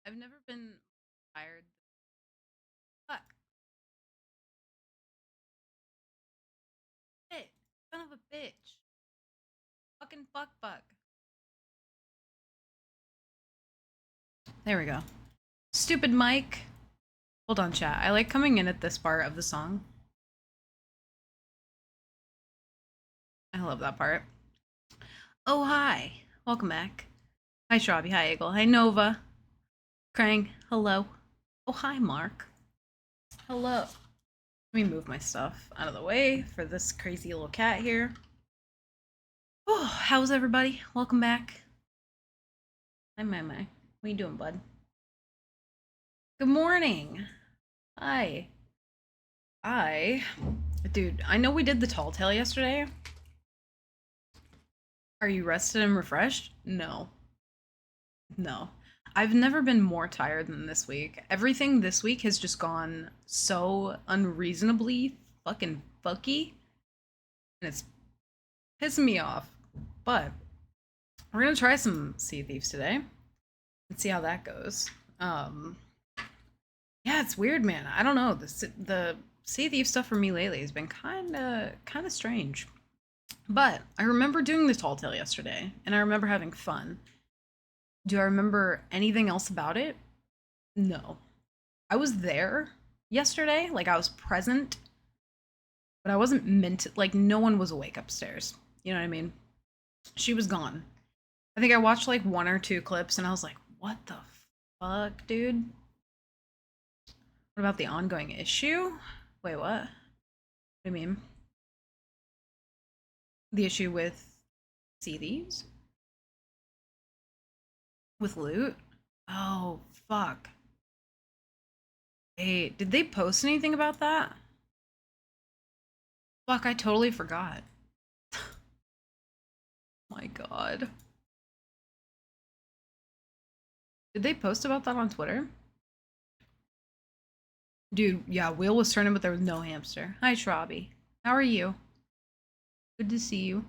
I've never been tired. Fuck. Shit. Son of a bitch. Fucking fuck. There we go. Stupid Mike. Hold on, chat. I like coming in at this part of the song. I love that part. Oh, hi. Welcome back. Hi, Shrabi. Hi, Eagle. Hi, Nova. Krang. Hello. Oh, hi, Mark. Hello. Let me move my stuff out of the way for this crazy little cat here. Oh, how's everybody? Welcome back. Hi, my. What you doing, bud? Good morning. Hi. Dude, I know we did the tall tale yesterday. Are you rested and refreshed? No. No. I've never been more tired than this week. Everything this week has just gone so unreasonably fucking fucky, and it's pissing me off. But we're gonna try some Sea Thieves today and see how that goes. Um, yeah, it's weird, man. I don't know. The Sea Thief stuff for me lately has been kind of strange. But I remember doing the tall tale yesterday, and I remember having fun. Do I remember anything else about it? No. I was there yesterday, like I was present, but I wasn't meant to, like, no one was awake upstairs. You know what I mean? She was gone. I think I watched like one or two clips and I was like, what the fuck, dude? What about the ongoing issue? Wait, what? What do you mean? The issue with Sea Thieves? With loot? Oh, fuck. Hey, did they post anything about that? Fuck, I totally forgot. My god. Did they post about that on Twitter? Dude, yeah, wheel was turning, but there was no hamster. Hi, Shrabi. How are you? Good to see you.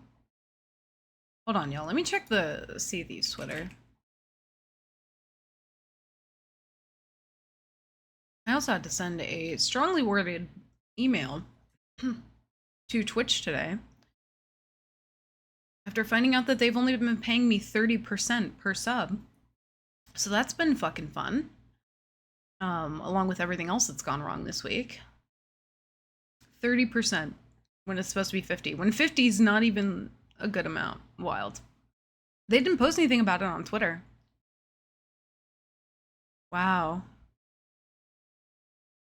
Hold on, y'all. Let me check the Sea Thieves Twitter. I also had to send a strongly worded email to Twitch today after finding out that they've only been paying me 30% per sub. So that's been fucking fun. Along with everything else that's gone wrong this week. 30% when it's supposed to be 50. When 50 is not even a good amount. Wild. They didn't post anything about it on Twitter. Wow.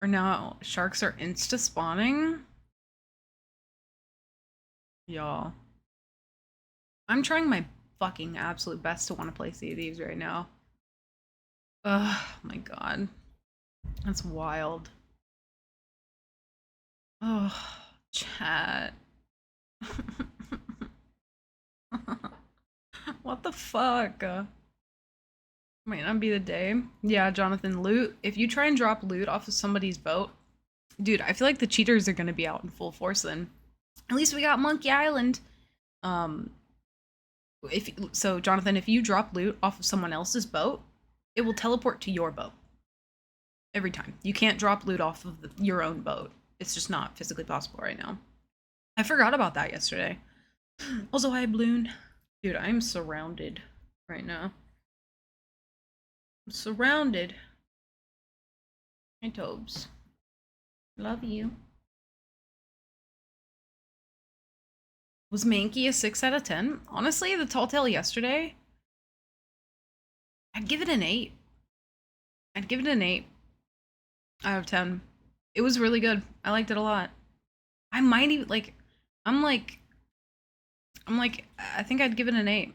Or now sharks are insta spawning? Y'all. I'm trying my fucking absolute best to want to play Sea of Thieves right now. Oh my god. That's wild. Oh, chat. What the fuck? Might not be the day. Yeah, Jonathan, loot. If you try and drop loot off of somebody's boat, dude, I feel like the cheaters are gonna be out in full force then. At least we got Monkey Island. Um, if so, Jonathan, if you drop loot off of someone else's boat, it will teleport to your boat every time. You can't drop loot off of your own boat. It's just not physically possible right now. I forgot about that yesterday. Also, hi, Bloon. Dude, I'm surrounded right now. I'm surrounded. Hi, Tobes. Love you. Was Mankey a 6 out of 10? Honestly, the Tall Tale yesterday, I'd give it an 8. I'd give it an 8 out of 10. It was really good. I liked it a lot. I might even, like, I'm like, I think I'd give it an 8.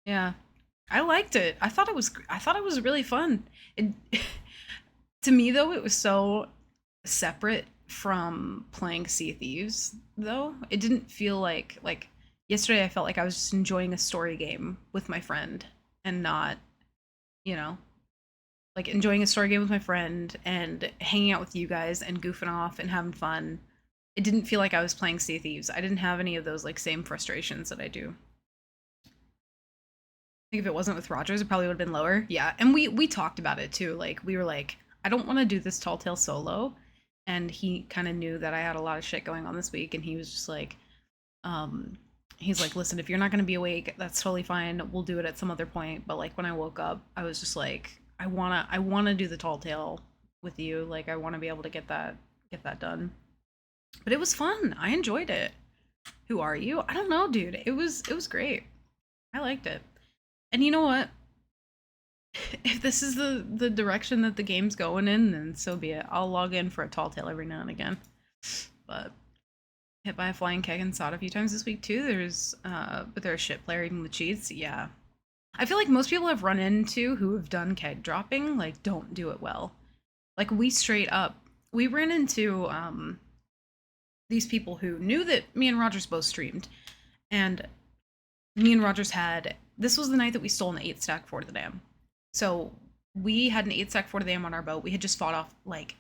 Yeah. I liked it. I thought it was really fun. It, to me though, it was so separate from playing Sea of Thieves though. It didn't feel like yesterday I felt like I was just enjoying a story game with my friend and not, you know, like enjoying a story game with my friend and hanging out with you guys and goofing off and having fun. It didn't feel like I was playing Sea of Thieves. I didn't have any of those like same frustrations that I do. think if it wasn't with Rogers, it probably would have been lower. Yeah, and we talked about it too. Like we were like, I don't want to do this tall tale solo, and he kind of knew that I had a lot of shit going on this week, and he was just like, um, he's like, listen, if you're not gonna be awake, that's totally fine. We'll do it at some other point. But like when I woke up, I was just like, I wanna do the tall tale with you. Like I want to be able to get that done. But it was fun. I enjoyed it. Who are you? I don't know, dude. It was great. I liked it. And you know what? If this is the direction that the game's going in, then so be it. I'll log in for a tall tale every now and again. But hit by a flying keg and sod a few times this week too. But there's shit player even with cheats. Yeah, I feel like most people I've run into who have done keg dropping like don't do it well. Like we straight up, we ran into these people who knew that me and Rogers both streamed, and me and Rogers had this was the night that we stole an 8 stack Fort of the Dam. So we had an 8 stack Fort of the Dam on our boat. We had just fought off like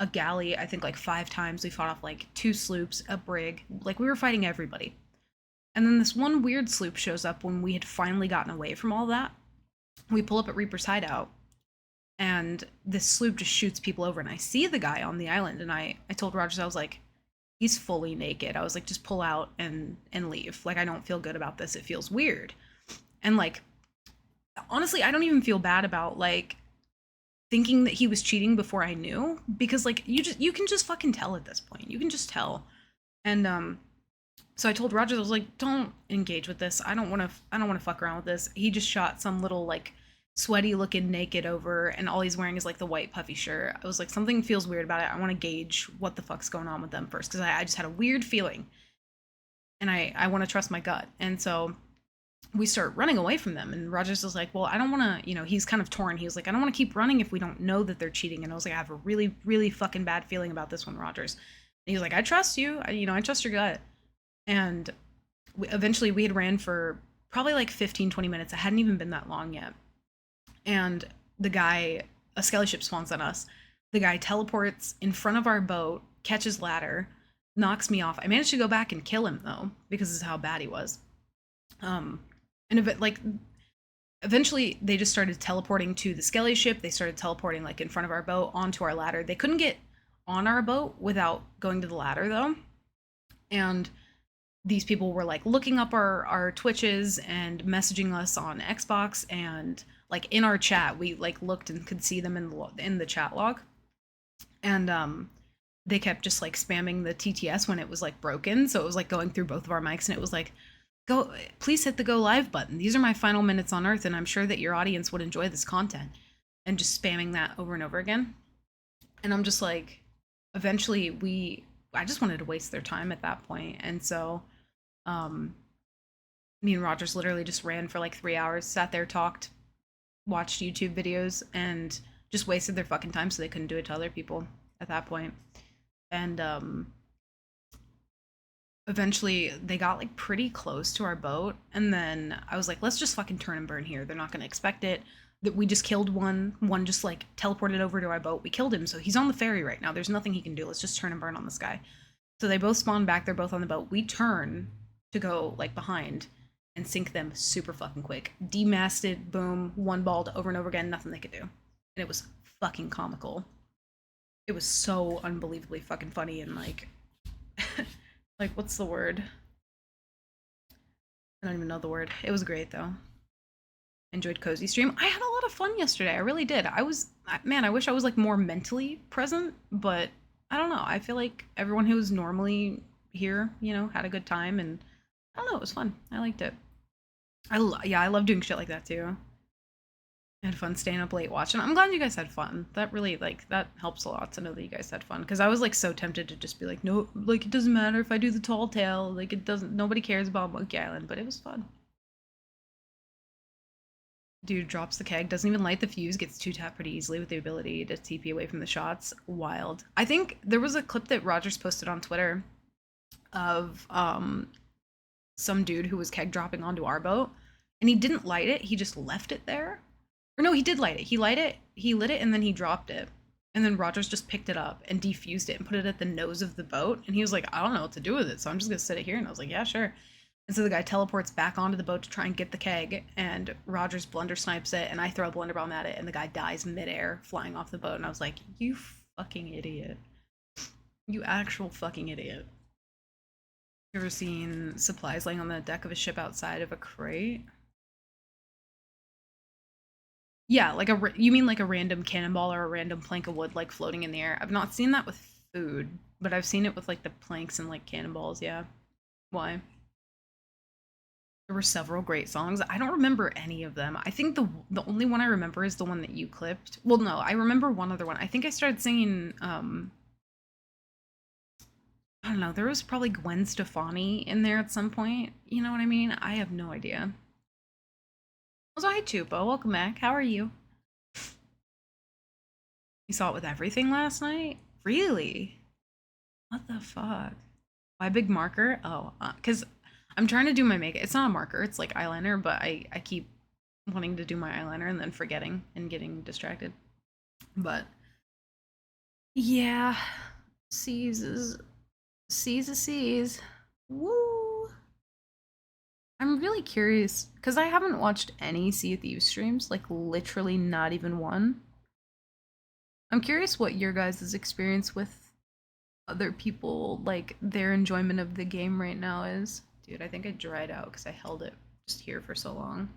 a galley, I think like 5 times. We fought off like 2 sloops, a brig. Like we were fighting everybody. And then this one weird sloop shows up when we had finally gotten away from all that. We pull up at Reaper's Hideout, and this sloop just shoots people over. And I see the guy on the island, and I told Rogers, I was like, he's fully naked. I was like, just pull out and leave. Like I don't feel good about this. It feels weird. And like honestly, I don't even feel bad about like thinking that he was cheating before I knew, because like you can just fucking tell at this point. You can just tell. And so I told Rogers, I was like, don't engage with this. I don't want to fuck around with this. He just shot some little like sweaty looking naked over, and all he's wearing is like the white puffy shirt. I was like, something feels weird about it. I want to gauge what the fuck's going on with them first, because I just had a weird feeling, and I want to trust my gut. And so we start running away from them, and Rogers was like, well, I don't want to, he's kind of torn. He was like, I don't want to keep running if we don't know that they're cheating. And I was like, I have a really really fucking bad feeling about this one, Rogers. And he was like, I trust you. I trust your gut. And eventually we had ran for probably like 15-20 minutes. It hadn't even been that long yet. And the guy, a skelly ship spawns on us. The guy teleports in front of our boat, catches ladder, knocks me off. I managed to go back and kill him though, because this is how bad he was. And if it, like, eventually they just started teleporting to the skelly ship. They started teleporting like in front of our boat onto our ladder. They couldn't get on our boat without going to the ladder though. And these people were like looking up our Twitches and messaging us on Xbox, and like in our chat we like looked and could see them in the chat log. And they kept just like spamming the TTS when it was like broken, so it was like going through both of our mics, and it was like, go, please hit the go live button. These are my final minutes on Earth, and I'm sure that your audience would enjoy this content. And just spamming that over and over again. And I'm just like, eventually I just wanted to waste their time at that point. And so me and Rogers literally just ran for like 3 hours, sat there, talked, watched YouTube videos, and just wasted their fucking time so they couldn't do it to other people at that point. And eventually they got like pretty close to our boat, and then I was like, let's just fucking turn and burn here. They're not going to expect it. That we just killed one just like teleported over to our boat. We killed him, so he's on the ferry right now. There's nothing he can do. Let's just turn and burn on this guy. So they both spawn back. They're both on the boat. We turn to go like behind and sink them super fucking quick. Demasted, boom, one balled over and over again. Nothing they could do. And it was fucking comical. It was so unbelievably fucking funny, and like like, what's the word? I don't even know the word. It was great though. Enjoyed cozy stream. I had a lot of fun yesterday. I really did. Man, I wish I was like more mentally present, but I don't know. I feel like everyone who's normally here, had a good time, and I don't know, it was fun. I liked it. I love doing shit like that too. I had fun staying up late watching. I'm glad you guys had fun. That really, like, that helps a lot to know that you guys had fun, because I was like so tempted to just be like, no, like, it doesn't matter if I do the tall tale, like, it doesn't, nobody cares about Monkey Island. But it was fun. Dude drops the keg, doesn't even light the fuse, gets 2-tapped pretty easily with the ability to TP away from the shots. Wild. I think there was a clip that Rogers posted on Twitter of some dude who was keg dropping onto our boat, and he didn't light it, he just left it there. Or no, he did light it. He lit it, and then he dropped it. And then Rogers just picked it up and defused it and put it at the nose of the boat. And he was like, I don't know what to do with it, so I'm just gonna sit it here. And I was like, yeah, sure. And so the guy teleports back onto the boat to try and get the keg, and Rogers blunder snipes it, and I throw a blunder bomb at it, and the guy dies midair, flying off the boat. And I was like, you fucking idiot. You actual fucking idiot. You ever seen supplies laying on the deck of a ship outside of a crate? Yeah, like you mean like a random cannonball or a random plank of wood like floating in the air? I've not seen that with food, but I've seen it with like the planks and like cannonballs, yeah. Why? There were several great songs. I don't remember any of them. I think the only one I remember is the one that you clipped. Well, no, I remember one other one. I think I started singing I don't know, there was probably Gwen Stefani in there at some point. You know what I mean? I have no idea. Also, hi Chupo, welcome back. How are you? You saw it with everything last night? Really? What the fuck? Why big marker? Oh, because I'm trying to do my makeup. It's not a marker, it's like eyeliner, but I keep wanting to do my eyeliner and then forgetting and getting distracted. But yeah, C's is C's is C's. Woo! I'm really curious because I haven't watched any Sea of Thieves streams, like literally not even one. I'm curious what your guys' experience with other people, like their enjoyment of the game right now is. Dude, I think I dried out because I held it just here for so long.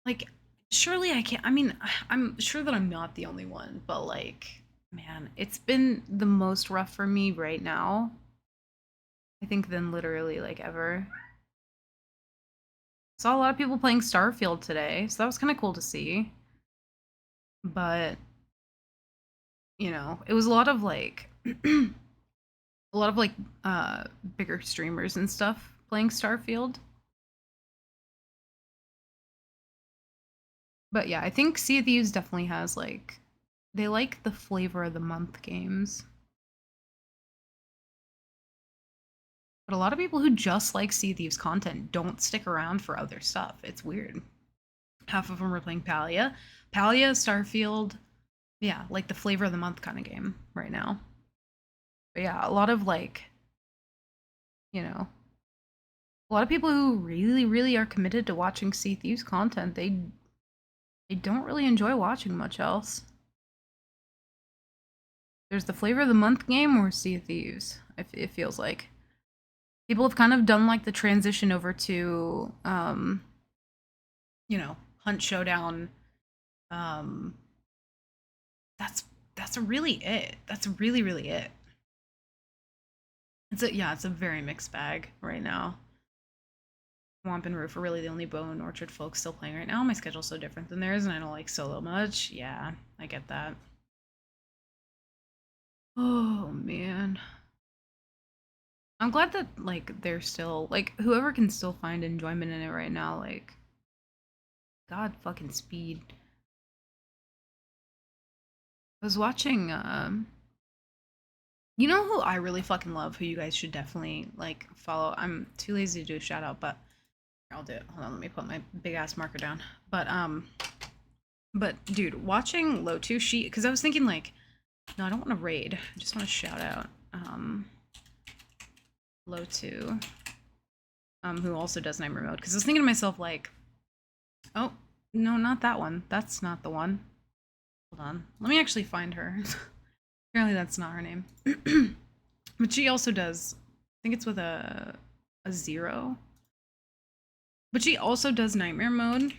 Like, surely I can't. I mean, I'm sure that I'm not the only one, but like, man, it's been the most rough for me right now. I think than literally like ever. Saw a lot of people playing Starfield today, so that was kind of cool to see. But you know, it was a lot of like a lot of like bigger streamers and stuff playing Starfield. But yeah, I think Sea of Thieves definitely has like they like the flavor of the month games. But a lot of people who just like Sea of Thieves content don't stick around for other stuff. It's weird. Half of them are playing Palia. Palia, Starfield, yeah, like the flavor of the month kind of game right now. But yeah, a lot of like, you know, a lot of people who really, really are committed to watching Sea of Thieves content, they don't really enjoy watching much else. There's the flavor of the month game or Sea of Thieves. It feels like people have kind of done like the transition over to, you know, Hunt Showdown. Um, that's really it. That's really really it. It's a very mixed bag right now. Womp and Roof are really the only Bow and Orchard folks still playing right now. My schedule's so different than theirs, and I don't like solo much. Yeah, I get that. Oh man. I'm glad that like they're still like whoever can still find enjoyment in it right now, like God fucking speed. I was watching you know who I really fucking love, who you guys should definitely like follow. I'm too lazy to do a shout out, but I'll do it. Hold on, let me put my big ass marker down. But dude, watching Lotu, because I was thinking like, no, I don't want to raid. I just want to shout out Lotu, who also does Nightmare Mode. Because I was thinking to myself like, oh no, not that one. That's not the one. Hold on, let me actually find her. Apparently that's not her name. But she also does. I think it's with a 0. But she also does Nightmare Mode.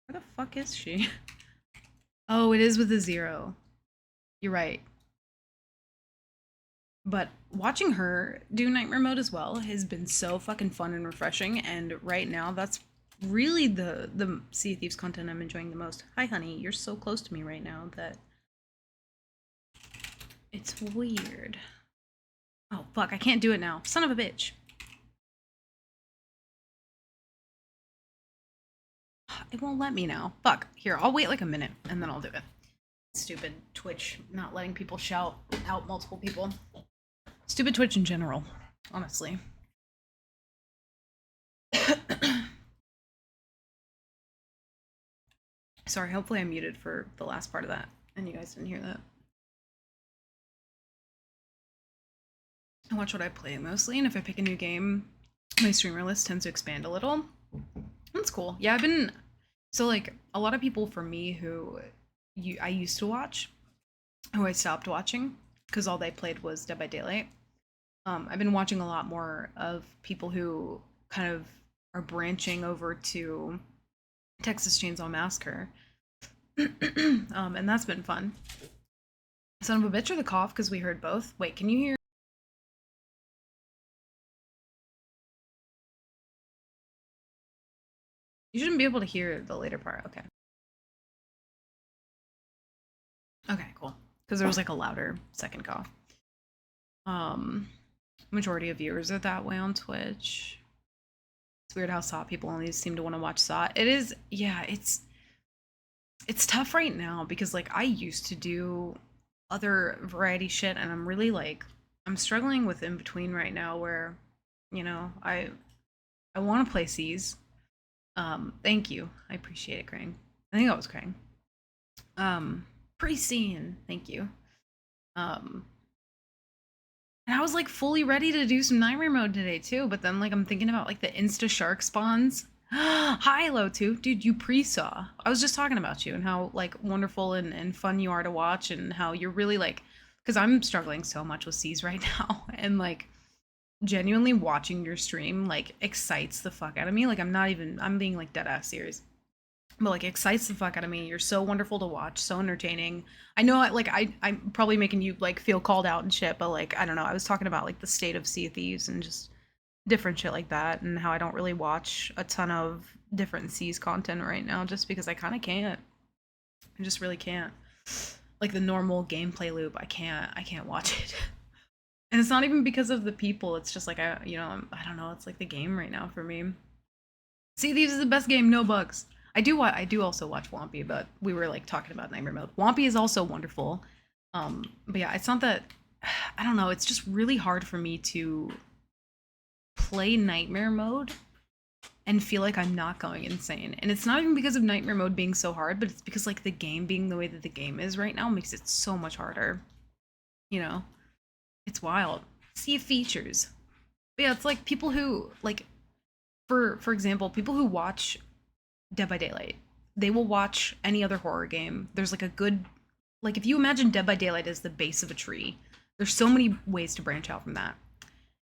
Where the fuck is she? Oh, it is with a 0. You're right. But watching her do Nightmare Mode as well has been so fucking fun and refreshing. And right now, that's really the Sea of Thieves content I'm enjoying the most. Hi, honey. You're so close to me right now that it's weird. Oh, fuck. I can't do it now. Son of a bitch. It won't let me now. Fuck. Here, I'll wait like a minute and then I'll do it. Stupid Twitch not letting people shout out multiple people. Stupid Twitch in general, honestly. Sorry, hopefully I muted for the last part of that and you guys didn't hear that. I watch what I play mostly, and if I pick a new game, my streamer list tends to expand a little. That's cool. Yeah, I've been so like a lot of people for me who I used to watch, who I stopped watching because all they played was Dead by Daylight. I've been watching a lot more of people who kind of are branching over to Texas Chainsaw Massacre, and that's been fun. Son of a bitch or the cough because we heard both. Wait, can you hear? You shouldn't be able to hear the later part. Okay. Okay, cool. Because there was like a louder second cough. Majority of viewers are that way on Twitch. It's weird how SAW people only seem to want to watch SAW. It is, yeah, it's tough right now because like I used to do other variety shit and I'm really like I'm struggling with in between right now where, I want to play C's. Thank you. I appreciate it, Krang. I think that was Krang. Pre-scene, thank you. And I was like fully ready to do some nightmare mode today too, but then like I'm thinking about like the insta shark spawns. Hi, Lotu. Dude, you pre-saw. I was just talking about you and how like wonderful and fun you are to watch and how you're really like because I'm struggling so much with C's right now and like genuinely watching your stream like excites the fuck out of me. Like I'm being like dead ass serious but like excites the fuck out of me. You're so wonderful to watch, so entertaining. I know I'm probably making you like feel called out and shit, but like I don't know. I was talking about like the state of Sea of Thieves and just different shit like that and how I don't really watch a ton of different Seas content right now just because I kind of can't. I just really can't. Like the normal gameplay loop, I can't watch it. And it's not even because of the people. It's just like I don't know, it's like the game right now for me. Sea of Thieves is the best game, no bugs. I do also watch Wampy, but we were like talking about Nightmare Mode. Wampy is also wonderful. But yeah, it's not that I don't know, it's just really hard for me to play Nightmare Mode and feel like I'm not going insane. And it's not even because of Nightmare Mode being so hard, but it's because like the game being the way that the game is right now makes it so much harder. You know? It's wild. See features. But yeah, it's like people who like for example, people who watch Dead by Daylight. They will watch any other horror game. There's like a good like if you imagine Dead by Daylight as the base of a tree, there's so many ways to branch out from that.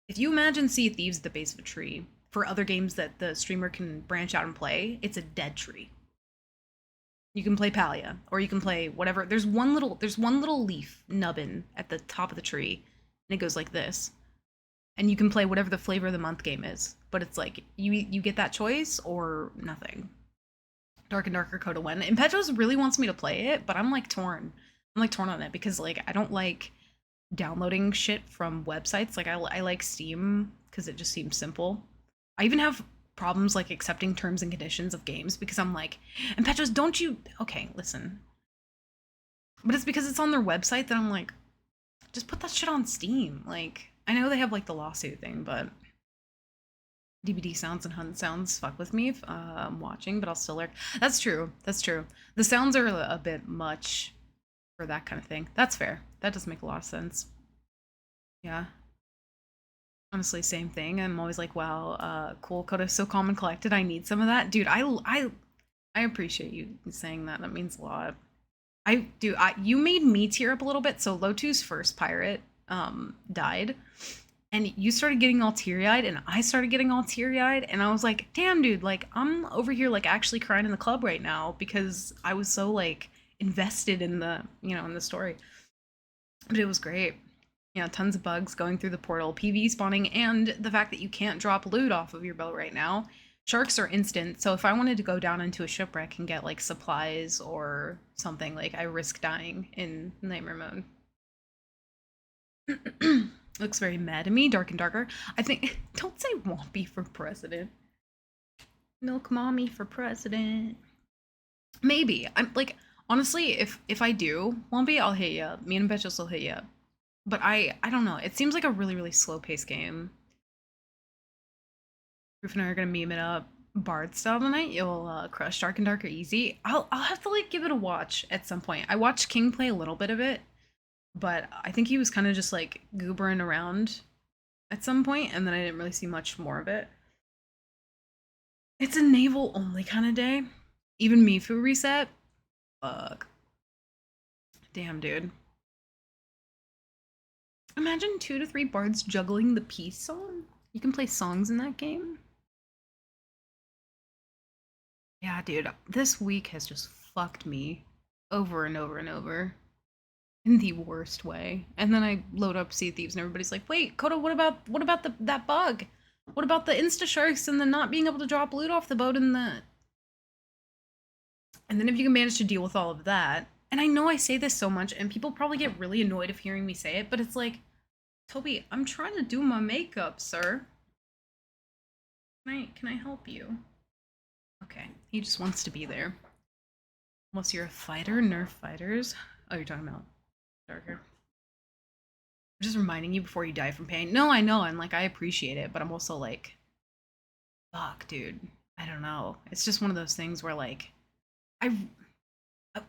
If you imagine Sea of Thieves at the base of a tree, for other games that the streamer can branch out and play, it's a dead tree. You can play Palia, or you can play whatever. There's one little leaf nubbin at the top of the tree, and it goes like this. And you can play whatever the flavor of the month game is. But it's like you get that choice or nothing. Dark and Darker Coda When. Impetuous really wants me to play it, but I'm like torn. I'm like torn on it because like I don't like downloading shit from websites. Like I like Steam because it just seems simple. I even have problems like accepting terms and conditions of games because I'm like, Impetuous, don't you? Okay, listen. But it's because it's on their website that I'm like, just put that shit on Steam. Like I know they have like the lawsuit thing, but DBD sounds and hunt sounds fuck with me if I'm watching, but I'll still lurk. That's true. That's true. The sounds are a bit much for that kind of thing. That's fair. That does make a lot of sense. Yeah. Honestly, same thing. I'm always like, wow, cool. Coda's so calm and collected. I need some of that. Dude, I appreciate you saying that. That means a lot. I do. You made me tear up a little bit. So Lotu's first pirate died and you started getting all teary-eyed and I started getting all teary-eyed and I was like, damn dude, like I'm over here like actually crying in the club right now because I was so like invested in the story. But it was great. Yeah, tons of bugs going through the portal, PV spawning, and the fact that you can't drop loot off of your boat right now. Sharks are instant, so if I wanted to go down into a shipwreck and get like supplies or something, like I risk dying in nightmare mode. Looks very mad to me, dark and darker. I think don't say Wompy for president. Milk mommy for president. Maybe. I'm like honestly, if I do Wompy, I'll hit you. Me and Betches will hit you. But I don't know. It seems like a really, really slow paced game. Roof and I are gonna meme it up. Bard style tonight. You'll crush Dark and Darker easy. I'll have to like give it a watch at some point. I watched King play a little bit of it, but I think he was kind of just like goobering around at some point, and then I didn't really see much more of it. It's a naval only kind of day. Even Mifu reset. Fuck. Damn, dude. Imagine 2 to 3 bards juggling the peace song. You can play songs in that game. Yeah, dude. This week has just fucked me over and over and over in the worst way. And then I load up Sea Thieves and everybody's like, "Wait, Koda, what about that bug? What about the insta sharks and the not being able to drop loot off the boat and the..." And then if you can manage to deal with all of that, and I know I say this so much and people probably get really annoyed of hearing me say it, but it's like, Toby, I'm trying to do my makeup, sir. Can I help you? Okay, he just wants to be there. Unless you're a fighter, nerf fighters. Oh, you're talking about darker. I'm just reminding you before you die from pain. No, I know, and like I appreciate it, but I'm also like, fuck, dude. I don't know. It's just one of those things where I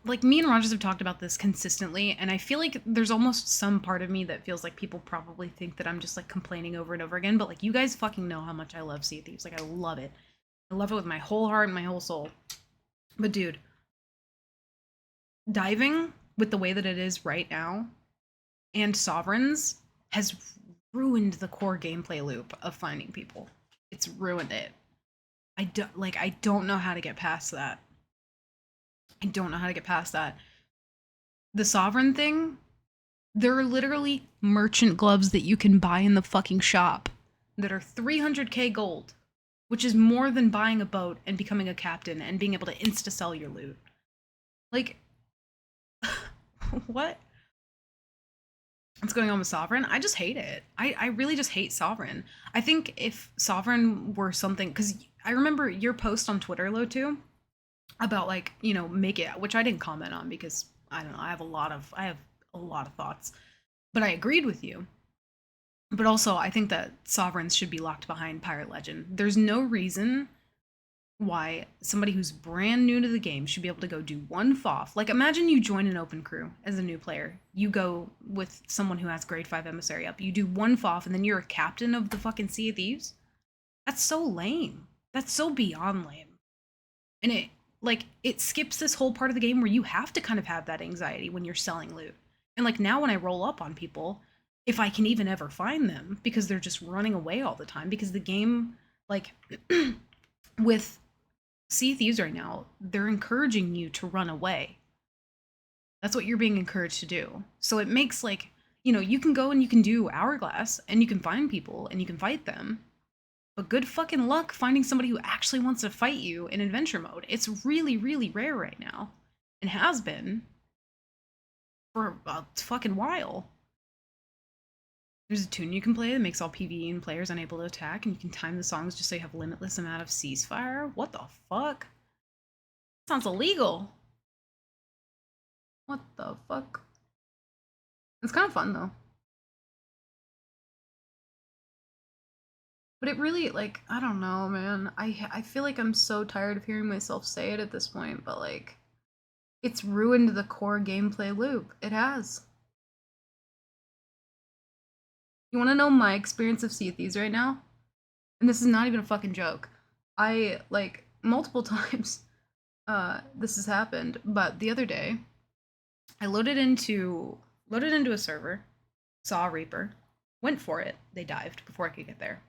like me and Rogers have talked about this consistently, and I feel like there's almost some part of me that feels like people probably think that I'm just like complaining over and over again, but like you guys fucking know how much I love Sea Thieves. Like I love it. I love it with my whole heart and my whole soul. But dude, diving with the way that it is right now and Sovereigns has ruined the core gameplay loop of finding people. It's ruined it. I don't know how to get past that. I don't know how to get past that. The Sovereign thing, there are literally merchant gloves that you can buy in the fucking shop that are 300k gold, which is more than buying a boat and becoming a captain and being able to insta sell your loot. Like, what? What's going on with Sovereign? I just hate it. I really just hate Sovereign. I think if Sovereign were something, because I remember your post on Twitter, Lo2, about like, make it, which I didn't comment on because I don't know, I have a lot of thoughts. But I agreed with you. But also I think that Sovereigns should be locked behind Pirate Legend. There's no reason why somebody who's brand new to the game should be able to go do one FOF. Like, imagine you join an open crew as a new player. You go with someone who has grade 5 emissary up. You do one FOF, and then you're a captain of the fucking Sea of Thieves? That's so lame. That's so beyond lame. And it skips this whole part of the game where you have to kind of have that anxiety when you're selling loot. And like now when I roll up on people, if I can even ever find them, because they're just running away all the time, because the game, like, with Sea Thieves right now, they're encouraging you to run away. That's what you're being encouraged to do. So it makes like, you can go and you can do Hourglass and you can find people and you can fight them. But good fucking luck finding somebody who actually wants to fight you in adventure mode. It's really, really rare right now. And has been for a fucking while. There's a tune you can play that makes all PvE and players unable to attack, and you can time the songs just so you have limitless amount of ceasefire. What the fuck? Sounds illegal. What the fuck? It's kind of fun though. But it really, like, I don't know, man. I feel like I'm so tired of hearing myself say it at this point, but like, it's ruined the core gameplay loop. It has. You want to know my experience of Sea of Thieves right now? And this is not even a fucking joke. I, like, multiple times this has happened, but the other day I loaded into a server, saw a Reaper, went for it, they dived before I could get there.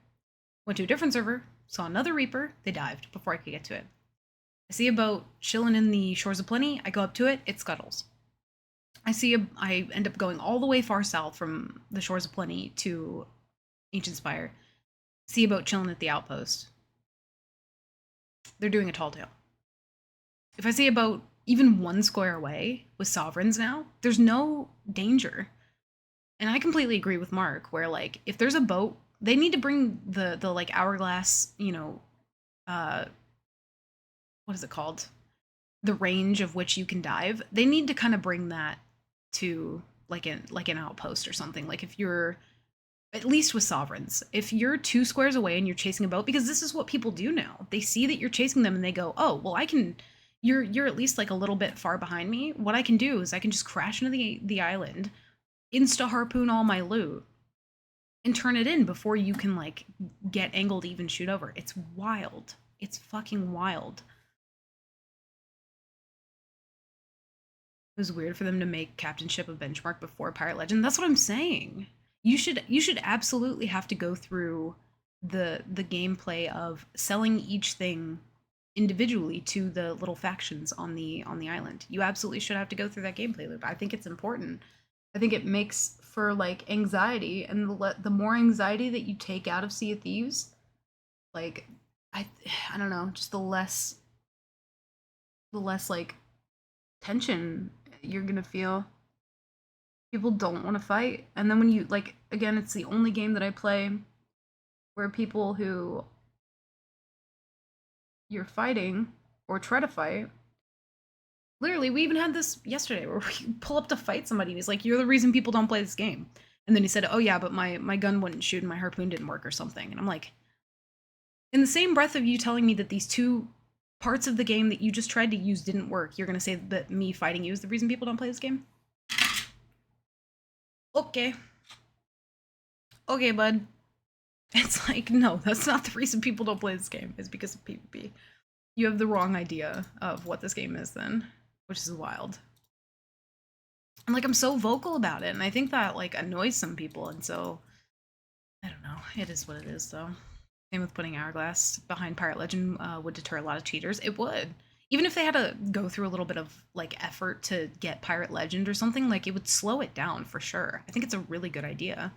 Went to a different server, saw another Reaper, they dived before I could get to it. I see a boat chilling in the shores of Plenty, I go up to it, it scuttles. I end up going all the way far south from the shores of Plenty to Ancient Spire. See a boat chilling at the outpost. They're doing a tall tale. If I see a boat even 1 square away with Sovereigns now, there's no danger. And I completely agree with Mark, where like if there's a boat, they need to bring the like Hourglass, what is it called? The range of which you can dive. They need to kind of bring that to like an outpost or something. Like if you're, at least with Sovereigns, if you're 2 squares away and you're chasing a boat, because this is what people do now. They see that you're chasing them and they go, "Oh, well, I can." You're at least like a little bit far behind me. What I can do is I can just crash into the island, insta harpoon all my loot, and turn it in before you can like get angled to even shoot over. It's wild. It's fucking wild. It was weird for them to make captainship a benchmark before Pirate Legend. That's what I'm saying. You should absolutely have to go through the gameplay of selling each thing individually to the little factions on the island. You absolutely should have to go through that gameplay loop. I think it's important. I think it makes for like anxiety, and the more anxiety that you take out of Sea of Thieves, like I don't know, just the less like tension you're gonna feel. People don't want to fight, and then when you like, again, it's the only game that I play where people who you're fighting or try to fight, literally, we even had this yesterday where we pull up to fight somebody and he's like, you're the reason people don't play this game. And then he said, oh yeah, but my gun wouldn't shoot and my harpoon didn't work or something. And I'm like, in the same breath of you telling me that these two parts of the game that you just tried to use didn't work, you're gonna say that me fighting you is the reason people don't play this game? Okay. Okay, bud. It's like, no, that's not the reason people don't play this game. It's because of PvP. You have the wrong idea of what this game is then, which is wild. And like, I'm so vocal about it, and I think that like annoys some people, and so I don't know. It is what it is, though. Same with putting Hourglass behind Pirate Legend would deter a lot of cheaters. It would. Even if they had to go through a little bit of like effort to get Pirate Legend or something, like it would slow it down for sure. I think it's a really good idea.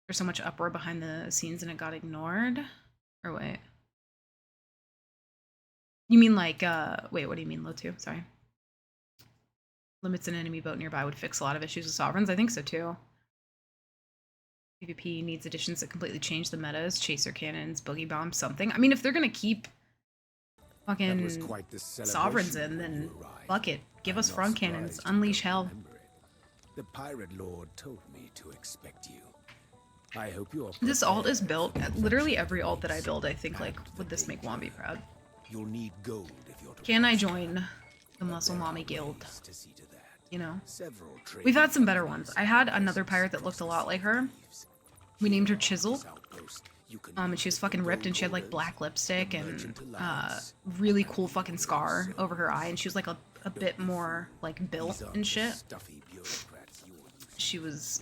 There's so much uproar behind the scenes and it got ignored. Or wait. You mean like, wait, what do you mean, Lotu? Sorry. Limits an enemy boat nearby would fix a lot of issues with sovereigns. I think so too. PvP needs additions that completely change the metas, chaser cannons, boogie bombs, something. I mean, if they're gonna keep fucking sovereigns in, then fuck it. Give us front cannons, unleash hell. The pirate lord told me to expect you. I hope you're This alt is built, literally every alt that I build, I think like, would this make Wombi proud? You'll need gold if you're to Can I join the Muscle Mommy Guild? to see to that. You know? Several We've had some better ones. I had another pirate that looked a lot like her. We named her Chisel. And she was fucking ripped, and she had like black lipstick and really cool fucking scar over her eye, and she was like a bit more like built and shit. She was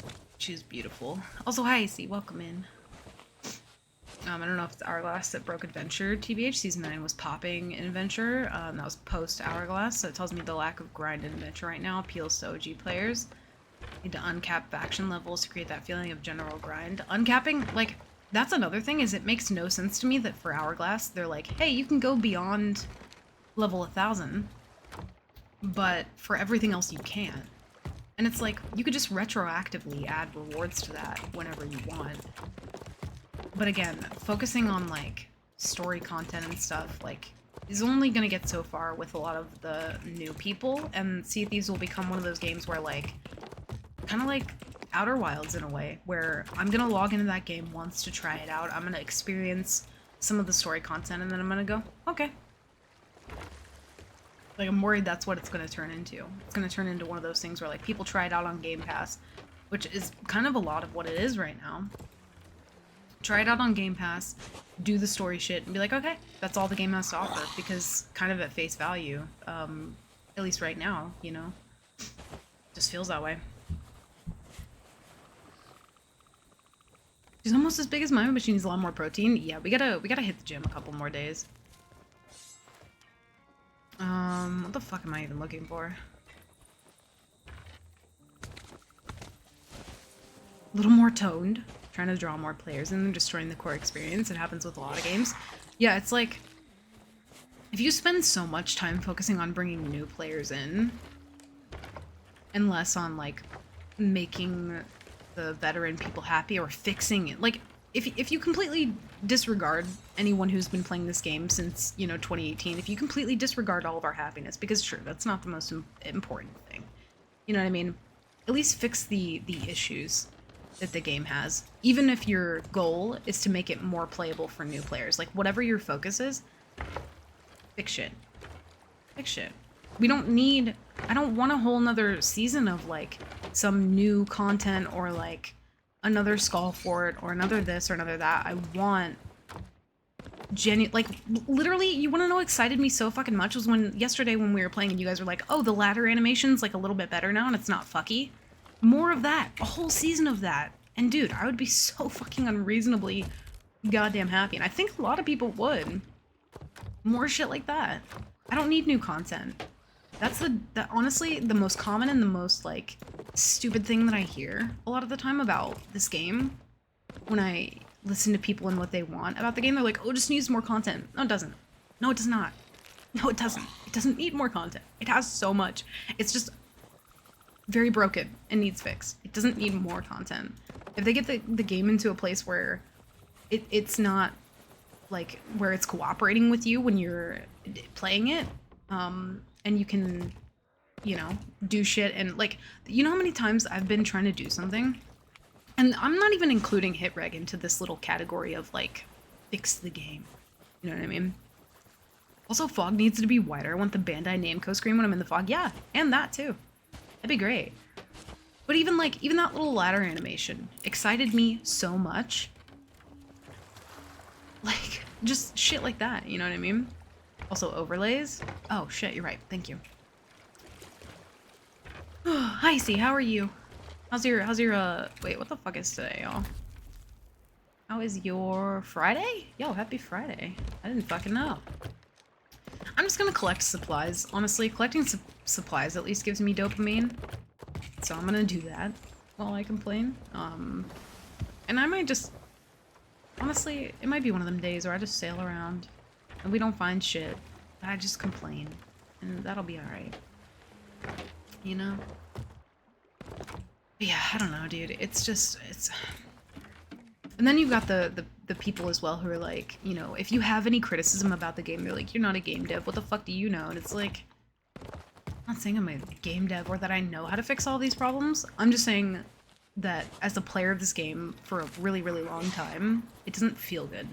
beautiful. Also, hi AC, welcome in. I don't know if it's Hourglass that broke Adventure. TBH Season 9 was popping in Adventure. That was post Hourglass, so it tells me the lack of grind in Adventure right now appeals to OG players. Need to uncap faction levels to create that feeling of general grind. Uncapping, like, that's another thing, is it makes no sense to me that for Hourglass, they're like, hey, you can go beyond level 1000, but for everything else you can't. And it's like, you could just retroactively add rewards to that whenever you want. But again, focusing on like story content and stuff, like, is only gonna get so far with a lot of the new people, and Sea of Thieves will become one of those games where like, kind of like Outer Wilds in a way, where I'm gonna log into that game once to try it out, I'm gonna experience some of the story content, and then I'm gonna go, okay. Like, I'm worried that's what it's gonna turn into. It's gonna turn into one of those things where like people try it out on Game Pass, which is kind of a lot of what it is right now. Try it out on Game Pass, do the story shit, and be like, okay, that's all the game has to offer, because kind of at face value, at least right now, you know, just feels that way. She's almost as big as mine, but she needs a lot more protein. Yeah, we gotta hit the gym a couple more days. What the fuck am I even looking for? A little more toned. Trying to draw more players in and destroying the core experience. It happens with a lot of games. Yeah, it's like, if you spend so much time focusing on bringing new players in, and less on like making the veteran people happy or fixing it, like if you completely disregard anyone who's been playing this game since, you know, 2018, if you completely disregard all of our happiness, because sure, that's not the most important thing, you know what I mean, at least fix the issues that the game has. Even if your goal is to make it more playable for new players, like whatever your focus is, fix shit. Fix shit. We don't need, I don't want a whole nother season of like some new content or like another Skull Fort or another this or another that. I want genuine, like, literally, you want to know what excited me so fucking much was when yesterday when we were playing and you guys were like, oh, the ladder animation's like a little bit better now and it's not fucky. More of that. A whole season of that. And dude, I would be so fucking unreasonably goddamn happy. And I think a lot of people would. More shit like that. I don't need new content. That's honestly the most common and the most like stupid thing that I hear a lot of the time about this game. When I listen to people and what they want about the game, they're like, oh, it just needs more content. No, it doesn't. No, it does not. No, it doesn't. It doesn't need more content. It has so much. It's just very broken and needs fixed. It doesn't need more content. If they get the game into a place where it's not like where it's cooperating with you when you're playing it, and you can, you know, do shit and like, you know how many times I've been trying to do something, and I'm not even including Hitreg into this little category of like fix the game. You know what I mean? Also, fog needs to be wider. I want the Bandai Namco screen when I'm in the fog. Yeah, and that too. That'd be great. But even like, even that little ladder animation excited me so much. Like, just shit like that, you know what I mean? Also, overlays. Oh, shit, you're right. Thank you. Hi, C, how are you? How's your, wait, what the fuck is today, y'all? How is your Friday? Yo, happy Friday. I didn't fucking know. I'm just gonna collect supplies. Honestly, collecting supplies at least gives me dopamine. So I'm gonna do that while I complain. And I might just... Honestly, it might be one of them days where I just sail around and we don't find shit. I just complain. And that'll be alright. You know? But yeah, I don't know, dude. It's just... it's... And then you've got the people as well who are like, you know, if you have any criticism about the game, they're like, you're not a game dev, what the fuck do you know? And it's like, I'm not saying I'm a game dev or that I know how to fix all these problems. I'm just saying that as a player of this game for a really, really long time, it doesn't feel good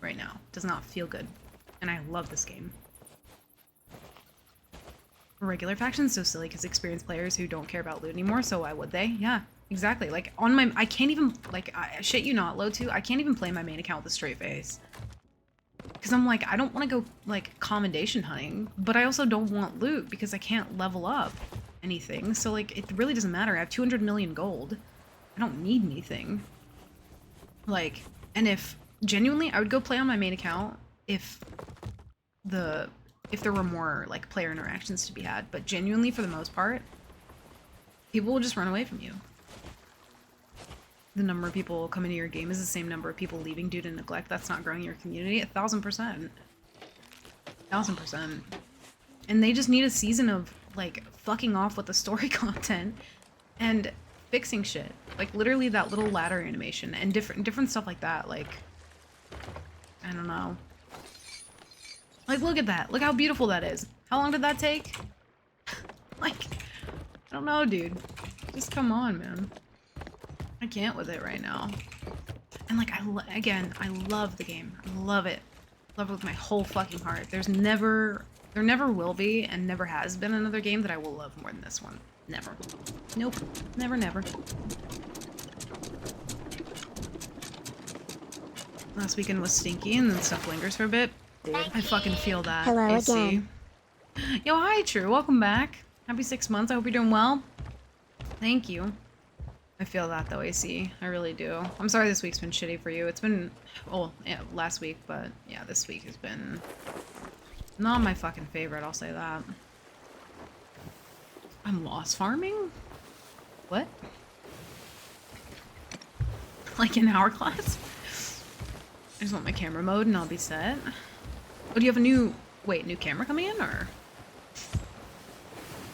right now. It does not feel good. And I love this game. Regular faction's so silly because experienced players who don't care about loot anymore, so why would they? Yeah. Exactly. Like, on my... I can't even... Like, shit you not, Low2, I can't even play my main account with a straight face. Because I'm like, I don't want to go, like, commendation hunting, but I also don't want loot because I can't level up anything. So, like, it really doesn't matter. I have 200 million gold. I don't need anything. Like, and if... Genuinely, I would go play on my main account if there were more, like, player interactions to be had. But genuinely, for the most part, people will just run away from you. The number of people coming to your game is the same number of people leaving due to neglect. That's not growing your community. 1,000%. 1,000%. And they just need a season of, like, fucking off with the story content and fixing shit. Like, literally that little ladder animation and different stuff like that. Like, I don't know. Like, look at that. Look how beautiful that is. How long did that take? Like, I don't know, dude. Just come on, man. I can't with it right now. And like, again, I love the game. I love it. Love it with my whole fucking heart. There never will be and never has been another game that I will love more than this one. Never. Nope. Never, never. Last weekend was stinky and then stuff lingers for a bit. I fucking feel that. Hello AC. again. Yo, hi, True. Welcome back. Happy 6 months. I hope you're doing well. Thank you. I feel that though, AC. I really do. I'm sorry this week's been shitty for you. It's been, oh, yeah, last week, but yeah, this week has been not my fucking favorite, I'll say that. I'm lost farming? What? Like in Hourglass? I just want my camera mode and I'll be set. Oh, do you have a new, wait, new camera coming in, or?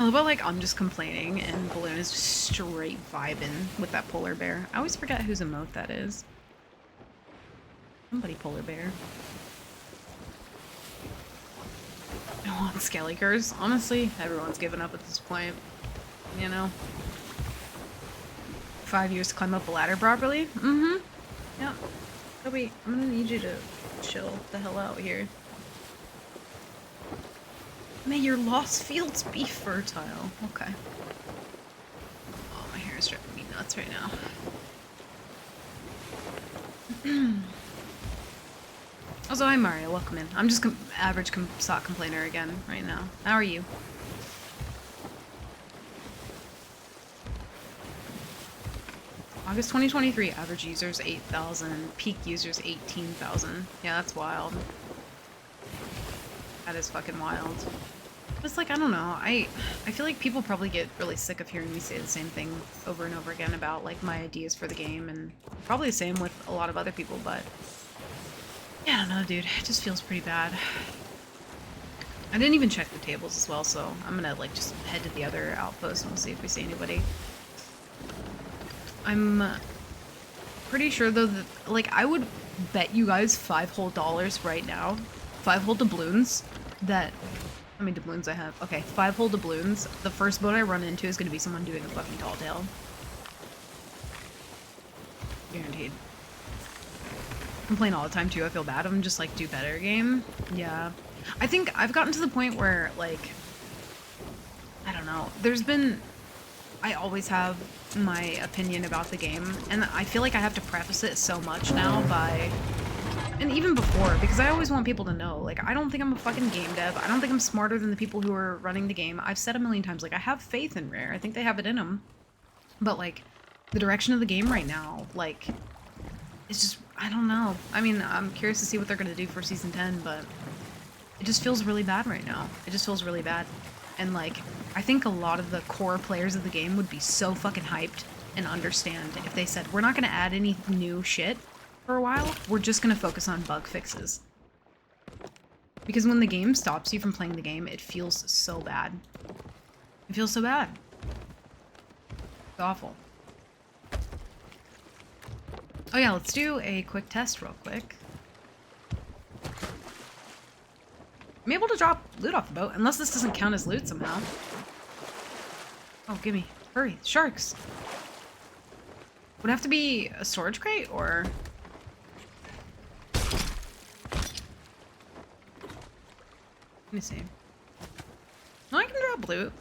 I love how, like, I'm just complaining and Balloon is just straight vibing with that polar bear. I always forget whose emote that is. Somebody polar bear. I want Skelligers. Honestly, everyone's given up at this point. You know? 5 years to climb up a ladder properly? Mm-hmm. Yep. Oh wait, I'm gonna need you to chill the hell out here. May your lost fields be fertile. Okay. Oh, my hair is driving me nuts right now. Also, hi Mario, welcome in. I'm just average sock complainer again right now. How are you? August 2023, average users 8,000, peak users 18,000. Yeah, that's wild. That is fucking wild. It's like, I don't know, I feel like people probably get really sick of hearing me say the same thing over and over again about, like, my ideas for the game, and probably the same with a lot of other people, but yeah, I don't know, dude. It just feels pretty bad. I didn't even check the tables as well, so I'm gonna, like, just head to the other outpost and we'll see if we see anybody. I'm pretty sure, though, that, like, I would bet you guys $5 whole right now, 5 whole doubloons, that... How many doubloons I have? Okay, 5 whole doubloons. The first boat I run into is gonna be someone doing a fucking tall tale. Guaranteed. I complain all the time too, I feel bad. I'm just like, do better game. Yeah. I think I've gotten to the point where, like, I don't know. There's been... I always have my opinion about the game, and I feel like I have to preface it so much now by... And even before, because I always want people to know, like, I don't think I'm a fucking game dev. I don't think I'm smarter than the people who are running the game. I've said a million times, like, I have faith in Rare. I think they have it in them. But, like, the direction of the game right now, like, it's just, I don't know. I mean, I'm curious to see what they're going to do for Season 10, but it just feels really bad right now. It just feels really bad. And, like, I think a lot of the core players of the game would be so fucking hyped and understand if they said, we're not going to add any new shit for a while, we're just gonna focus on bug fixes. Because when the game stops you from playing the game, it feels so bad. It feels so bad. It's awful. Oh yeah, let's do a quick test real quick. I'm able to drop loot off the boat, unless this doesn't count as loot somehow. Oh, gimme. Hurry, sharks! Would it have to be a storage crate, or... Let me see. No, I can drop loot.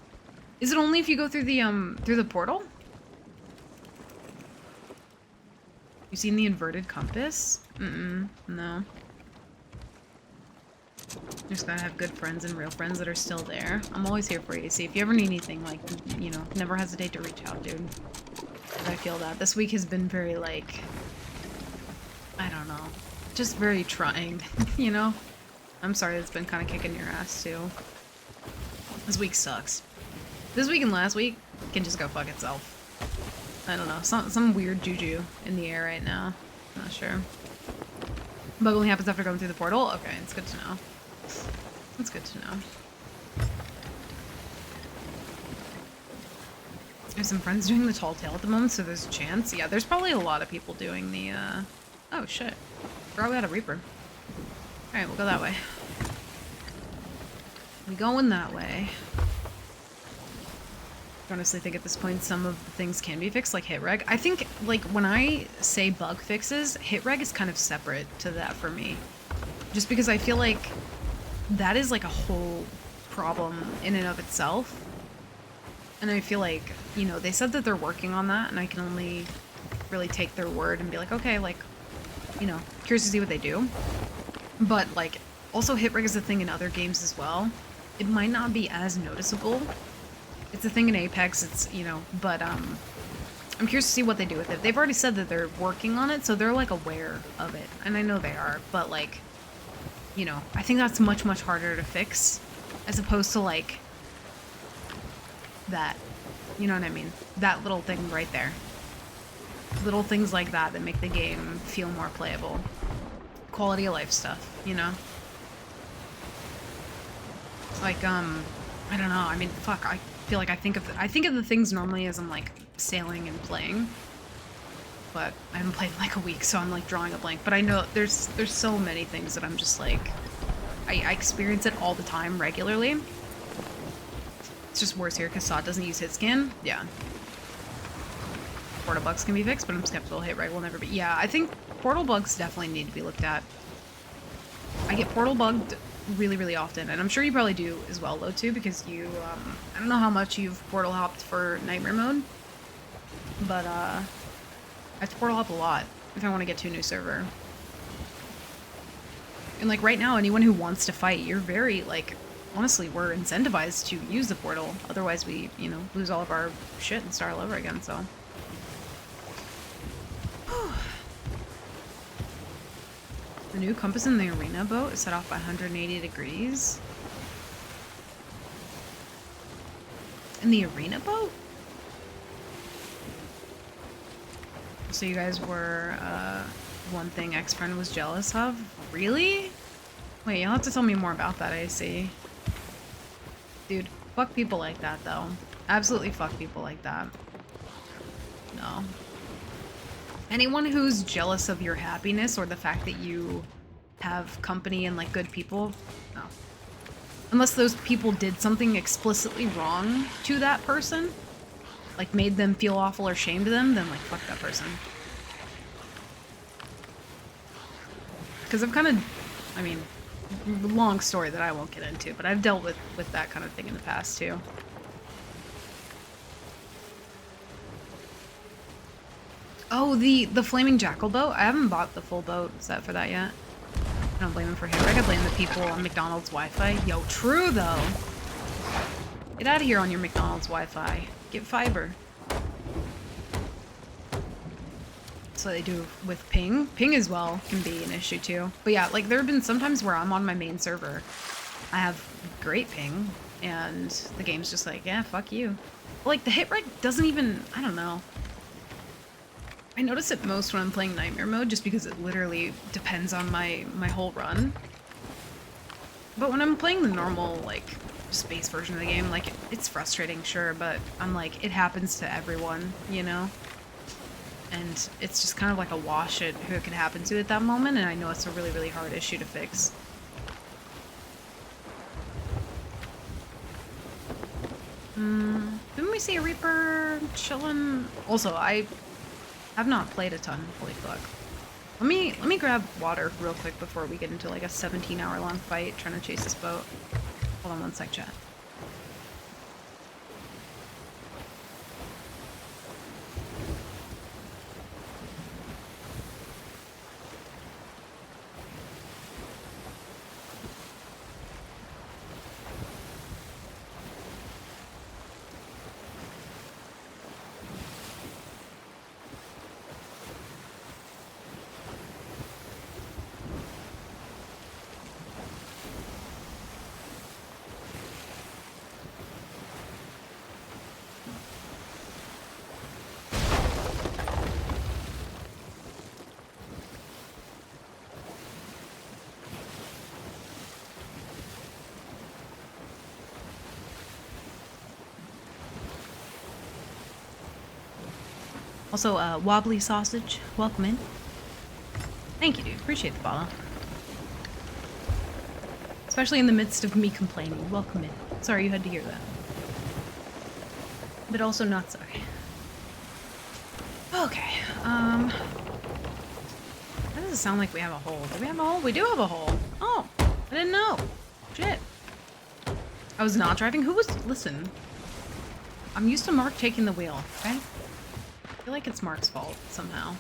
Is it only if you go through the portal? You seen the inverted compass? No. Just gotta have good friends and real friends that are still there. I'm always here for you. See, if you ever need anything, like, you know, never hesitate to reach out, dude. I feel that. This week has been very, like, I don't know, just very trying, you know? I'm sorry it's been kind of kicking your ass, too. This week sucks. This week and last week can just go fuck itself. I don't know, some weird juju in the air right now. Not sure. Bug only happens after going through the portal? Okay, it's good to know. It's good to know. There's some friends doing the tall tale at the moment, so there's a chance. Yeah, there's probably a lot of people doing the, Oh, shit. Forgot we had a Reaper. Alright, we'll go that way. We going that way. I honestly think at this point some of the things can be fixed, like hit reg. I think, like, when I say bug fixes, hit reg is kind of separate to that for me. Just because I feel like that is, like, a whole problem in and of itself. And I feel like, you know, they said that they're working on that, and I can only really take their word and be like, okay, like, you know, curious to see what they do. But, like, also hit reg is a thing in other games as well. It might not be as noticeable. It's a thing in Apex, it's, you know, but, I'm curious to see what they do with it. They've already said that they're working on it, so they're, like, aware of it. And I know they are, but, like, you know, I think that's much, much harder to fix as opposed to, like, that. You know what I mean? That little thing right there. Little things like that that make the game feel more playable. Quality of life stuff, you know? Like, I don't know, I mean, fuck, I feel like I think of the things normally as I'm, like, sailing and playing. But I haven't played in, like, a week, so I'm, like, drawing a blank. But I know there's so many things that I'm just, like, I experience it all the time, regularly. It's just worse here because SOT doesn't use hit scan. Yeah. Portal bugs can be fixed, but I'm skeptical hit reg will never be. Yeah, I think portal bugs definitely need to be looked at. I get portal bugged really, really often, and I'm sure you probably do as well, though, too, because you, I don't know how much you've portal hopped for Nightmare mode, but, I have to portal hop a lot. if I want to get to a new server. And like right now, anyone who wants to fight, you're very like, honestly, we're incentivized to use the portal. Otherwise we, you know, lose all of our shit and start all over again, so. The new compass in the arena boat is set off by 180 degrees. In the arena boat? So you guys were, one thing ex-friend was jealous of? Really? Wait, you'll have to tell me more about that, I see. Dude, fuck people like that, though. Absolutely fuck people like that. No. Anyone who's jealous of your happiness or the fact that you have company and, like, good people, no. Unless those people did something explicitly wrong to that person, like made them feel awful or shamed them, then, like, fuck that person. Because I've kind of, I mean, long story that I won't get into, but I've dealt with that kind of thing in the past, too. Oh, the Flaming Jackal boat? I haven't bought the full boat set for that yet. I don't blame him for hitwreck. I blame the people on McDonald's Wi-Fi. Yo, true, though. Get out of here on your McDonald's Wi-Fi. Get fiber. That's what they do with ping. Ping as well can be an issue, too. But yeah, like, there have been some times where I'm on my main server. I have great ping, and the game's just like, yeah, fuck you. But, like, the hitwreck doesn't even... I don't know. I notice it most when I'm playing Nightmare mode, just because it literally depends on my whole run. But when I'm playing the normal, like, space version of the game, like, it's frustrating, sure, but I'm like, it happens to everyone, you know? And it's just kind of like a wash at who it could happen to at that moment, and I know it's a really, really hard issue to fix. Didn't we see a Reaper chillin'? Also, I have not played a ton. Holy fuck. Let me grab water real quick before we get into like a 17-hour long fight trying to chase this boat. Hold on one sec, chat. Also, Wobbly Sausage, welcome in. Thank you, dude. Appreciate the follow. Especially in the midst of me complaining. Welcome in. Sorry you had to hear that. But also not sorry. Okay, why does it sound like we have a hole? Do we have a hole? We do have a hole. Oh, I didn't know. Shit. I was not driving. Who was... Listen. I'm used to Mark taking the wheel, okay? I feel like it's Mark's fault, somehow.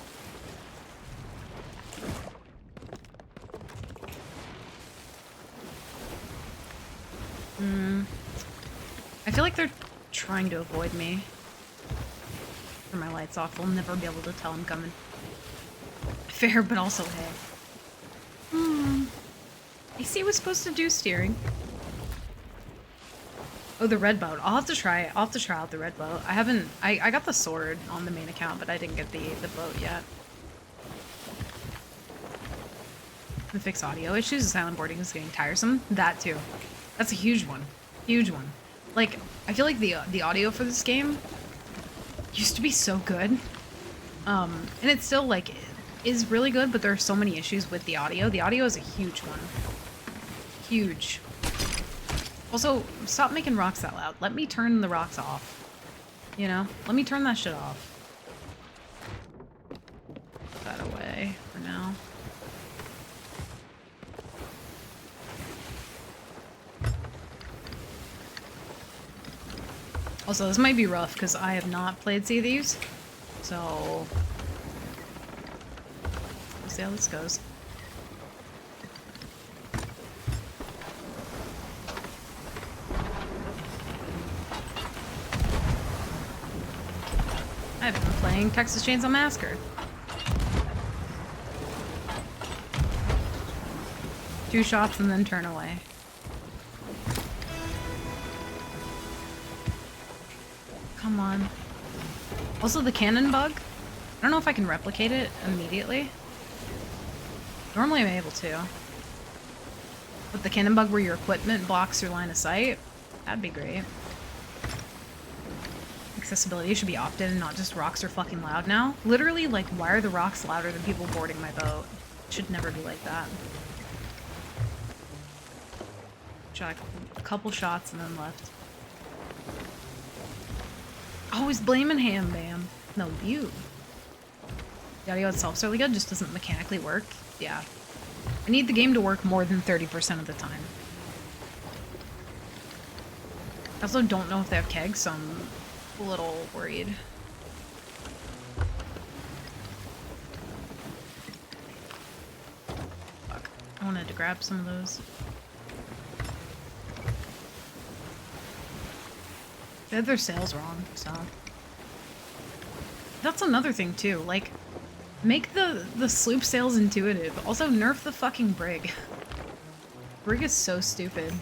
I feel like they're trying to avoid me. Turn my lights off. We'll never be able to tell I'm coming. Fair, but also, hey. AC was supposed to do steering. Oh, the red boat. I'll have to try out the red boat. I haven't... I got the sword on the main account, but I didn't get the boat yet. The fix audio issues. The silent boarding is getting tiresome. That too. That's a huge one. Huge one. Like, I feel like the audio for this game used to be so good. And it's still, like, is really good, but there are so many issues with the audio. The audio is a huge one. Huge. Also, stop making rocks that loud. Let me turn the rocks off. You know? Let me turn that shit off. Put that away for now. Also, this might be rough because I have not played Sea of Thieves. So... see how this goes. I've been playing Texas Chainsaw Massacre. 2 shots and then turn away. Come on. Also, the cannon bug. I don't know if I can replicate it immediately. Normally I'm able to. But the cannon bug where your equipment blocks your line of sight, that'd be great. Accessibility should be opted and not just rocks are fucking loud now. Literally, like, why are the rocks louder than people boarding my boat? It should never be like that. Shot a couple shots and then left. Always blaming Ham Bam. No, you. The audio itself's really good, just doesn't mechanically work. Yeah. I need the game to work more than 30% of the time. I also don't know if they have kegs, so I'm a little worried. Fuck. I wanted to grab some of those. They had their sales wrong, so... That's another thing, too. Like, make the sloop sails intuitive. Also, nerf the fucking brig. Brig is so stupid.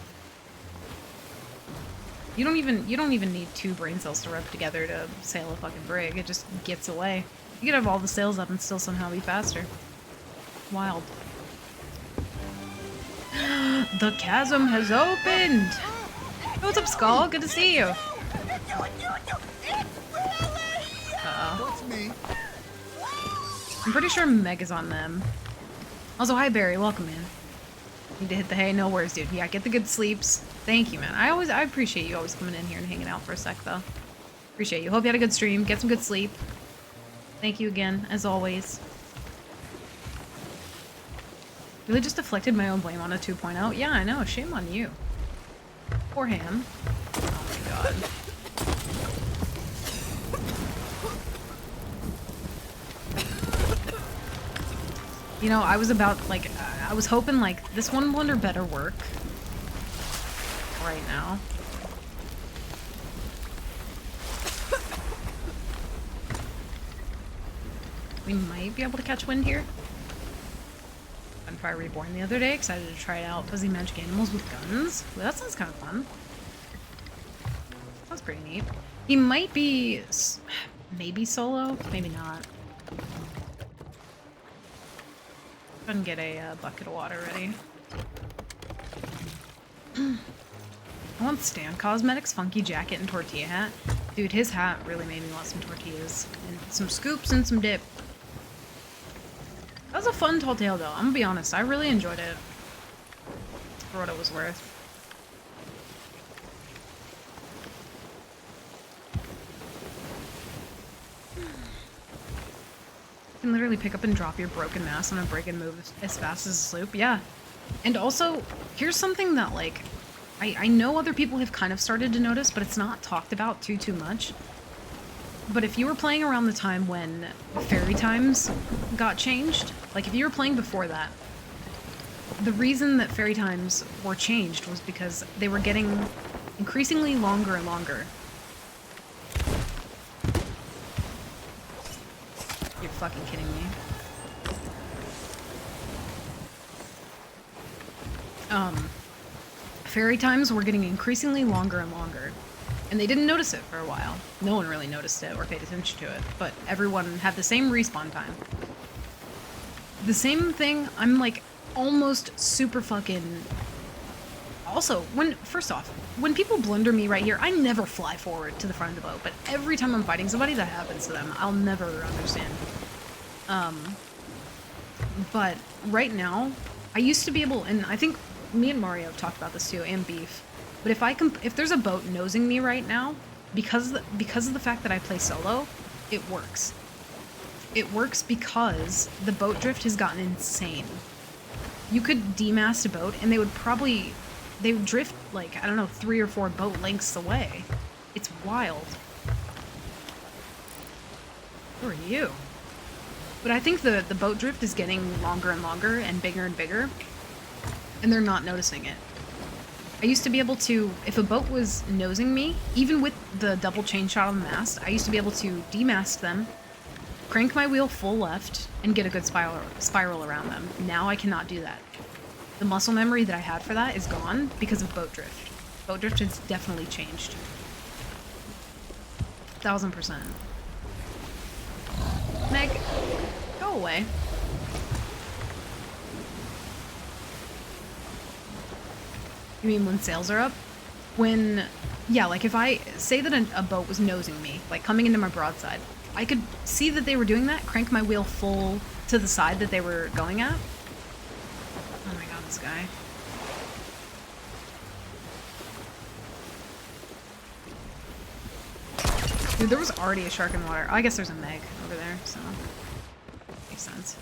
You don't even need 2 brain cells to rub together to sail a fucking brig. It just gets away. You could have all the sails up and still somehow be faster. Wild. The chasm has opened! Hey, what's up, Skull? Good to see you. I'm pretty sure Meg is on them. Also, hi Barry, welcome in. Need to hit the hay, no worries, dude. Yeah, get the good sleeps. Thank you, man. I appreciate you always coming in here and hanging out for a sec, though. Appreciate you. Hope you had a good stream. Get some good sleep. Thank you again, as always. Really just deflected my own blame on a 2.0. Yeah, I know. Shame on you. Poor Ham. Oh my god. You know, I was about, like, I was hoping, like, this one blender better work right now. We might be able to catch wind here. Gunfire Reborn the other day. Excited to try it out. Fuzzy magic animals with guns. Well, that sounds kind of fun. Sounds pretty neat. He might be... maybe solo? Maybe not. Go ahead and get a bucket of water ready. I want Stan Cosmetics funky jacket and tortilla hat. Dude, his hat really made me want some tortillas. And some scoops and some dip. That was a fun tall tale though, I'm gonna be honest. I really enjoyed it. For what it was worth. You can literally pick up and drop your broken mass on a brig and move as fast as a sloop. Yeah. And also, here's something that, like, I know other people have kind of started to notice, but it's not talked about too much. But if you were playing around the time when Fairy Times got changed, like if you were playing before that, the reason that Fairy Times were changed was because they were getting increasingly longer and longer. You're fucking kidding me. Fairy Times were getting increasingly longer and longer. And they didn't notice it for a while. No one really noticed it or paid attention to it, but everyone had the same respawn time. The same thing, I'm like almost super fucking... Also, first off, when people blunder me right here, I never fly forward to the front of the boat, but every time I'm fighting somebody that happens to them, I'll never understand. But right now, I used to be able, and I think me and Mario have talked about this too, and Beef, but if there's a boat nosing me right now, because of the fact that I play solo, it works. It works because the boat drift has gotten insane. You could demast a boat and they would drift like, I don't know, 3 or 4 boat lengths away. It's wild. Who are you? But I think the boat drift is getting longer and longer and bigger, and they're not noticing it. I used to be able to, if a boat was nosing me, even with the double chain shot on the mast, I used to be able to demast them, crank my wheel full left, and get a good spiral around them. Now I cannot do that. The muscle memory that I had for that is gone because of boat drift. Boat drift has definitely changed. 1000%. Meg, go away. You mean when sails are up? When, yeah, like if I, say that a boat was nosing me, like coming into my broadside, I could see that they were doing that, crank my wheel full to the side that they were going at. Oh my god, this guy. Dude, there was already a shark in the water. Oh, I guess there's a Meg over there, so makes sense.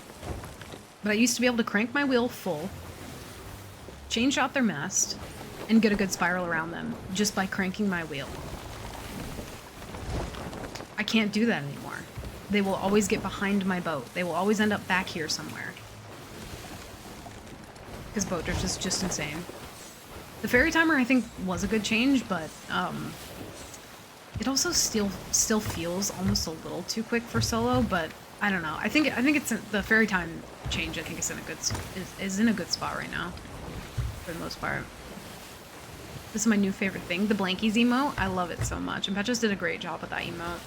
But I used to be able to crank my wheel full, chain shot their mast, and get a good spiral around them just by cranking my wheel. I can't do that anymore. They will always get behind my boat. They will always end up back here somewhere. Because boat drift is just insane. The fairy timer I think was a good change, but it also still feels almost a little too quick for solo, but I don't know. I think it's the fairy time change. I think is in a good spot right now, for the most part. This is my new favorite thing, the Blankies emote. I love it so much, and Petrus did a great job with that emote.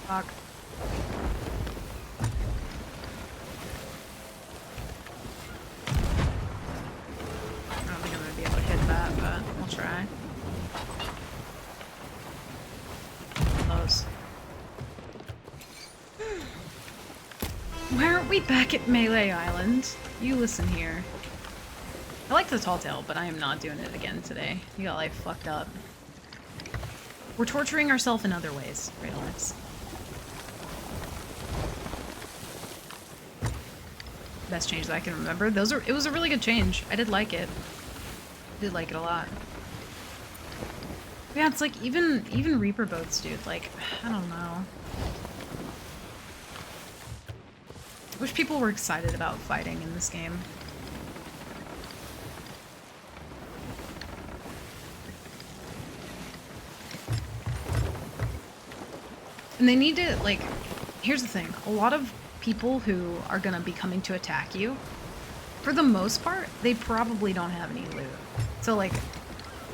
Fuck. I don't think I'm gonna be able to hit that, but we'll try. Close. Why aren't we back at Melee Island? You listen here. I like the tall tale, but I am not doing it again today. You got life fucked up. We're torturing ourselves in other ways, right, Alex? Best change that I can remember. It was a really good change. I did like it. Did like it a lot. Yeah, it's like even Reaper boats, dude. Like, I don't know. I wish people were excited about fighting in this game. And they need to, like, here's the thing. A lot of people who are gonna be coming to attack you, for the most part, they probably don't have any loot. So, like,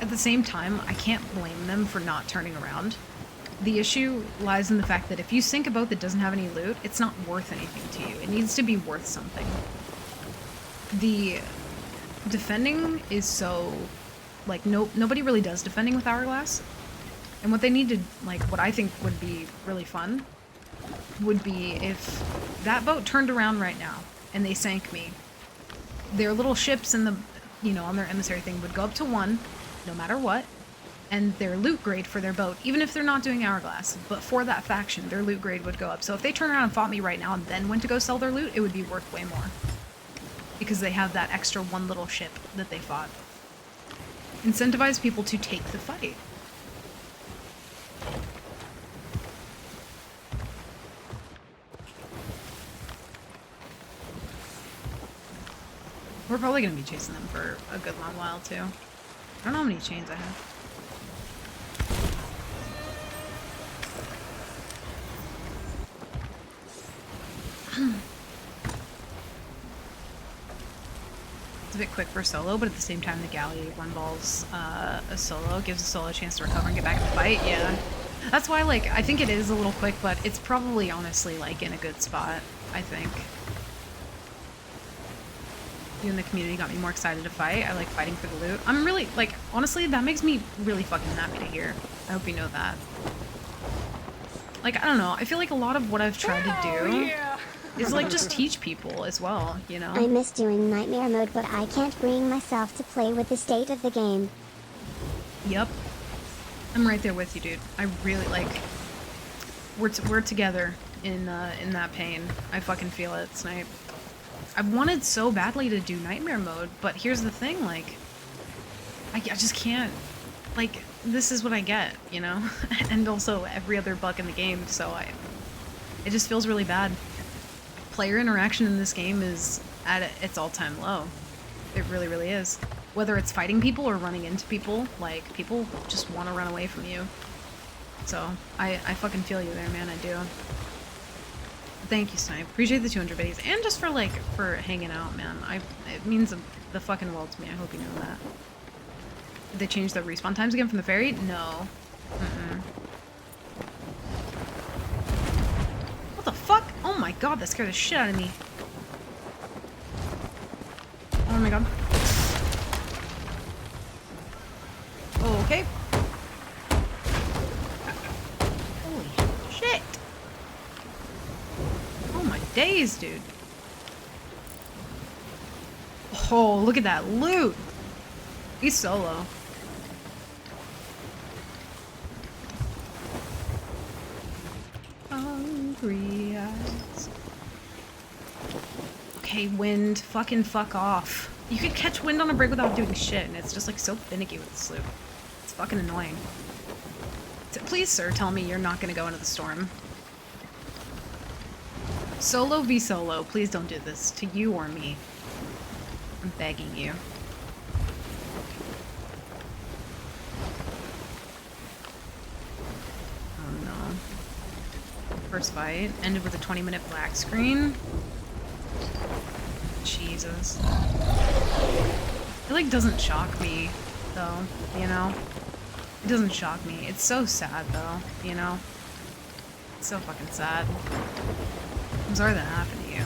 at the same time, I can't blame them for not turning around. The issue lies in the fact that if you sink a boat that doesn't have any loot, it's not worth anything to you. It needs to be worth something. The defending is so, like, nobody really does defending with Hourglass. And what they need to, like, what I think would be really fun would be if that boat turned around right now and they sank me. Their little ships in the, you know, on their emissary thing would go up to 1, no matter what. And their loot grade for their boat, even if they're not doing Hourglass, but for that faction, their loot grade would go up. So if they turn around and fought me right now and then went to go sell their loot, it would be worth way more. Because they have that extra one little ship that they fought. Incentivize people to take the fight. We're probably going to be chasing them for a good long while, too. I don't know how many chains I have. It's a bit quick for solo, but at the same time the galley one balls a solo, gives a solo a chance to recover and get back in the fight. Yeah, that's why, like, I think it is a little quick, but it's probably honestly, like, in a good spot, I think. You and the community got me more excited to fight. I like fighting for the loot. I'm really, like, honestly, that makes me really fucking happy to hear. I hope you know that. Like, I don't know, I feel like a lot of what I've tried to do is, like, just teach people as well, you know? I miss doing Nightmare mode, but I can't bring myself to play with the state of the game. Yep. I'm right there with you, dude. I really, like, we're together in that pain. I fucking feel it, Snipe. I wanted so badly to do Nightmare mode, but here's the thing, like, I just can't like, this is what I get, you know? And also every other bug in the game, so it just feels really bad. Player interaction in this game is at its all-time low. It really, really is. Whether it's fighting people or running into people, like, people just want to run away from you. So, I fucking feel you there, man, I do. Thank you, Snipe. Appreciate the 200 biddies. And just for, like, for hanging out, man. It means the fucking world to me. I hope you know that. Did they change the respawn times again from the ferry? No. Mm-mm. What the fuck? Oh my god, that scared the shit out of me. Oh my god. Okay. Holy shit. Oh my days, dude. Oh, look at that loot. He's solo. Hungry eyes. Okay, wind. Fucking fuck off. You could catch wind on a break without doing shit, and it's just like so finicky with this loop. It's fucking annoying. Please, sir, tell me you're not gonna go into the storm. Solo v solo, please don't do this to you or me. I'm begging you. Oh no. First fight ended with a 20-minute black screen. Jesus. It like doesn't shock me though, you know? It doesn't shock me. It's so sad though, you know? It's so fucking sad. I'm sorry that happened to you.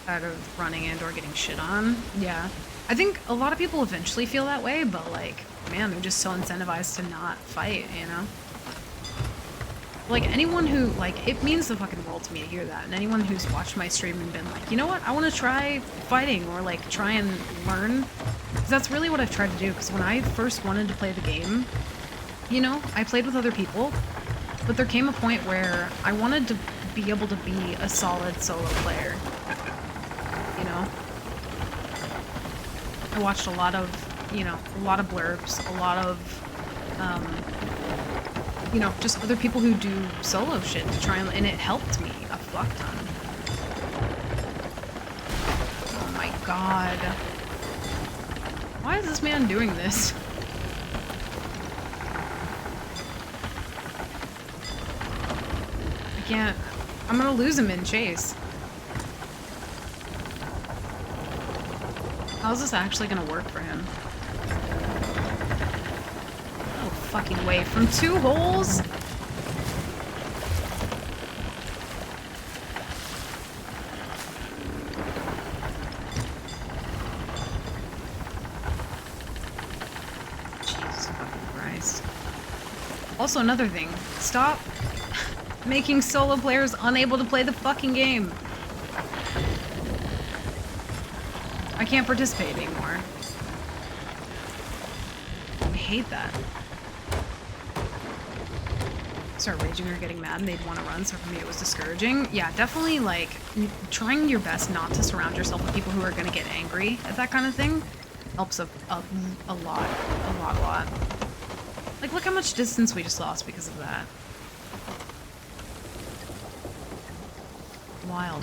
Out of running and or getting shit on. Yeah. I think a lot of people eventually feel that way, but like, man, they're just so incentivized to not fight, you know? Like, anyone who, like, it means the fucking world to me to hear that. And anyone who's watched my stream and been like, you know what, I want to try fighting or, like, try and learn. Because that's really what I've tried to do. Because when I first wanted to play the game, you know, I played with other people. But there came a point where I wanted to be able to be a solid solo player. You know? I watched a lot of, you know, a lot of blurbs, a lot of, you know, just other people who do solo shit to try and it helped me a fuck ton. Oh my god. Why is this man doing this? I can't. I'm gonna lose him in chase. How's this actually gonna work for him? No fucking way. From 2 holes? Jesus fucking Christ. Also, another thing. Stop making solo players unable to play the fucking game. I can't participate anymore. I hate that. Start raging or getting mad and they'd want to run, so for me it was discouraging. Yeah, definitely, like, trying your best not to surround yourself with people who are gonna get angry at that kind of thing helps a lot. Like, look how much distance we just lost because of that. Wild.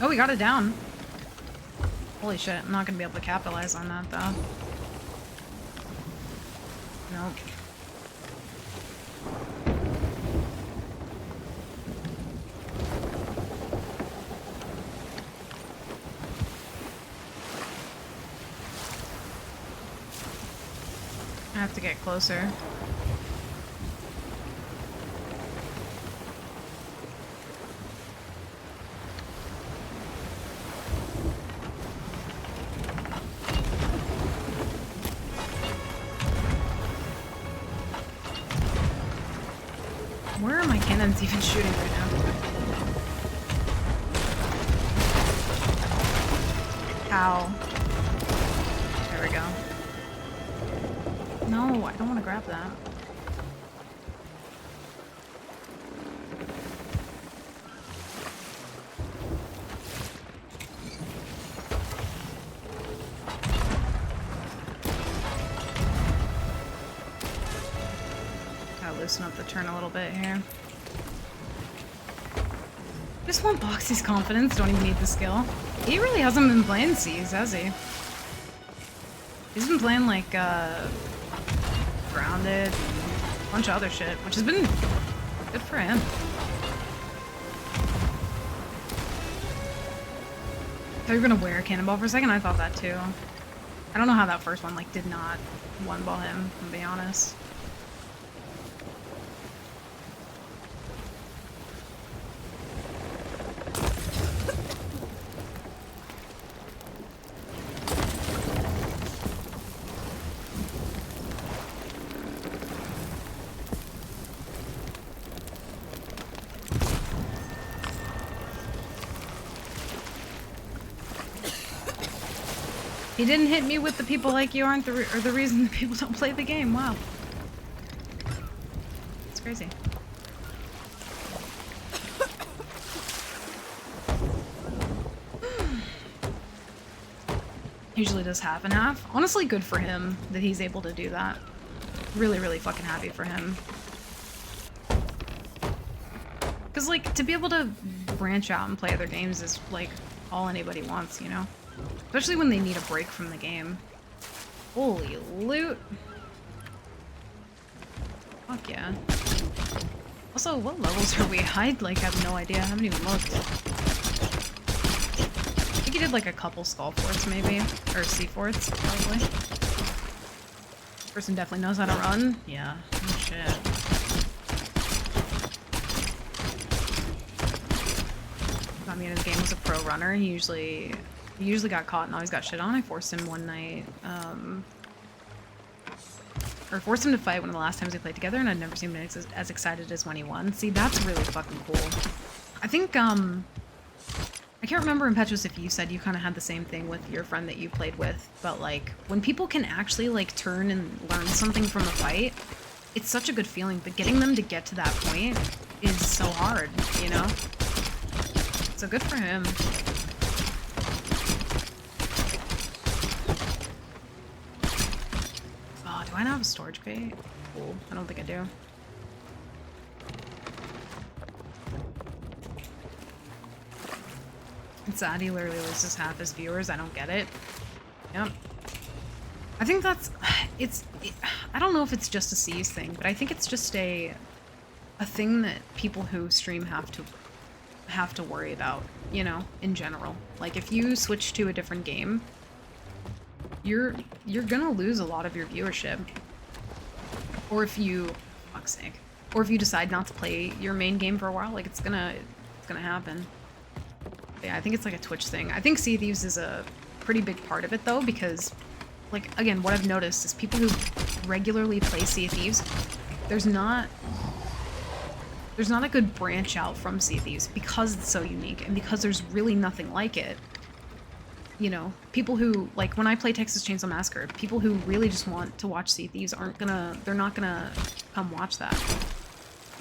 Oh, we got it down. Holy shit, I'm not gonna be able to capitalize on that, though. Nope. I have to get closer. Where are my cannons even shooting right now? Ow. No, I don't want to grab that. Gotta loosen up the turn a little bit here. Just want Boxy's confidence, don't even need the skill. He really hasn't been playing C's, has he? He's been playing like, Grounded, a bunch of other shit, which has been good for him. I thought you were gonna wear a cannonball for a second, I thought that too. I don't know how that first one, like, did not one-ball him, to be honest. He didn't hit me with the people like you aren't the reason that people don't play the game. Wow. It's crazy. Usually does half and half. Honestly, good for him that he's able to do that. Really, really fucking happy for him. Because, like, to be able to branch out and play other games is, like, all anybody wants, you know? Especially when they need a break from the game. Holy loot! Fuck yeah. Also, what levels are we? I, like, have no idea. I haven't even looked. I think he did, like, a couple Skull Forts, maybe. Or Sea Forts, probably. This person definitely knows how to run. Yeah. Oh, shit. Got me in his game was a pro runner. He usually got caught and always got shit on. I forced him one night, or forced him to fight one of the last times we played together, and I'd never seen him as excited as when he won. See, that's really fucking cool. I think, I can't remember, Impetuous, if you said you kind of had the same thing with your friend that you played with, but, like, when people can actually, like, turn and learn something from a fight, it's such a good feeling, but getting them to get to that point is so hard, you know? So good for him. Do I not have a storage crate? Cool. I don't think I do. It's sad he literally loses half his viewers. I don't get it. Yep. I think that's... I don't know if it's just a C's thing, but I think it's just a thing that people who stream have to worry about, you know, in general. Like, if you switch to a different game, you're gonna lose a lot of your viewership. Or if you, fuck's sake, or if you decide not to play your main game for a while, like, it's gonna happen. But yeah, I think it's like a Twitch thing. I think Sea of Thieves is a pretty big part of it though, because, like, again, what I've noticed is people who regularly play Sea of Thieves, there's not a good branch out from Sea of Thieves because it's so unique and because there's really nothing like it. You know, people who, like, when I play Texas Chainsaw Massacre, people who really just want to watch Sea of Thieves they're not gonna come watch that.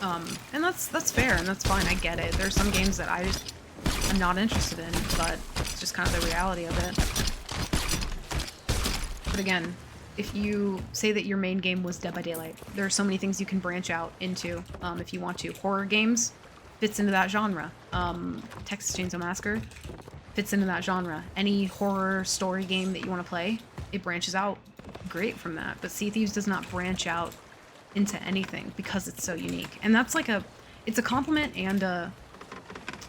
And that's fair, and that's fine, I get it. There's some games that I'm not interested in, but it's just kind of the reality of it. But again, if you say that your main game was Dead by Daylight, there are so many things you can branch out into, if you want to. Horror games fits into that genre. Texas Chainsaw Massacre fits into that genre. Any horror story game that you want to play, it branches out great from that. But Sea of Thieves does not branch out into anything because it's so unique. And that's like it's a compliment and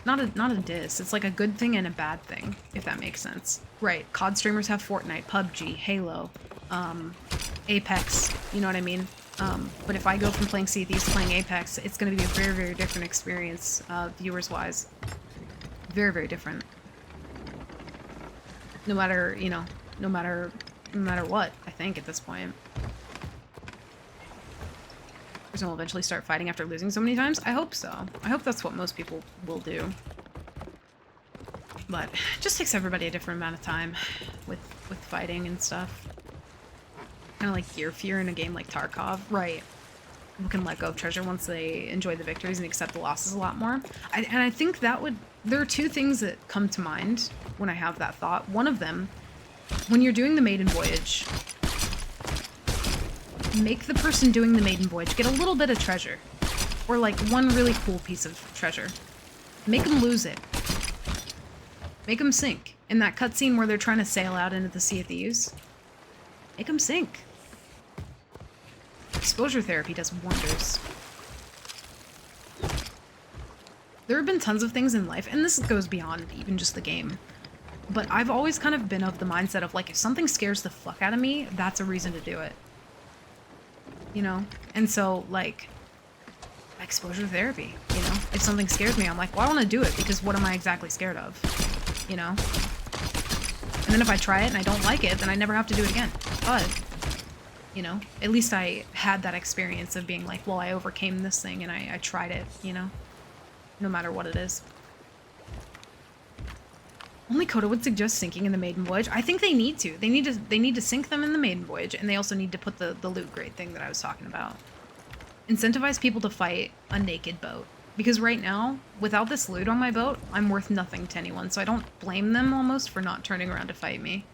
not a diss. It's like a good thing and a bad thing, if that makes sense. Right, COD streamers have Fortnite, PUBG, Halo, Apex, you know what I mean? But if I go from playing Sea of Thieves to playing Apex, it's going to be a very, very different experience, viewers-wise. Very, very different. No matter, you know, no matter what, I think, at this point. Person will eventually start fighting after losing so many times? I hope so. I hope that's what most people will do. But it just takes everybody a different amount of time with fighting and stuff. Kind of like Gear Fear in a game like Tarkov. Right. People can let go of treasure once they enjoy the victories and accept the losses a lot more. And I think that would... There are two things that come to mind when I have that thought. One of them, when you're doing the maiden voyage, make the person doing the maiden voyage get a little bit of treasure. Or like one really cool piece of treasure. Make them lose it. Make them sink. In that cutscene where they're trying to sail out into the Sea of Thieves, make them sink. Exposure therapy does wonders. There have been tons of things in life, and this goes beyond even just the game, but I've always kind of been of the mindset of, like, if something scares the fuck out of me, that's a reason to do it. You know? And so, like, exposure therapy, you know? If something scares me, I'm like, well, I want to do it, because what am I exactly scared of? You know? And then if I try it and I don't like it, then I never have to do it again. But... you know, at least I had that experience of being like, well, I overcame this thing and I tried it, you know, no matter what it is. Only Coda would suggest sinking in the maiden voyage. I think they need to. They need to sink them in the maiden voyage, and they also need to put the loot grade thing that I was talking about. Incentivize people to fight a naked boat. Because right now, without this loot on my boat, I'm worth nothing to anyone, so I don't blame them almost for not turning around to fight me.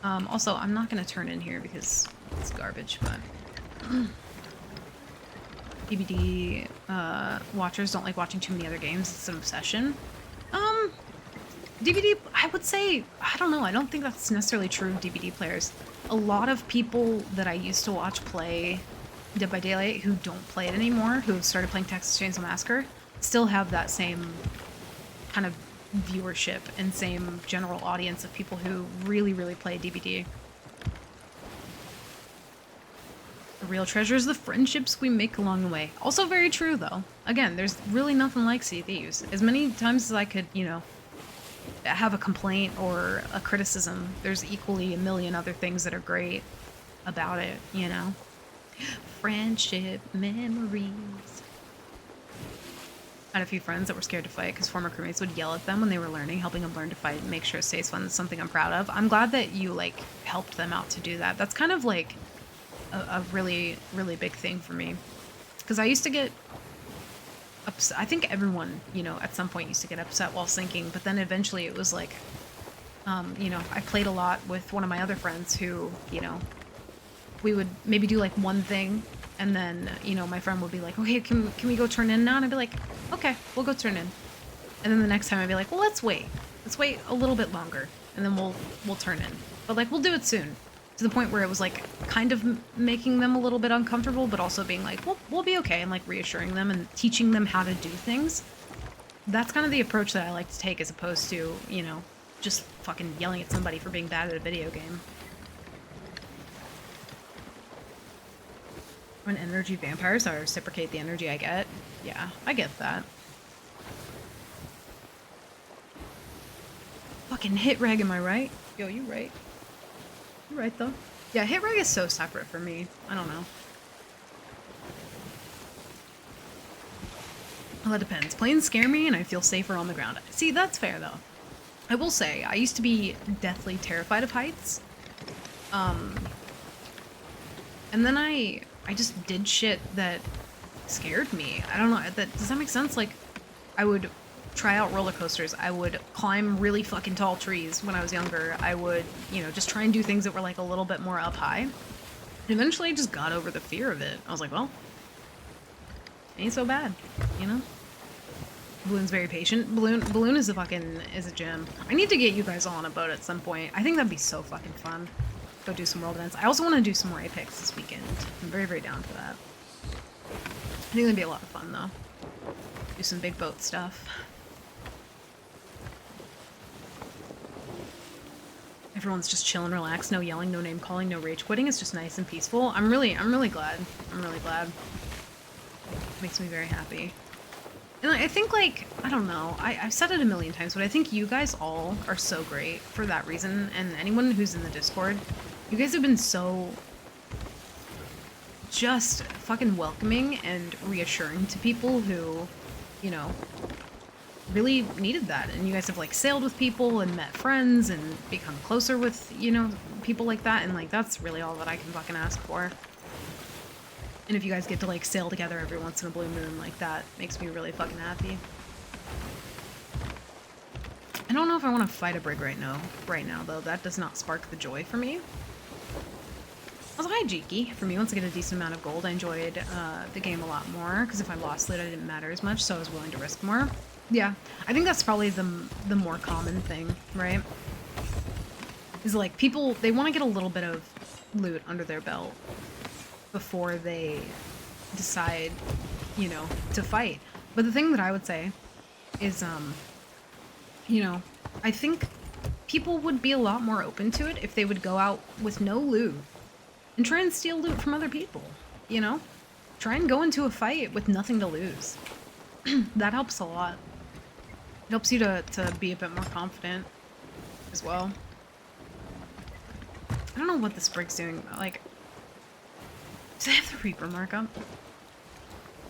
Also, I'm not gonna turn in here because it's garbage, but... DBD watchers don't like watching too many other games. It's an obsession. DBD, I would say, I don't know, I don't think that's necessarily true of DBD players. A lot of people that I used to watch play Dead by Daylight who don't play it anymore, who have started playing Texas Chainsaw Massacre, still have that same kind of viewership and same general audience of people who really, really play DBD. The real treasure is the friendships we make along the way. Also very true, though. Again, there's really nothing like Sea of Thieves. As many times as I could, you know, have a complaint or a criticism, there's equally a million other things that are great about it, you know? Friendship memories. I had a few friends that were scared to fight because former crewmates would yell at them when they were learning, helping them learn to fight and make sure it stays fun. It's something I'm proud of. I'm glad that you, like, helped them out to do that. That's kind of, like, a really, really big thing for me. Because I used to get upset. I think everyone, you know, at some point used to get upset while sinking, but then eventually it was like, you know, I played a lot with one of my other friends who, you know, we would maybe do, like, one thing, and then, you know, my friend would be like, okay, can we go turn in now? And I'd be like, okay, we'll go turn in. And then the next time I'd be like, well, let's wait a little bit longer, and then we'll turn in. But, like, we'll do it soon. To the point where it was, like, kind of making them a little bit uncomfortable, but also being like, we'll be okay, and, like, reassuring them and teaching them how to do things. That's kind of the approach that I like to take, as opposed to, you know, just fucking yelling at somebody for being bad at a video game. I'm an energy vampire, so I reciprocate the energy I get. Yeah, I get that. Fucking hit reg, am I right? Yo, you right. You're right, though. Yeah, hit reg is so separate for me. I don't know. Well, that depends. Planes scare me, and I feel safer on the ground. See, that's fair, though. I will say, I used to be deathly terrified of heights. And then I just did shit that scared me. I don't know. Does that make sense? Like, I would try out roller coasters. I would climb really fucking tall trees when I was younger. I would, you know, just try and do things that were, like, a little bit more up high. And eventually I just got over the fear of it. I was like, well, ain't so bad, you know? Balloon's very patient. Balloon is a gem. I need to get you guys all on a boat at some point. I think that'd be so fucking fun. Go do some world events. I also want to do some more Apex this weekend. I'm very, very down for that. I think that'd be a lot of fun, though. Do some big boat stuff. Everyone's just chill and relaxed. No yelling, no name calling, no rage quitting. It's just nice and peaceful. I'm really glad. I'm really glad. Makes me very happy. And I think, like, I don't know, I've said it a million times, but I think you guys all are so great for that reason, and anyone who's in the Discord, you guys have been so just fucking welcoming and reassuring to people who, you know, really needed that. And you guys have, like, sailed with people and met friends and become closer with, you know, people like that, and like that's really all that I can fucking ask for. And if you guys get to like sail together every once in a blue moon, like that makes me really fucking happy. I don't know if I want to fight a brig right now. Right now, though, that does not spark the joy for me. Also, hi, Jiki. For me, once I get a decent amount of gold, I enjoyed the game a lot more, because if I lost loot, it didn't matter as much, so I was willing to risk more. Yeah, I think that's probably the more common thing, right? Is like, people, they want to get a little bit of loot under their belt before they decide, you know, to fight. But the thing that I would say is, you know, I think people would be a lot more open to it if they would go out with no loot and try and steal loot from other people, you know? Try and go into a fight with nothing to lose. That helps a lot. It helps you to be a bit more confident as well. I don't know what this brig's doing. Like, do they have the Reaper markup?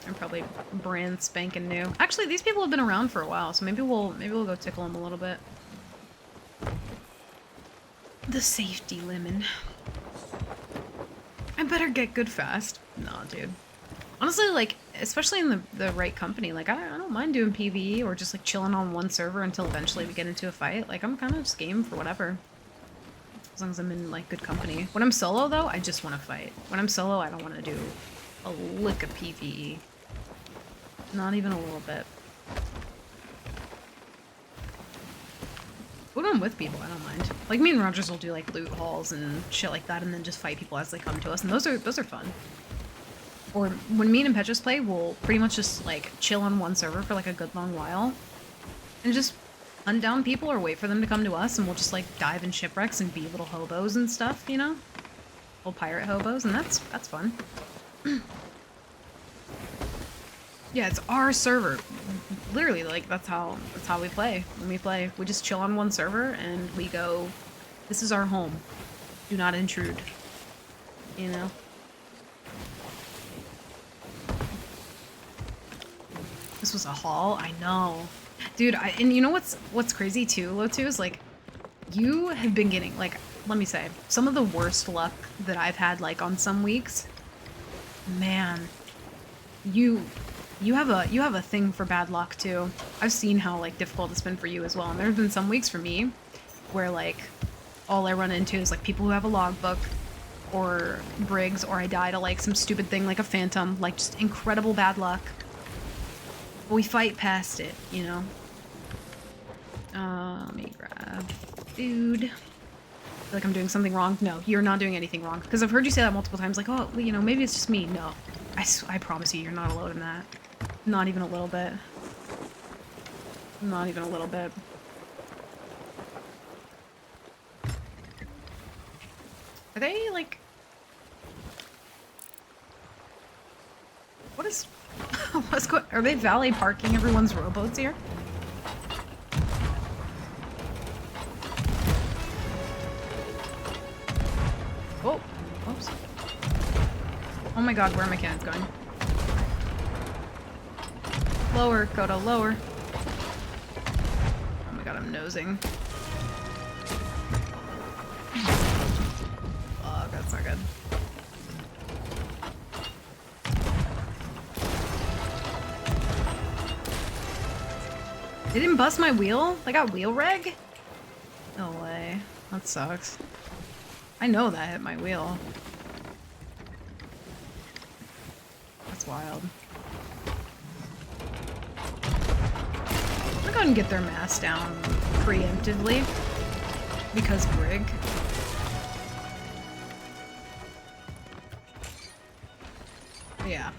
They're probably brand spanking new. Actually, these people have been around for a while, so maybe we'll go tickle them a little bit. The safety lemon. I better get good fast. Nah, dude. Honestly, like, especially in the right company, like, I don't mind doing PvE or just, like, chilling on one server until eventually we get into a fight. Like, I'm kind of just game for whatever. As long as I'm in, like, good company. When I'm solo, though, I just want to fight. When I'm solo, I don't want to do a lick of PvE. Not even a little bit. When I'm with people, I don't mind. Like, me and Rogers will do, like, loot hauls and shit like that, and then just fight people as they come to us, and those are fun. Or when me and Impetuous play, we'll pretty much just, like, chill on one server for, like, a good long while. And just hunt down people or wait for them to come to us, and we'll just, like, dive in shipwrecks and be little hobos and stuff, you know? Little pirate hobos, and that's fun. Yeah, it's our server. Literally, like, that's how we play. When we play, we just chill on one server, and we go, this is our home. Do not intrude. You know? This was a haul? I know. Dude, and you know what's crazy too, Lotu, is like, you have been getting, like, let me say, some of the worst luck that I've had, like, on some weeks. Man, you have a thing for bad luck too. I've seen how, like, difficult it's been for you as well, and there have been some weeks for me where, like, all I run into is, like, people who have a logbook or brigs, or I die to, like, some stupid thing like a phantom, like, just incredible bad luck. But we fight past it, you know? Let me grab food. I feel like I'm doing something wrong. No, you're not doing anything wrong. Because I've heard you say that multiple times, like, oh, you know, maybe it's just me. No. I promise you, you're not alone in that. Not even a little bit. Not even a little bit. Are they, like... What is... What's going... Are they valet parking everyone's rowboats here? Oh. Oops. Oh my god, where are my cannons going? Lower, Kodo, lower. Oh my god, I'm nosing. Oh, that's not good. They didn't bust my wheel? They got wheel reg? No way. That sucks. I know that hit my wheel. That's wild. I'm gonna go ahead and get their mass down preemptively. Because brig. Yeah.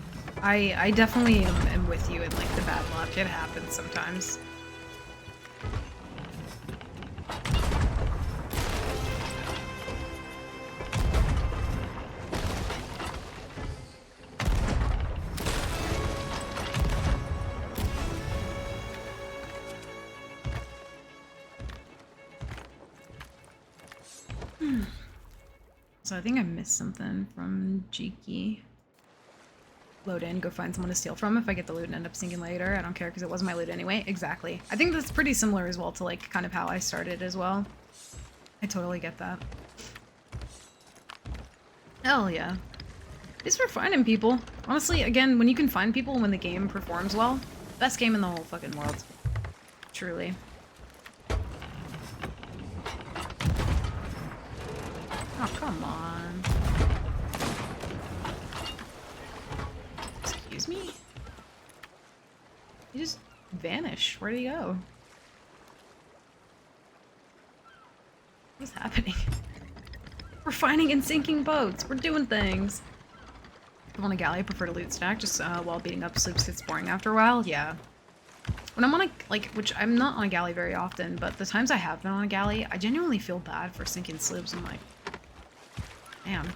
I definitely am with you in, like, the bad luck. It happens sometimes. So I think I missed something from Jiki. Load in, go find someone to steal from. If I get the loot and end up sinking later, I don't care because it wasn't my loot anyway. Exactly. I think that's pretty similar as well to, like, kind of how I started as well. I totally get that. Hell yeah. At least we're finding people. Honestly, again, when you can find people when the game performs well, best game in the whole fucking world. Truly. Oh, come on. Excuse me? You just vanished. Where'd he go? What's happening? We're finding and sinking boats. We're doing things. On a galley, I prefer to loot stack just while beating up sloops gets boring after a while. Yeah. When I'm on a, like, which I'm not on a galley very often, but the times I have been on a galley, I genuinely feel bad for sinking sloops. I'm like, man.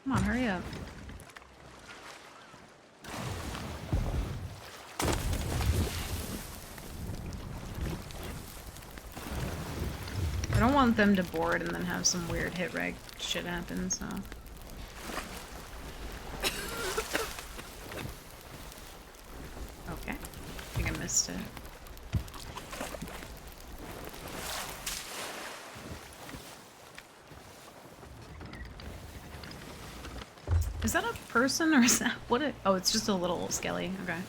Come on, hurry up. I don't want them to board and then have some weird hit reg shit happen, so. Okay. I think I missed it. Is that a person or is that what it? Oh, it's just a little skelly. Okay.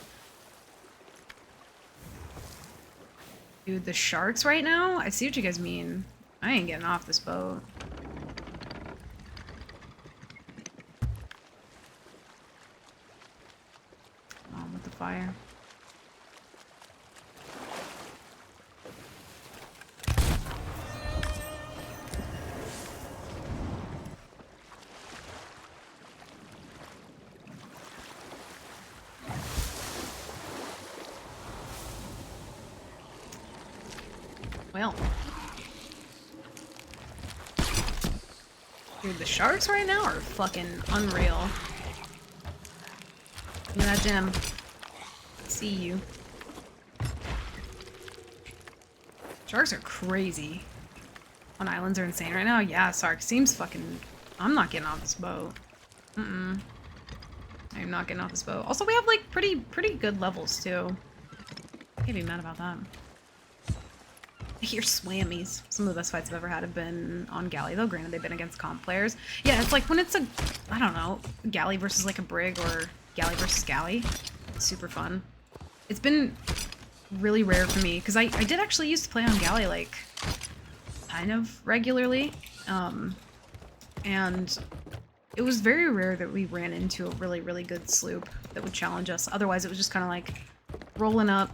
Dude, the sharks right now? I see what you guys mean. I ain't getting off this boat. Come on with the fire. Well. Dude, the sharks right now are fucking unreal. Give me that gem. See you. Sharks are crazy. On islands are insane right now? Yeah, Sark seems fucking... I'm not getting off this boat. Mm-mm. I'm not getting off this boat. Also, we have, like, pretty good levels, too. Can't be mad about that. I hear swammies. Some of the best fights I've ever had have been on galley, though. Granted, they've been against comp players. Yeah, it's like when it's a, I don't know, galley versus like a brig or galley versus galley. It's super fun. It's been really rare for me because I did actually used to play on galley like kind of regularly, and it was very rare that we ran into a really good sloop that would challenge us. Otherwise, it was just kind of like rolling up,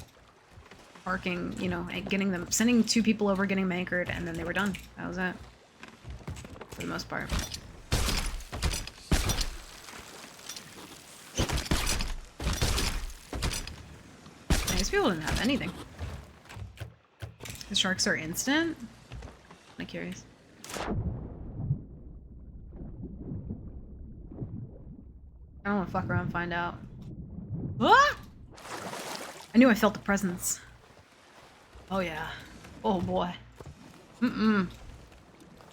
parking, you know, and getting them, sending 2 people over, getting them anchored, and then they were done. That was it. For the most part. These people didn't have anything. The sharks are instant? I'm curious. I don't want to fuck around and find out. Ah! I knew I felt the presence. Oh yeah. Oh boy. Mm-mm.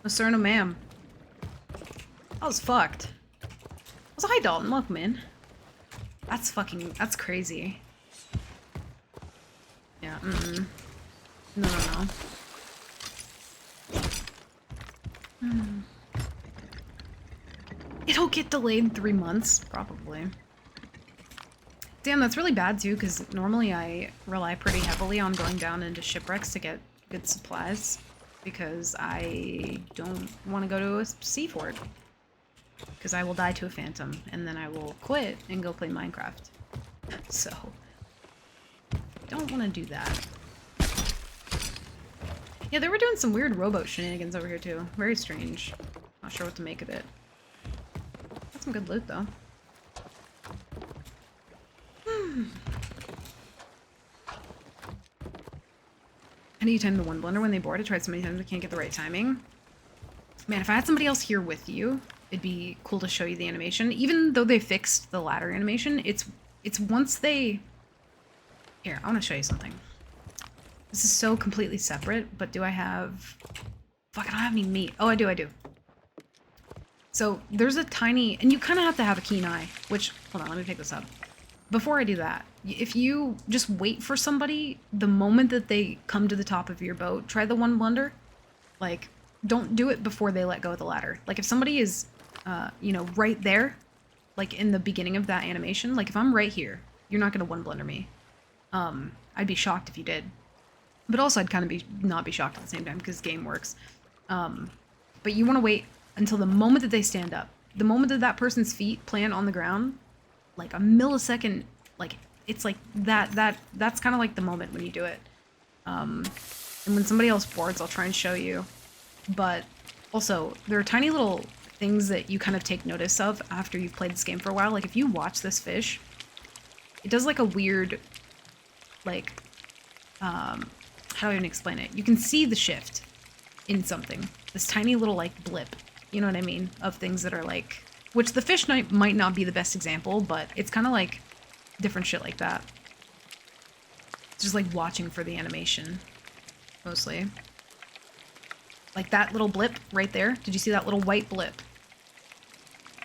No sir, no ma'am. I was fucked. Also, hi Dalton, welcome in. That's fucking, that's crazy. Yeah, mm-mm. No. It'll get delayed 3 months, probably. Damn, that's really bad too, because normally I rely pretty heavily on going down into shipwrecks to get good supplies, because I don't want to go to a sea fort. Because I will die to a phantom, and then I will quit and go play Minecraft. So, don't want to do that. Yeah, they were doing some weird rowboat shenanigans over here too. Very strange. Not sure what to make of it. Got some good loot though. I need to time the one blender when they board. I tried so many times I can't get the right timing. Man, if I had somebody else here with you, it'd be cool to show you the animation. Even though they fixed the ladder animation, it's once they... Here, I want to show you something. This is so completely separate, but do I have... Fuck, I don't have any meat. Oh, I do. So, there's a tiny... And you kind of have to have a keen eye, which... Hold on, let me pick this up. before I do that, if you just wait for somebody, the moment that they come to the top of your boat, try the one blunder. Like, don't do it before they let go of the ladder. Like, if somebody is, you know, right there, like in the beginning of that animation, like if I'm right here, you're not gonna one blunder me. I'd be shocked if you did. But also I'd kind of not be shocked at the same time because game works. But you want to wait until the moment that they stand up. The moment that that person's feet plant on the ground, like a millisecond, like it's like that's kind of like the moment when you do it. And when somebody else boards, I'll try and show you. But also, there are tiny little things that you kind of take notice of after you've played this game for a while. Like if you watch this fish, it does like a weird, like, how do I even explain it? You can see the shift in something. This tiny little like blip, you know what I mean? Of things that are like, which the fish might not be the best example, but it's kind of like different shit like that. It's just like watching for the animation, mostly. Like that little blip right there. Did you see that little white blip?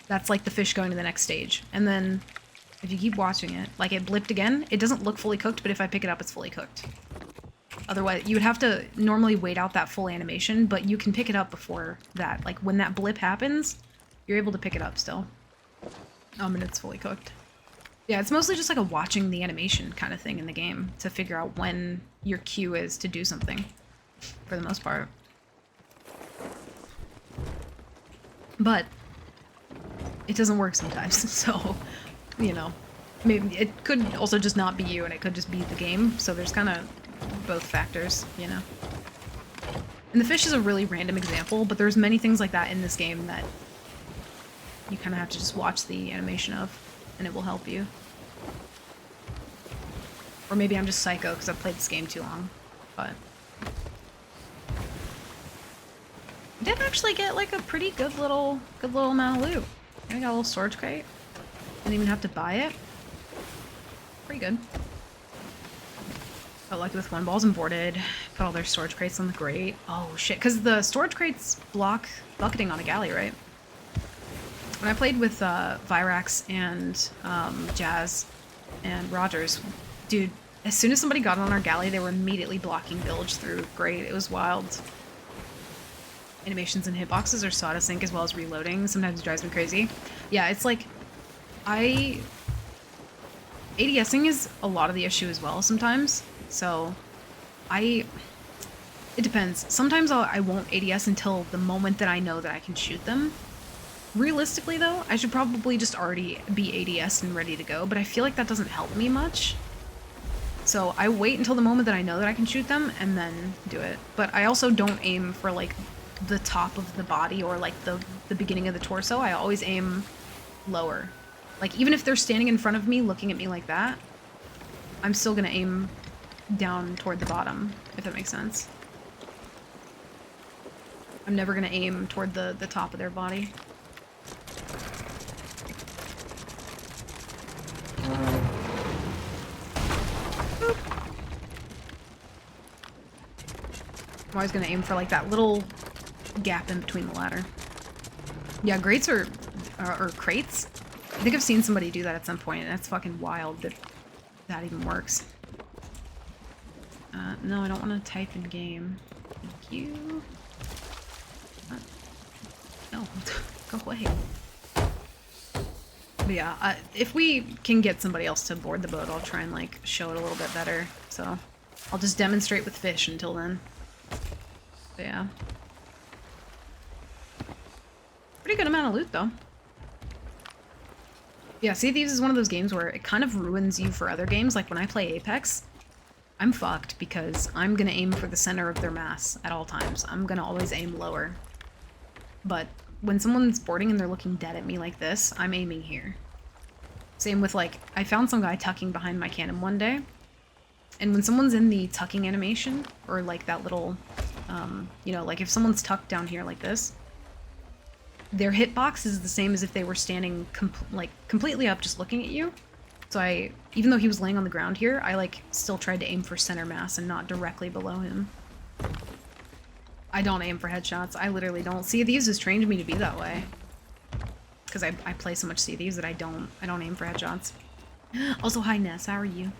That's like the fish going to the next stage. And then if you keep watching it, like it blipped again, it doesn't look fully cooked, but if I pick it up, it's fully cooked. Otherwise, you would have to normally wait out that full animation, but you can pick it up before that. Like when that blip happens, you're able to pick it up still. And it's fully cooked. Yeah, it's mostly just like a watching the animation kind of thing in the game to figure out when your cue is to do something, for the most part. But it doesn't work sometimes, so, you know, maybe it could also just not be you and it could just be the game, so there's kind of both factors, you know. And the fish is a really random example, but there's many things like that in this game that you kind of have to just watch the animation of, and it will help you. Or maybe I'm just psycho because I've played this game too long, but... I did actually get like a pretty good little amount of loot. I got a little storage crate. Didn't even have to buy it. Pretty good. Got lucky with one balls and boarded. Put all their storage crates on the grate. Oh shit, because the storage crates block bucketing on a galley, right? When I played with Virax and Jazz and Rogers, dude, as soon as somebody got on our galley, they were immediately blocking bilge through grate. It was wild. Animations and hitboxes are so out of sync as well as reloading. Sometimes it drives me crazy. Yeah, it's like, ADSing is a lot of the issue as well sometimes. So, it depends. Sometimes I won't ADS until the moment that I know that I can shoot them. Realistically though, I should probably just already be ADS and ready to go, but I feel like that doesn't help me much. So I wait until the moment that I know that I can shoot them and then do it. But I also don't aim for like the top of the body or like the beginning of the torso. I always aim lower. Like even if they're standing in front of me looking at me like that, I'm still gonna aim down toward the bottom, if that makes sense. I'm never gonna aim toward the top of their body. Boop. I'm always gonna aim for like that little gap in between the ladder. Yeah, grates or crates. I think I've seen somebody do that at some point, and that's fucking wild that that even works. No, I don't want to type in game. Thank you. No, go away. But yeah, if we can get somebody else to board the boat, I'll try and like show it a little bit better. So I'll just demonstrate with fish until then. But yeah. Pretty good amount of loot though. Yeah, Sea of Thieves is one of those games where it kind of ruins you for other games. Like when I play Apex, I'm fucked because I'm gonna aim for the center of their mass at all times. I'm gonna always aim lower. But when someone's boarding and they're looking dead at me like this, I'm aiming here. Same with like, I found some guy tucking behind my cannon one day. And when someone's in the tucking animation, or like that little, you know, like if someone's tucked down here like this, their hitbox is the same as if they were standing completely up just looking at you. So even though he was laying on the ground here, I like still tried to aim for center mass and not directly below him. I don't aim for headshots. I literally don't. Sea of Thieves has trained me to be that way. Because I play so much Sea of Thieves that I don't aim for headshots. Also, hi Ness, how are you?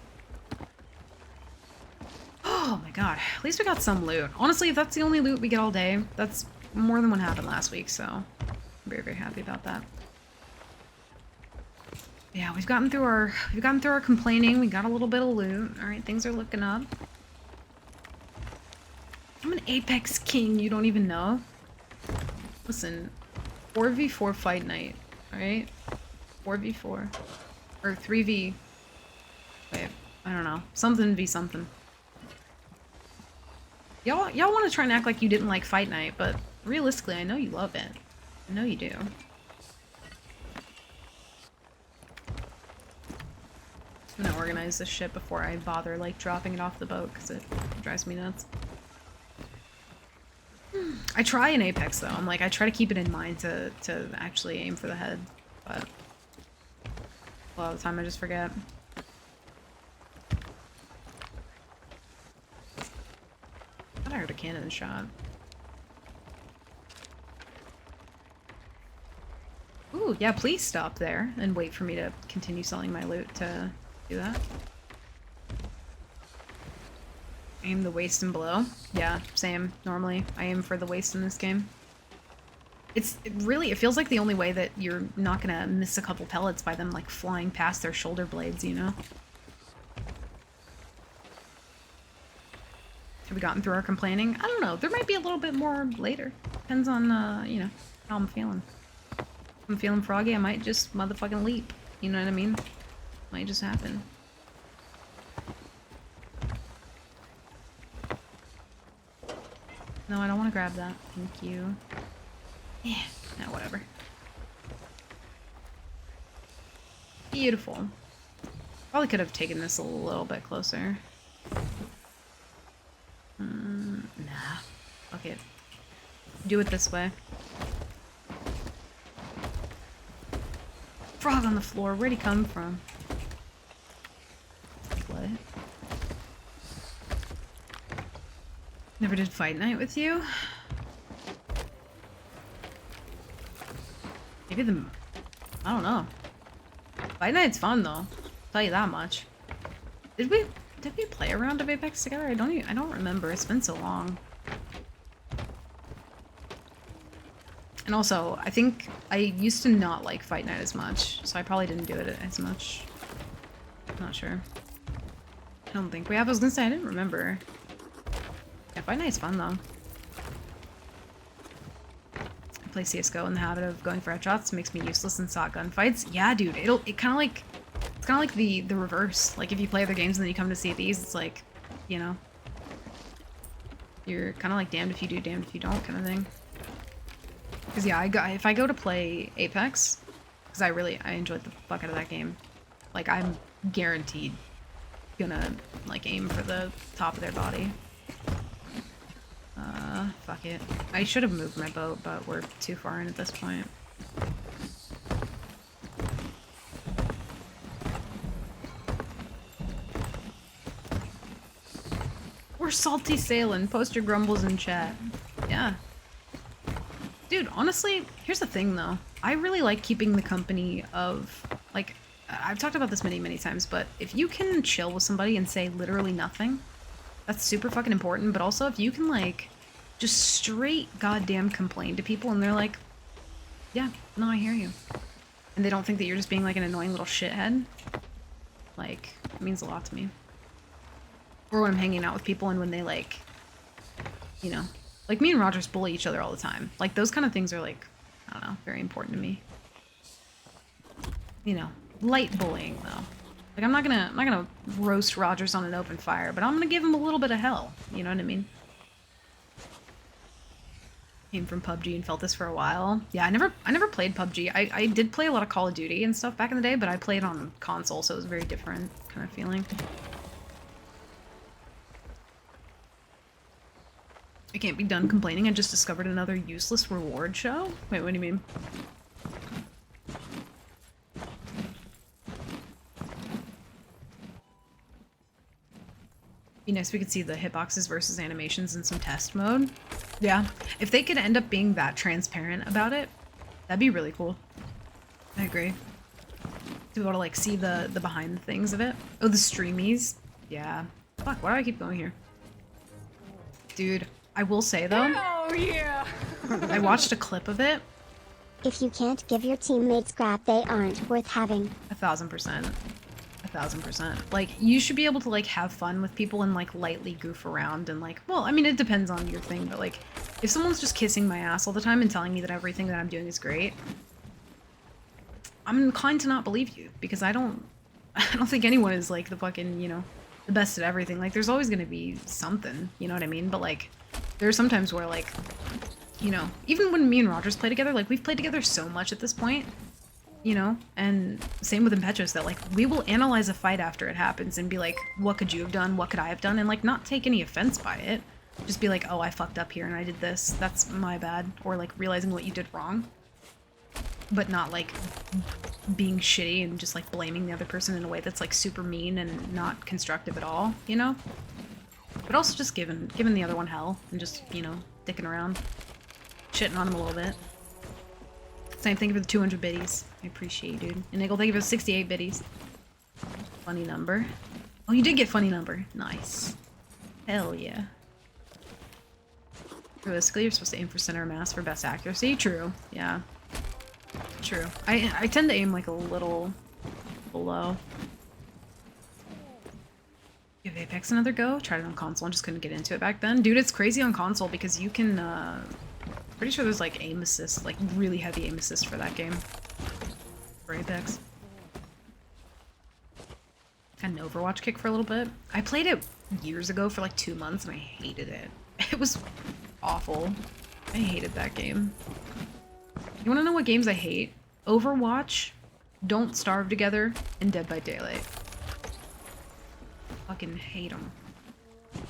Oh my god, at least we got some loot. Honestly, if that's the only loot we get all day, that's more than what happened last week, so I'm very, very happy about that. Yeah, we've gotten through our complaining, we got a little bit of loot. Alright, things are looking up. I'm an Apex King, you don't even know. Listen, 4v4 fight night, alright? 4v4. Or 3v... Wait, I don't know. Something v something. Y'all want to try and act like you didn't like fight night, but realistically, I know you love it. I know you do. I'm gonna organize this shit before I bother, like, dropping it off the boat, because it drives me nuts. I try in Apex, though. I'm like, I try to keep it in mind to actually aim for the head, but a lot of the time I just forget. I thought I heard a cannon shot. Ooh, yeah, please stop there and wait for me to continue selling my loot to do that. Aim the waist and below. Yeah, same. Normally, I aim for the waist in this game. It feels like the only way that you're not gonna miss a couple pellets by them, like, flying past their shoulder blades, you know? Have we gotten through our complaining? I don't know. There might be a little bit more later. Depends on, you know, how I'm feeling. If I'm feeling froggy, I might just motherfucking leap. You know what I mean? Might just happen. No, I don't want to grab that. Thank you. Yeah, no, whatever. Beautiful. Probably could have taken this a little bit closer. Nah. Fuck it. Do it this way. Frog on the floor. Where'd he come from? What? Never did fight night with you? Maybe I don't know. Fight night's fun though. I'll tell you that much. Did we play a round of Apex together? I don't remember. It's been so long. And also, I think I used to not like fight night as much, so I probably didn't do it as much. Not sure. I don't think we have. I was gonna say I didn't remember. Yeah, fight night's fun though. I play CS:GO in the habit of going for headshots. Makes me useless in shotgun fights. Yeah, dude. It's kind of like the reverse. Like if you play other games and then you come to see these, it's like, you know, you're kind of like damned if you do, damned if you don't kind of thing. Because yeah, if I go to play Apex, because I enjoyed the fuck out of that game. Like I'm guaranteed gonna like aim for the top of their body. Fuck it. I should have moved my boat, but we're too far in at this point. We're salty sailing. Post your grumbles in chat. Yeah. Dude, honestly, here's the thing though. I really like keeping the company of, like, I've talked about this many, many times, but if you can chill with somebody and say literally nothing, that's super fucking important. But also if you can, like, just straight goddamn complain to people and they're like, yeah, no, I hear you. And they don't think that you're just being like an annoying little shithead. Like, it means a lot to me. Or when I'm hanging out with people and when they, like, you know, like me and Rogers bully each other all the time. Like those kind of things are, like, I don't know, very important to me. You know, light bullying though. Like I'm not gonna roast Rogers on an open fire, but I'm gonna give him a little bit of hell. You know what I mean? Came from PUBG and felt this for a while. Yeah, I never played PUBG. I did play a lot of Call of Duty and stuff back in the day, but I played on console, so it was a very different kind of feeling. I can't be done complaining. I just discovered another useless reward show. Wait, what do you mean? Be nice if we could see the hitboxes versus animations in some test mode. Yeah, if they could end up being that transparent about it, that'd be really cool. I agree. to be able to like see the behind the things of it. Oh, the streamies. Yeah. Fuck, why do I keep going here? Dude, I will say though. Oh yeah. I watched a clip of it. If you can't give your teammates crap, they aren't worth having. 1000%. 1000%. Like, you should be able to like have fun with people and like lightly goof around and like, well, I mean, it depends on your thing, but like, if someone's just kissing my ass all the time and telling me that everything that I'm doing is great, I'm inclined to not believe you because I don't think anyone is like the fucking, you know, the best at everything. Like, there's always gonna be something, you know what I mean? But like, there are some times where like, you know, even when me and Rogers play together, like we've played together so much at this point, you know, and same with Impetuous, that like we will analyze a fight after it happens and be like, what could you have done? What could I have done? And like not take any offense by it. Just be like, oh, I fucked up here and I did this. That's my bad. Or like realizing what you did wrong. But not like being shitty and just like blaming the other person in a way that's like super mean and not constructive at all, you know? But also just giving the other one hell and just, you know, dicking around. Shitting on him a little bit. Same thing for the 200 biddies. I appreciate you, dude. And Nigel, thank you for the 68 biddies. Funny number. Oh, you did get funny number. Nice. Hell yeah. Realistically, you're supposed to aim for center of mass for best accuracy. True. Yeah. True. I tend to aim like a little below. Give Apex another go. Tried it on console and just couldn't get into it back then. Dude, it's crazy on console because you can, pretty sure there's like aim assist, like really heavy aim assist for that game. For Apex. Had an Overwatch kick for a little bit. I played it years ago for like 2 months and I hated it. It was awful. I hated that game. You wanna know what games I hate? Overwatch, Don't Starve Together, and Dead by Daylight. Fucking hate them.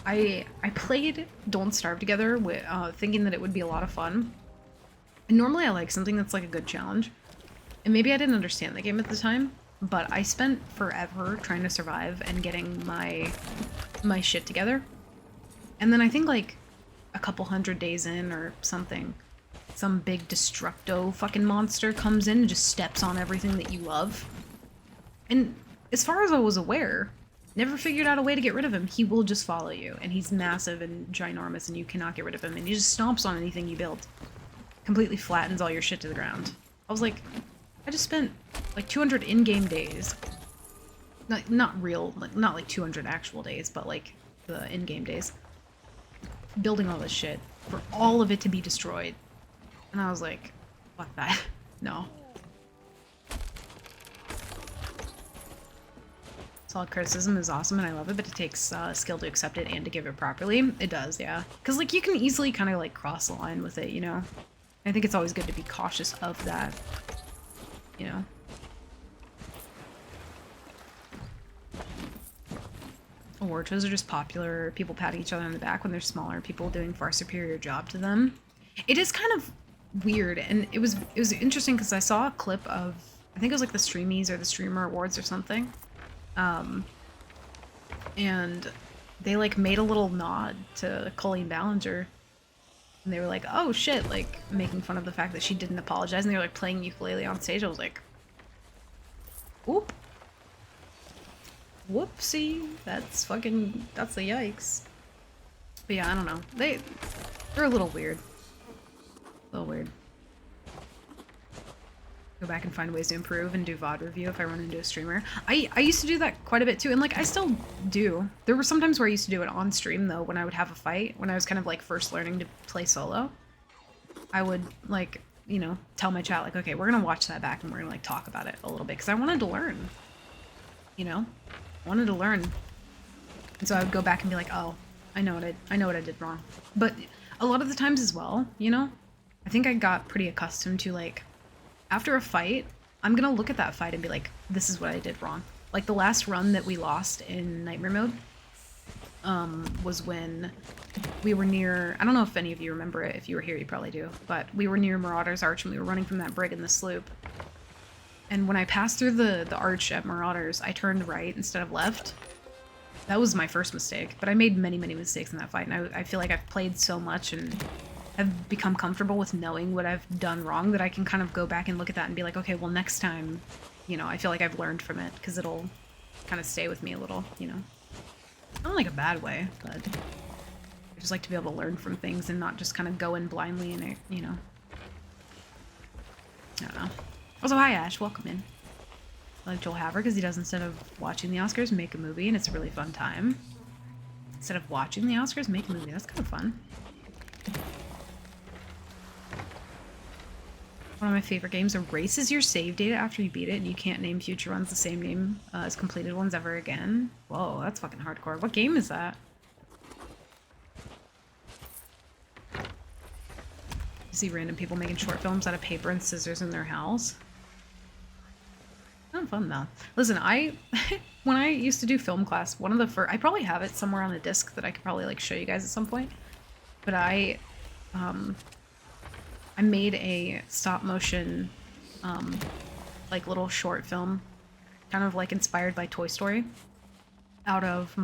I played Don't Starve Together with, thinking that it would be a lot of fun. And normally I like something that's like a good challenge. And maybe I didn't understand the game at the time, but I spent forever trying to survive and getting my shit together. And then I think like a couple hundred days in or something, some big Destructo fucking monster comes in and just steps on everything that you love. And as far as I was aware, never figured out a way to get rid of him. He will just follow you, and he's massive and ginormous, and you cannot get rid of him, and he just stomps on anything you build. Completely flattens all your shit to the ground. I was like, I just spent like 200 in-game days. Not real, like, not like 200 actual days, but like the in-game days. Building all this shit for all of it to be destroyed. And I was like, fuck that. No. Solid criticism is awesome and I love it, but it takes skill to accept it and to give it properly. It does, yeah. Because like you can easily kind of like cross the line with it, you know? I think it's always good to be cautious of that, you know? Awards are just popular, people patting each other on the back when they're smaller, people doing far superior job to them. It is kind of weird, and it was interesting because I saw a clip of, I think it was like the Streamies or the Streamer Awards or something. And they like made a little nod to Colleen Ballinger. And they were like, oh shit, like making fun of the fact that she didn't apologize, and they were like playing ukulele on stage. I was like, whoop. Whoopsie. That's a yikes. But yeah, I don't know. They're a little weird. A little weird. Go back and find ways to improve and do VOD review if I run into a streamer. I used to do that quite a bit too, and like I still do. There were some times where I used to do it on stream though, when I would have a fight, when I was kind of like first learning to play solo. I would like, you know, tell my chat like, okay, we're gonna watch that back and we're gonna like talk about it a little bit because I wanted to learn. You know? I wanted to learn. And so I would go back and be like, oh, I know what I did wrong. But a lot of the times as well, you know, I think I got pretty accustomed to like, after a fight, I'm gonna look at that fight and be like, this is what I did wrong. Like the last run that we lost in Nightmare Mode was when we were near, I don't know if any of you remember it, if you were here you probably do, but we were near Marauder's Arch and we were running from that brig in the sloop. And when I passed through the arch at Marauders, I turned right instead of left. That was my first mistake, but I made many, many mistakes in that fight, and I feel like I've played so much and have become comfortable with knowing what I've done wrong that I can kind of go back and look at that and be like, okay, well next time you know, I feel like I've learned from it because it'll kind of stay with me a little, you know. Not in like a bad way, but I just like to be able to learn from things and not just kind of go in blindly and, you know. I don't know. Also, hi Ash, welcome in. I like Joel Haver because he does, instead of watching the Oscars, make a movie, and it's a really fun time. Instead of watching the Oscars, make a movie. That's kind of fun. One of my favorite games, erases your save data after you beat it, and you can't name future runs the same name as completed ones ever again. Whoa, that's fucking hardcore. What game is that? You see random people making short films out of paper and scissors in their house. Not fun though. Listen, when I used to do film class, one of the first, I probably have it somewhere on a disc that I could probably like show you guys at some point. But I made a stop motion, like little short film, kind of like inspired by Toy Story, out of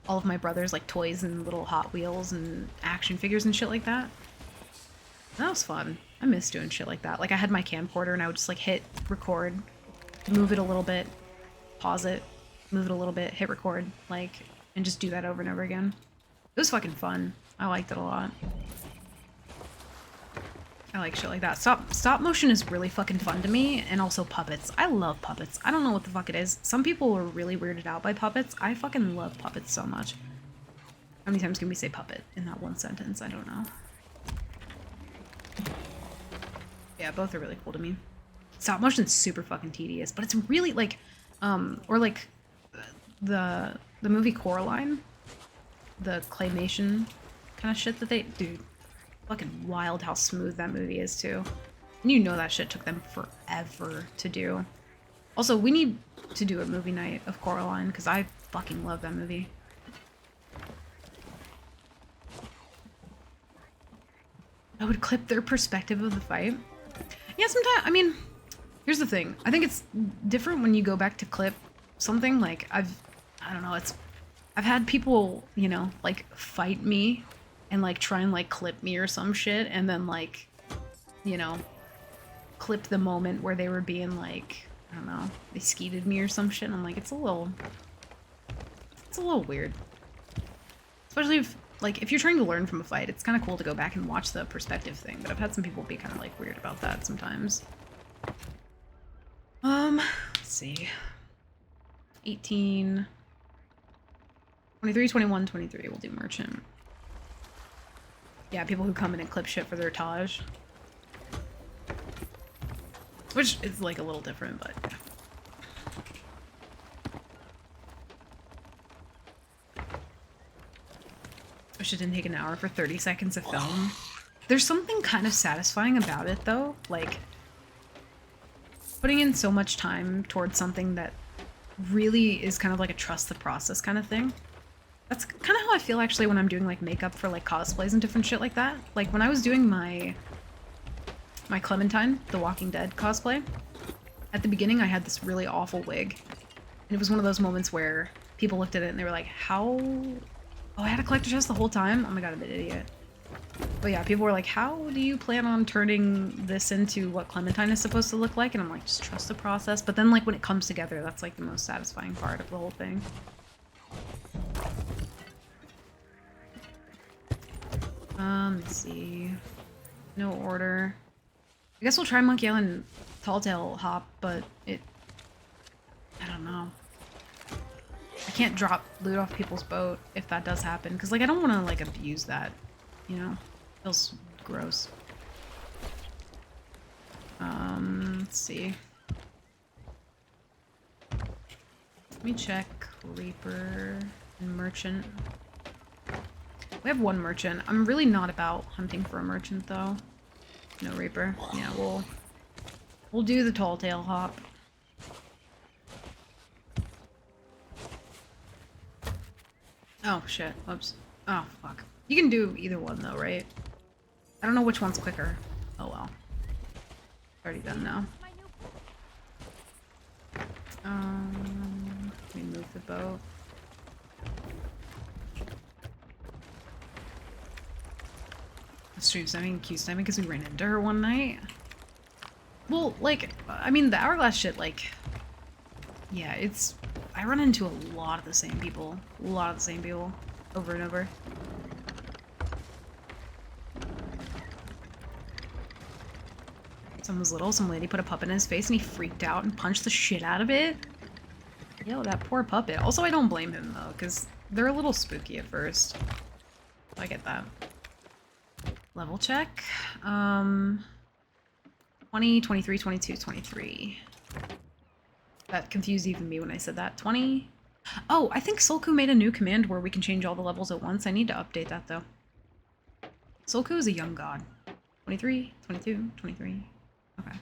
all of my brother's like toys and little Hot Wheels and action figures and shit like that. That was fun. I miss doing shit like that. Like I had my camcorder and I would just like hit record, move it a little bit, pause it, move it a little bit, hit record, like, and just do that over and over again. It was fucking fun. I liked it a lot. I like shit like that. Stop motion is really fucking fun to me, and also puppets. I love puppets. I don't know what the fuck it is. Some people are really weirded out by puppets. I fucking love puppets so much. How many times can we say puppet in that one sentence? I don't know. Yeah, both are really cool to me. Stop motion's super fucking tedious, but it's really like, or like the movie Coraline, the claymation kind of shit that they do. Fucking wild how smooth that movie is too. And you know that shit took them forever to do. Also, we need to do a movie night of Coraline because I fucking love that movie. I would clip their perspective of the fight. Yeah, sometimes, I mean, here's the thing. I think it's different when you go back to clip something. Like, I don't know, I've had people, you know, like, fight me and, like, try and, like, clip me or some shit, and then, like, you know, clip the moment where they were being, like, I don't know, they skeeted me or some shit, and I'm like, it's a little weird. Especially if, like, if you're trying to learn from a fight, it's kind of cool to go back and watch the perspective thing, but I've had some people be kind of, like, weird about that sometimes. Let's see. 18... 23, 21, 23, we'll do merchant. Yeah, people who come in and clip shit for their Taj. Which is, like, a little different, but yeah. Wish it didn't take an hour for 30 seconds of film. There's something kind of satisfying about it, though. Like, putting in so much time towards something that really is kind of like a trust the process kind of thing. That's kind of how I feel, actually, when I'm doing, like, makeup for, like, cosplays and different shit like that. Like, when I was doing my Clementine, The Walking Dead cosplay, at the beginning I had this really awful wig. And it was one of those moments where people looked at it and they were like, how... Oh, I had a collector chest the whole time? Oh my god, I'm an idiot. But yeah, people were like, how do you plan on turning this into what Clementine is supposed to look like? And I'm like, just trust the process. But then, like, when it comes together, that's, like, the most satisfying part of the whole thing. Let's see. No order. I guess we'll try Monkey Island Tall Tale Hop, but I don't know. I can't drop loot off people's boat if that does happen, because, like, I don't want to, like, abuse that, you know? It feels gross. Let's see. Let me check Reaper and Merchant. We have one merchant. I'm really not about hunting for a merchant, though. No Reaper. Yeah, we'll do the Tall Tale Hop. Oh, shit. Oops. Oh, fuck. You can do either one, though, right? I don't know which one's quicker. Oh, well. Already done now. Let me move the boat. Stream sniping, Q sniping because we ran into her one night. Well, like, I mean, the Hourglass shit, like, yeah, it's... I run into a lot of the same people. A lot of the same people. Over and over. Someone was little, some lady put a puppet in his face and he freaked out and punched the shit out of it. Yo, that poor puppet. Also, I don't blame him, though, because they're a little spooky at first. I get that. Level check. 20, 23, 22, 23. That confused even me when I said that. 20. Oh, I think Sulku made a new command where we can change all the levels at once. I need to update that, though. Sulku is a young god. 23, 22, 23. Okay.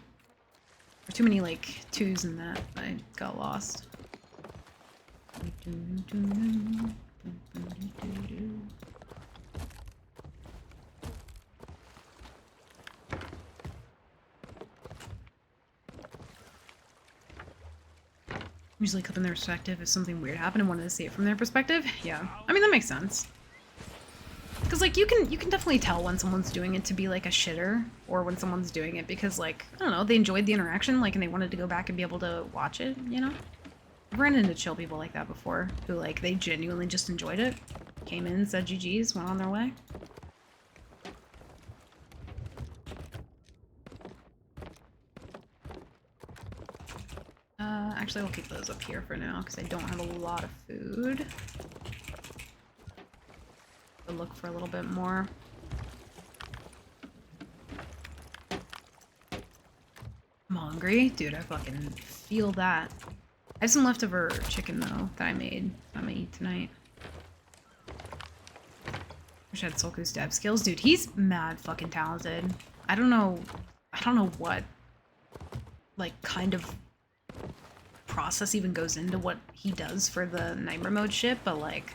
There's too many, like, 2s in that. I got lost. Usually clip in their perspective if something weird happened and wanted to see it from their perspective. Yeah, I mean that makes sense. Because like you can definitely tell when someone's doing it to be like a shitter, or when someone's doing it because like I don't know, they enjoyed the interaction, like, and they wanted to go back and be able to watch it. You know, I've run into chill people like that before who like they genuinely just enjoyed it, came in, said GGs, went on their way. Actually, I'll keep those up here for now because I don't have a lot of food. I'll look for a little bit more. I'm hungry. Dude, I fucking feel that. I have some leftover chicken, though, that I made. I'm gonna eat tonight. Wish I had Sulku's dev skills. Dude, he's mad fucking talented. I don't know what, like, kind of process even goes into what he does for the Nightmare Mode shit, but like,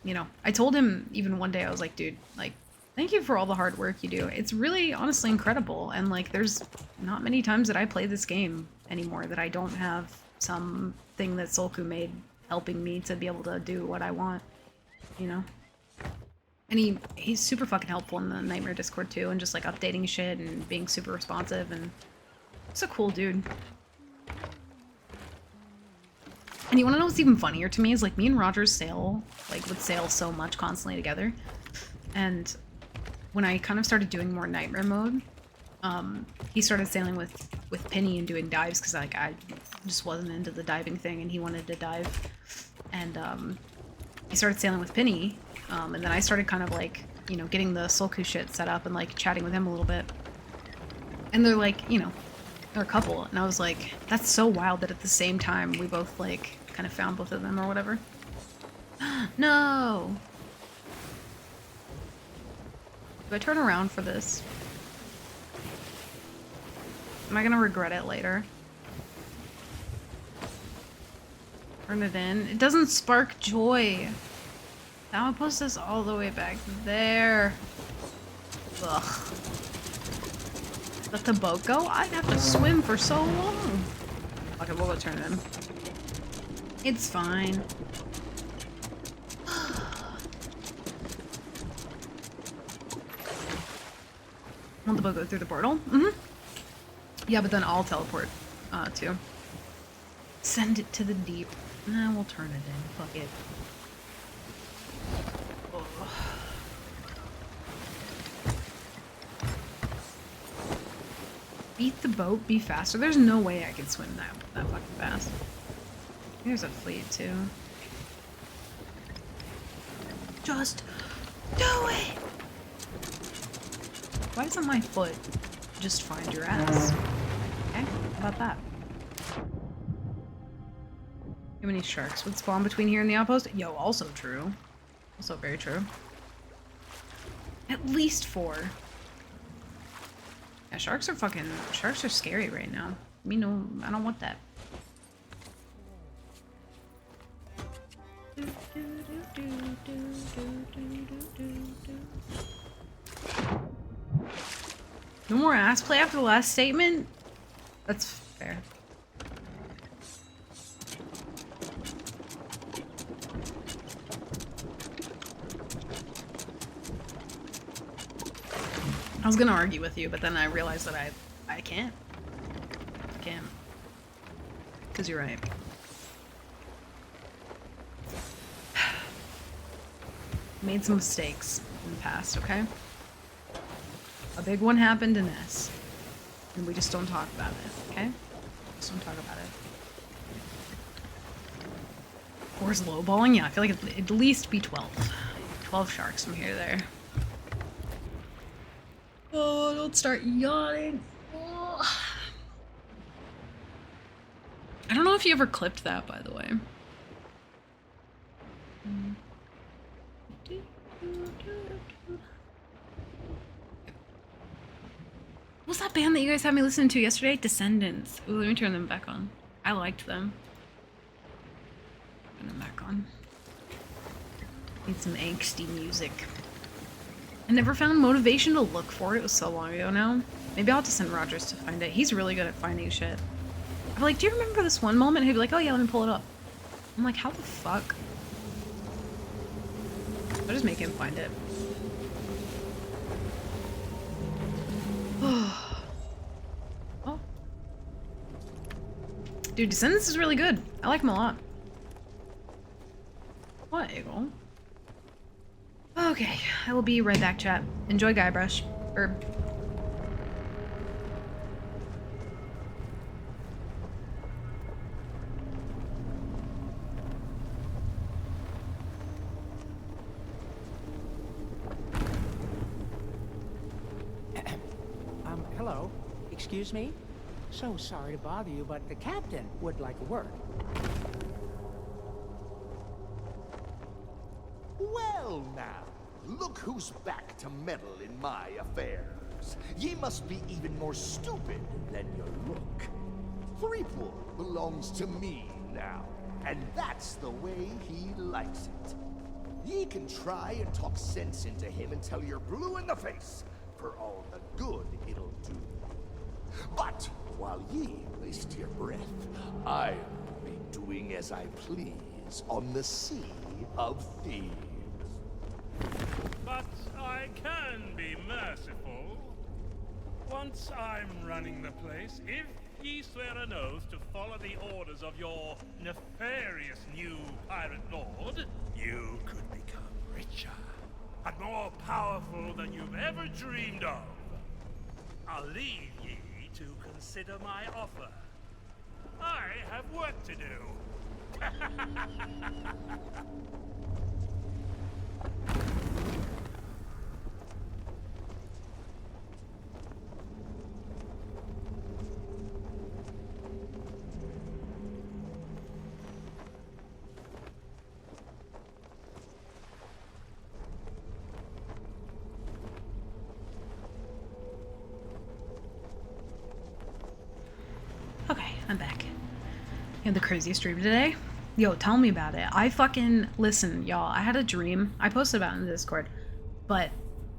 you know, I told him even one day, I was like, dude, like, thank you for all the hard work you do. It's really honestly incredible, and like there's not many times that I play this game anymore that I don't have something that Sulku made helping me to be able to do what I want, you know? And he's super fucking helpful in the Nightmare Discord too, and just like updating shit and being super responsive, and he's a cool dude. And you wanna know what's even funnier to me is like me and Rogers would sail so much constantly together. And when I kind of started doing more Nightmare Mode, he started sailing with Penny and doing dives because like I just wasn't into the diving thing and he wanted to dive. And he started sailing with Penny, and then I started kind of like, you know, getting the Sulku shit set up and like chatting with him a little bit. And they're like, you know, they're a couple, and I was like, that's so wild that at the same time we both like kind of found both of them or whatever. No! Do I turn around for this? Am I gonna regret it later? Turn it in. It doesn't spark joy. Now I'll post this all the way back there. Ugh. Let the boat go? I'd have to swim for so long. Okay, we'll go turn it in. It's fine. Won't the boat go through the portal? Mm-hmm. Yeah, but then I'll teleport, too. Send it to the deep. Nah, we'll turn it in. Fuck it. Ugh. Beat the boat, be faster. There's no way I could swim that fucking fast. There's a fleet too. Just do it! Why doesn't my foot just find your ass? Okay, how about that? How many sharks would spawn between here and the outpost? Yo, also true. Also very true. At least 4. Yeah, sharks are scary right now. Me no, I don't want that. No more ass play after the last statement? That's fair. I was gonna argue with you, but then I realized that I can't. can't. Because you're right. Made some mistakes in the past, okay? A big one happened in S. And we just don't talk about it, okay? Just don't talk about it. Or is lowballing? Yeah, I feel like it'd at least be 12. 12 sharks from here to there. Oh, don't start yawning. Oh. I don't know if you ever clipped that, by the way. What's that band that you guys had me listen to yesterday? Descendants. Ooh, let me turn them back on. I liked them. Turn them back on. Need some angsty music. I never found motivation to look for it. It was so long ago now. Maybe I'll have to send Rogers to find it. He's really good at finding shit. I'm like, do you remember this one moment? He'd be like, oh yeah, let me pull it up. I'm like, how the fuck? I'll just make him find it. Oh. Dude, Descendants is really good. I like him a lot. What, Eagle? Okay, I will be right back, chat. Enjoy Guybrush. Or... Hello. Excuse me? So sorry to bother you, but the captain would like a word. Well now, look who's back to meddle in my affairs. Ye must be even more stupid than you look. Threepwood belongs to me now, and that's the way he likes it. Ye can try and talk sense into him until you're blue in the face, for all the good it'll do. But while ye waste your breath, I'll be doing as I please on the Sea of Thieves. But I can be merciful. Once I'm running the place, if ye swear an oath to follow the orders of your nefarious new pirate lord, you could become richer and more powerful than you've ever dreamed of. I'll leave ye to consider my offer. I have work to do. Okay, I'm back. You had the craziest dream today? Yo, tell me about it. I fucking... Listen, y'all, I had a dream. I posted about it in the Discord. But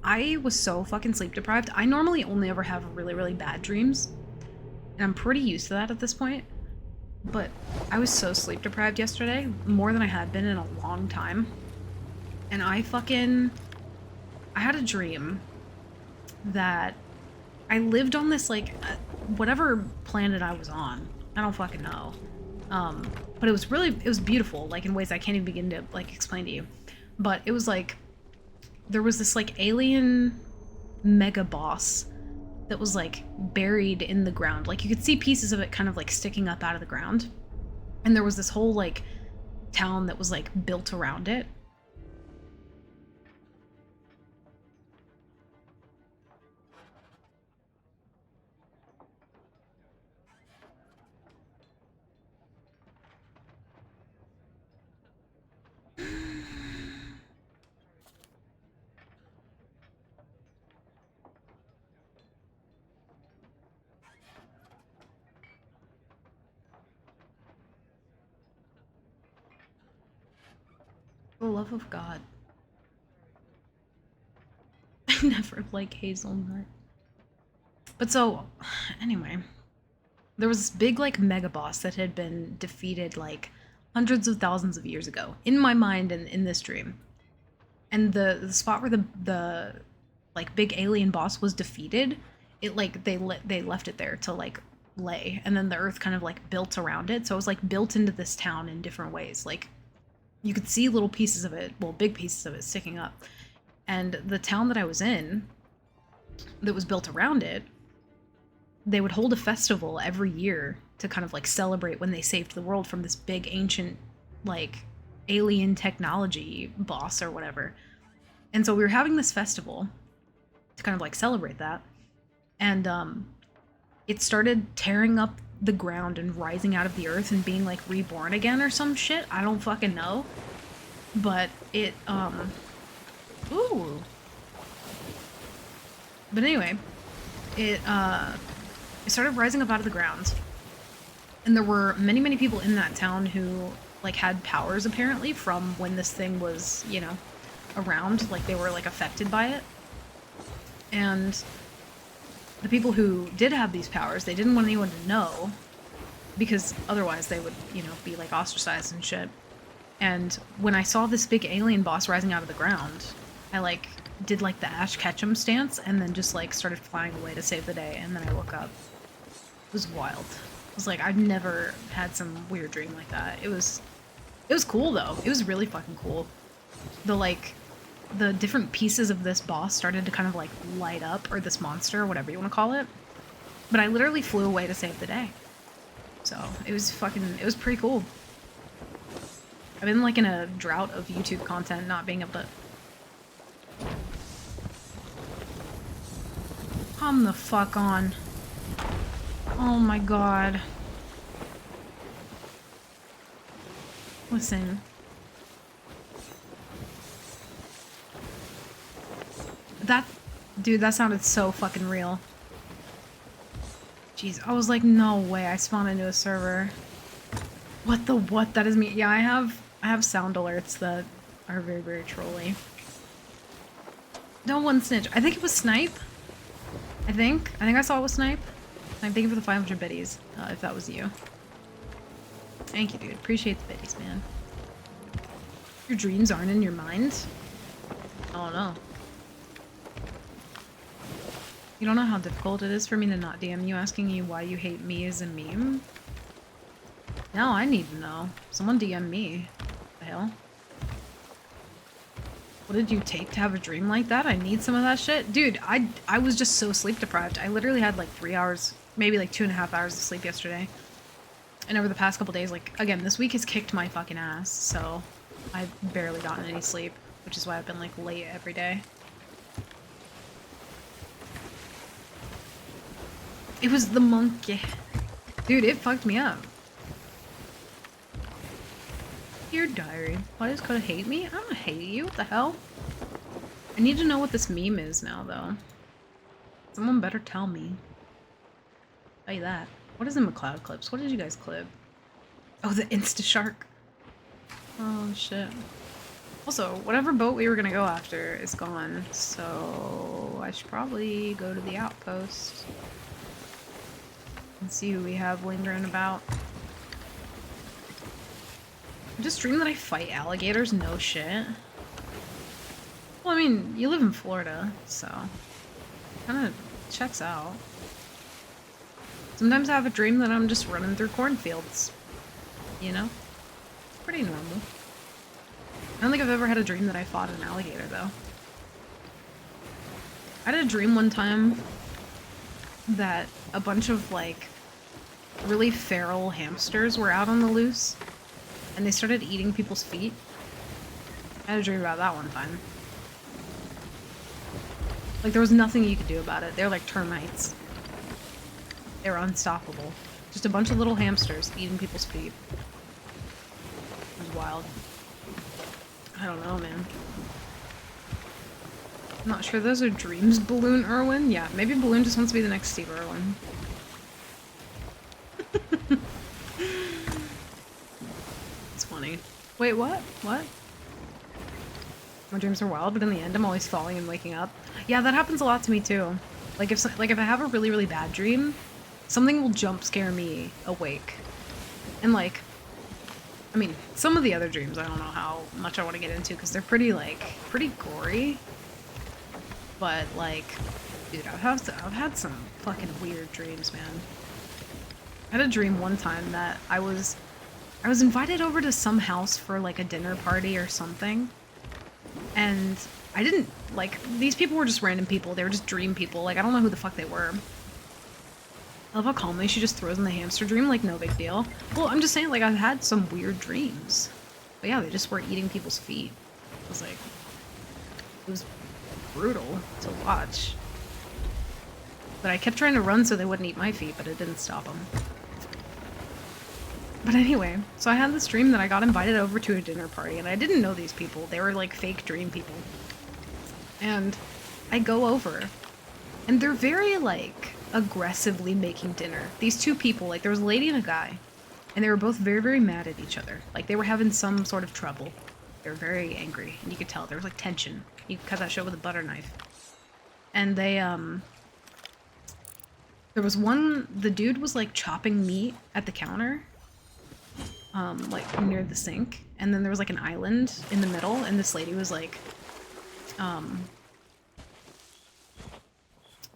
I was so fucking sleep deprived. I normally only ever have really, really bad dreams. And I'm pretty used to that at this point. But I was so sleep deprived yesterday. More than I had been in a long time. And I had a dream that I lived on this, like, whatever planet I was on. I don't fucking know. But it was beautiful, like, in ways I can't even begin to, like, explain to you. But it was, like, there was this, like, alien mega boss that was, like, buried in the ground. Like, you could see pieces of it kind of, like, sticking up out of the ground. And there was this whole, like, town that was, like, built around it. The love of God. I never like hazelnut. But so, anyway, there was this big, like, mega boss that had been defeated, like, hundreds of thousands of years ago, in my mind and in this dream. And the spot where the like, big alien boss was defeated, it, like, they left it there to, like, lay, and then the earth kind of like built around it. So it was like built into this town in different ways. Like you could see little pieces of it, well, big pieces of it sticking up. And the town that I was in, that was built around it, they would hold a festival every year to kind of like celebrate when they saved the world from this big ancient like alien technology boss or whatever. And so we were having this festival to kind of like celebrate that. And it started tearing up the ground and rising out of the earth and being like reborn again or some shit. I don't fucking know. But it ooh. But anyway, it started rising up out of the ground. And there were many, many people in that town who like had powers apparently from when this thing was, you know, around, like they were like affected by it. And the people who did have these powers, they didn't want anyone to know because otherwise they would, you know, be like ostracized and shit. And when I saw this big alien boss rising out of the ground, I like did like the Ash Ketchum stance and then just like started flying away to save the day. And then I woke up. It was wild. It was like, I've never had some weird dream like that. It was cool though. It was really fucking cool. The different pieces of this boss started to kind of like light up, or this monster, or whatever you want to call it. But I literally flew away to save the day. So it was pretty cool. I've been like in a drought of YouTube content, not being able to... Come the fuck on. Oh my god. Listen. Dude, that sounded so fucking real. Jeez, I was like, no way, I spawned into a server. What? That is me. Yeah, I have sound alerts that are very, very trolly. No one snitch. I think it was Snipe. I think I saw it was Snipe. Thank you for the 500 biddies, if that was you. Thank you, dude. Appreciate the biddies, man. Your dreams aren't in your mind? I don't know. You don't know how difficult it is for me to not DM you asking you why you hate me as a meme? Now I need to know. Someone DM me. What the hell? What did you take to have a dream like that? I need some of that shit. Dude, I was just so sleep deprived. I literally had like 3 hours, maybe like 2.5 hours of sleep yesterday. And over the past couple days, like, again, this week has kicked my fucking ass, so I've barely gotten any sleep, which is why I've been like late every day. It was the monkey. Dude, it fucked me up. Dear diary, why does Coda hate me? I don't hate you. What the hell? I need to know what this meme is now, though. Someone better tell me. Tell you that. What is in McCloud clips? What did you guys clip? Oh, the Instashark. Oh, shit. Also, whatever boat we were gonna go after is gone, so I should probably go to the outpost and see who we have lingering about. I just dreamed that I fight alligators? No shit. Well, I mean, you live in Florida, so kind of checks out. Sometimes I have a dream that I'm just running through cornfields. You know? It's pretty normal. I don't think I've ever had a dream that I fought an alligator, though. I had a dream one time that a bunch of, like, really feral hamsters were out on the loose, and they started eating people's feet. I had a dream about that one time. Like, there was nothing you could do about it. They're like termites. They were unstoppable. Just a bunch of little hamsters eating people's feet. It was wild. I don't know, man. I'm not sure those are dreams, Balloon Irwin. Yeah, maybe Balloon just wants to be the next Steve Irwin. It's funny. Wait, what? What? My dreams are wild, but in the end, I'm always falling and waking up. Yeah, that happens a lot to me too. Like if I have a really, really bad dream, something will jump scare me awake. And like, I mean, some of the other dreams, I don't know how much I want to get into because they're pretty gory. But like, dude, I've had some fucking weird dreams, man. I had a dream one time that I was invited over to some house for like a dinner party or something. And I didn't, like, these people were just random people. They were just dream people. Like, I don't know who the fuck they were. I love how calmly she just throws in the hamster dream, like, no big deal. Well, I'm just saying, like, I've had some weird dreams. But yeah, they just were eating people's feet. It was like, it was brutal to watch. But I kept trying to run so they wouldn't eat my feet, but it didn't stop them. But anyway, so I had this dream that I got invited over to a dinner party, and I didn't know these people. They were like fake dream people. And I go over, and they're very like aggressively making dinner. These two people, like there was a lady and a guy, and they were both very, very mad at each other. Like they were having some sort of trouble. They were very angry, and you could tell there was like tension. You could cut that shit with a butter knife. And they, there was one, the dude was like chopping meat at the counter, like near the sink, and then there was like an island in the middle, and this lady was like,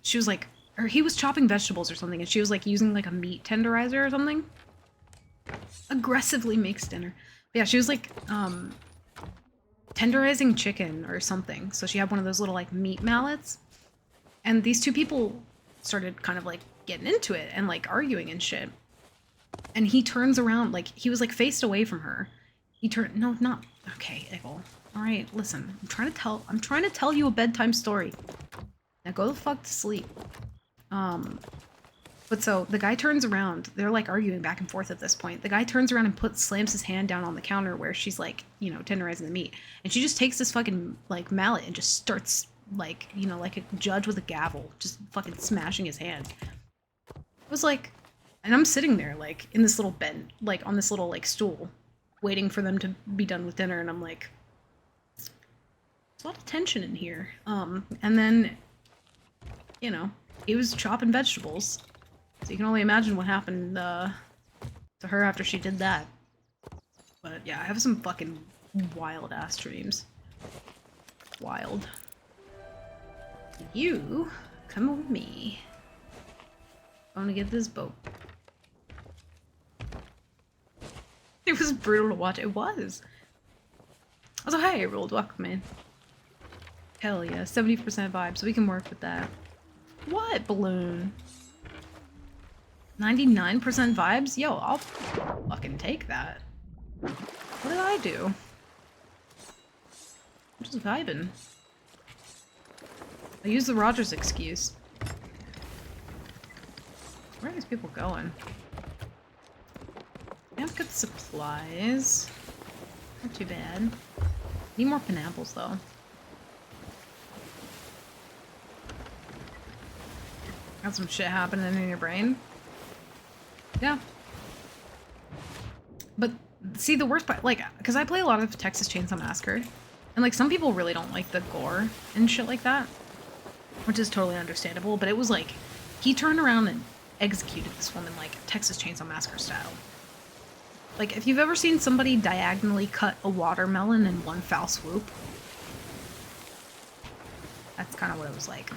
she was like, or he was chopping vegetables or something, and she was like using like a meat tenderizer or something. Aggressively makes dinner. But yeah, she was like, tenderizing chicken or something. So she had one of those little like meat mallets, and these two people started kind of like getting into it and like arguing and shit. And he turns around, like he was like faced away from her. He turned, no, not okay, Eagle. All right, listen. I'm trying to tell you a bedtime story. Now go the fuck to sleep. But so the guy turns around. They're like arguing back and forth at this point. The guy turns around and slams his hand down on the counter where she's like, you know, tenderizing the meat. And she just takes this fucking like mallet and just starts like, you know, like a judge with a gavel, just fucking smashing his hand. It was like, and I'm sitting there like in this little bed, like on this little like stool, waiting for them to be done with dinner, and I'm like, there's a lot of tension in here. And then, you know, he was chopping vegetables. So you can only imagine what happened to her after she did that. But yeah, I have some fucking wild ass dreams. Wild. You come with me. I want to get this boat. It was brutal to watch. It was. I was like, hey, rolled welcome in. Hell yeah, 70% vibes. We can work with that. What balloon? 99% vibes? Yo, I'll fucking take that. What did I do? I'm just vibing. I used the Rogers excuse. Where are these people going? I have good supplies. Not too bad. Need more pineapples though. Got some shit happening in your brain. Yeah. But see, the worst part, like, because I play a lot of Texas Chainsaw Massacre, and like some people really don't like the gore and shit like that, which is totally understandable. But it was like he turned around and executed this woman like Texas Chainsaw Massacre style. Like if you've ever seen somebody diagonally cut a watermelon in one foul swoop, that's kind of what it was like.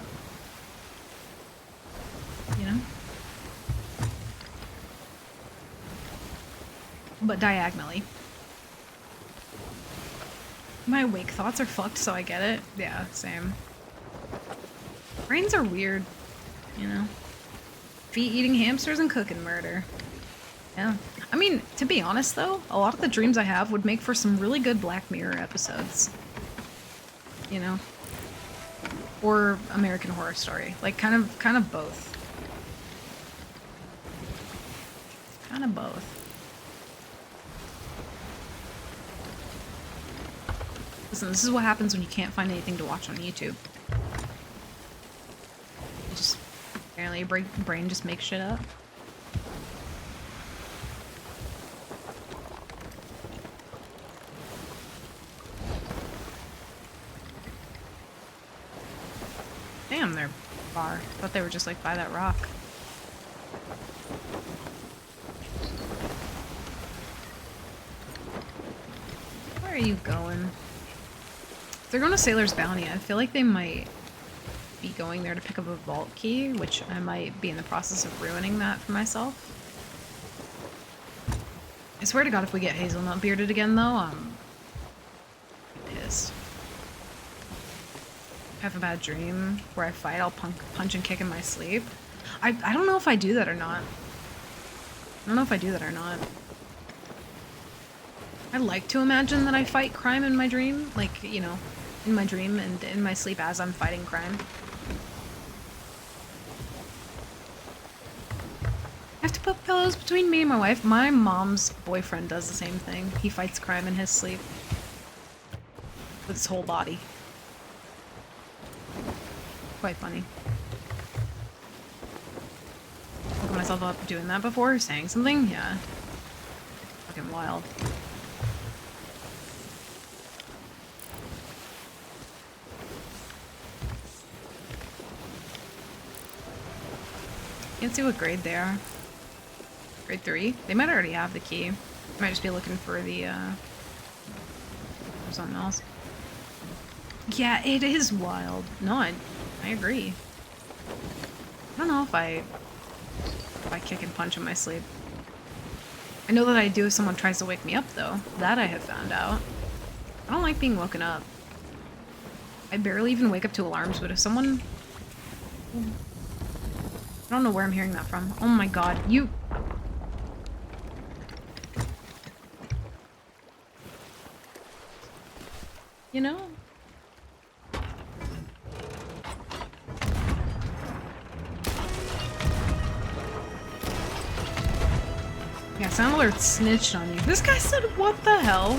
You know? But diagonally. My awake thoughts are fucked, so I get it. Yeah, same. Brains are weird, you know? Feet eating hamsters and cooking murder. Yeah. I mean, to be honest though, a lot of the dreams I have would make for some really good Black Mirror episodes. You know? Or American Horror Story. Like, kind of both. Kind of both. Listen, this is what happens when you can't find anything to watch on YouTube. You just, apparently your brain just makes shit up. Damn, they're far. I thought they were just like by that rock. Where are you going? If they're going to Sailor's Bounty, I feel like they might be going there to pick up a vault key, which I might be in the process of ruining that for myself. I swear to God, if we get Hazelnut bearded again, though, I'm pissed. I have a bad dream where I fight, I'll punch and kick in my sleep. I don't know if I do that or not. I don't know if I do that or not. I like to imagine that I fight crime in my dream, like, you know, in my dream and in my sleep as I'm fighting crime. I have to put pillows between me and my wife. My mom's boyfriend does the same thing. He fights crime in his sleep. With his whole body. Quite funny. Woke myself up doing that before, saying something? Yeah. Fucking wild. Can't see what grade they are. Grade 3? They might already have the key. Might just be looking for the, something else. Yeah, it is wild. No, I agree. I don't know if I kick and punch in my sleep. I know that I do if someone tries to wake me up, though. That I have found out. I don't like being woken up. I barely even wake up to alarms, but if someone... I don't know where I'm hearing that from. Oh my god, you... You know? Yeah, Sound Alert snitched on you. This guy said, what the hell?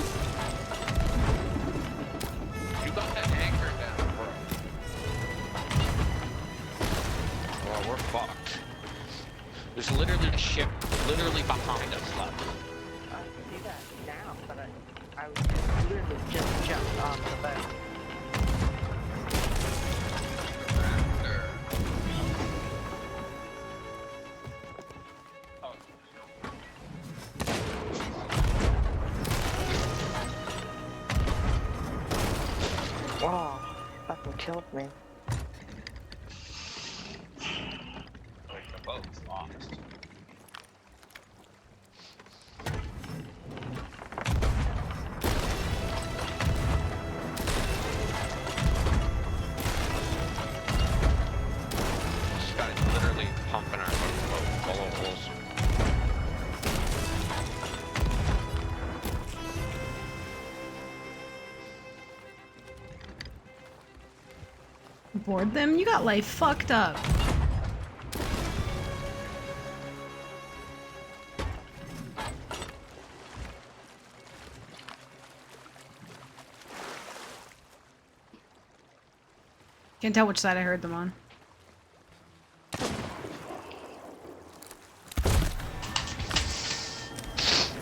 You got that anchor down, bro. Well, we're fucked. There's literally a ship literally behind us left. I can see that now, but I literally just jumped off the boat. Wow, fucking killed me. Like the boat's lost. This guy's literally pumping our boat full of holes. Board them? You got life fucked up. Can't tell which side I heard them on.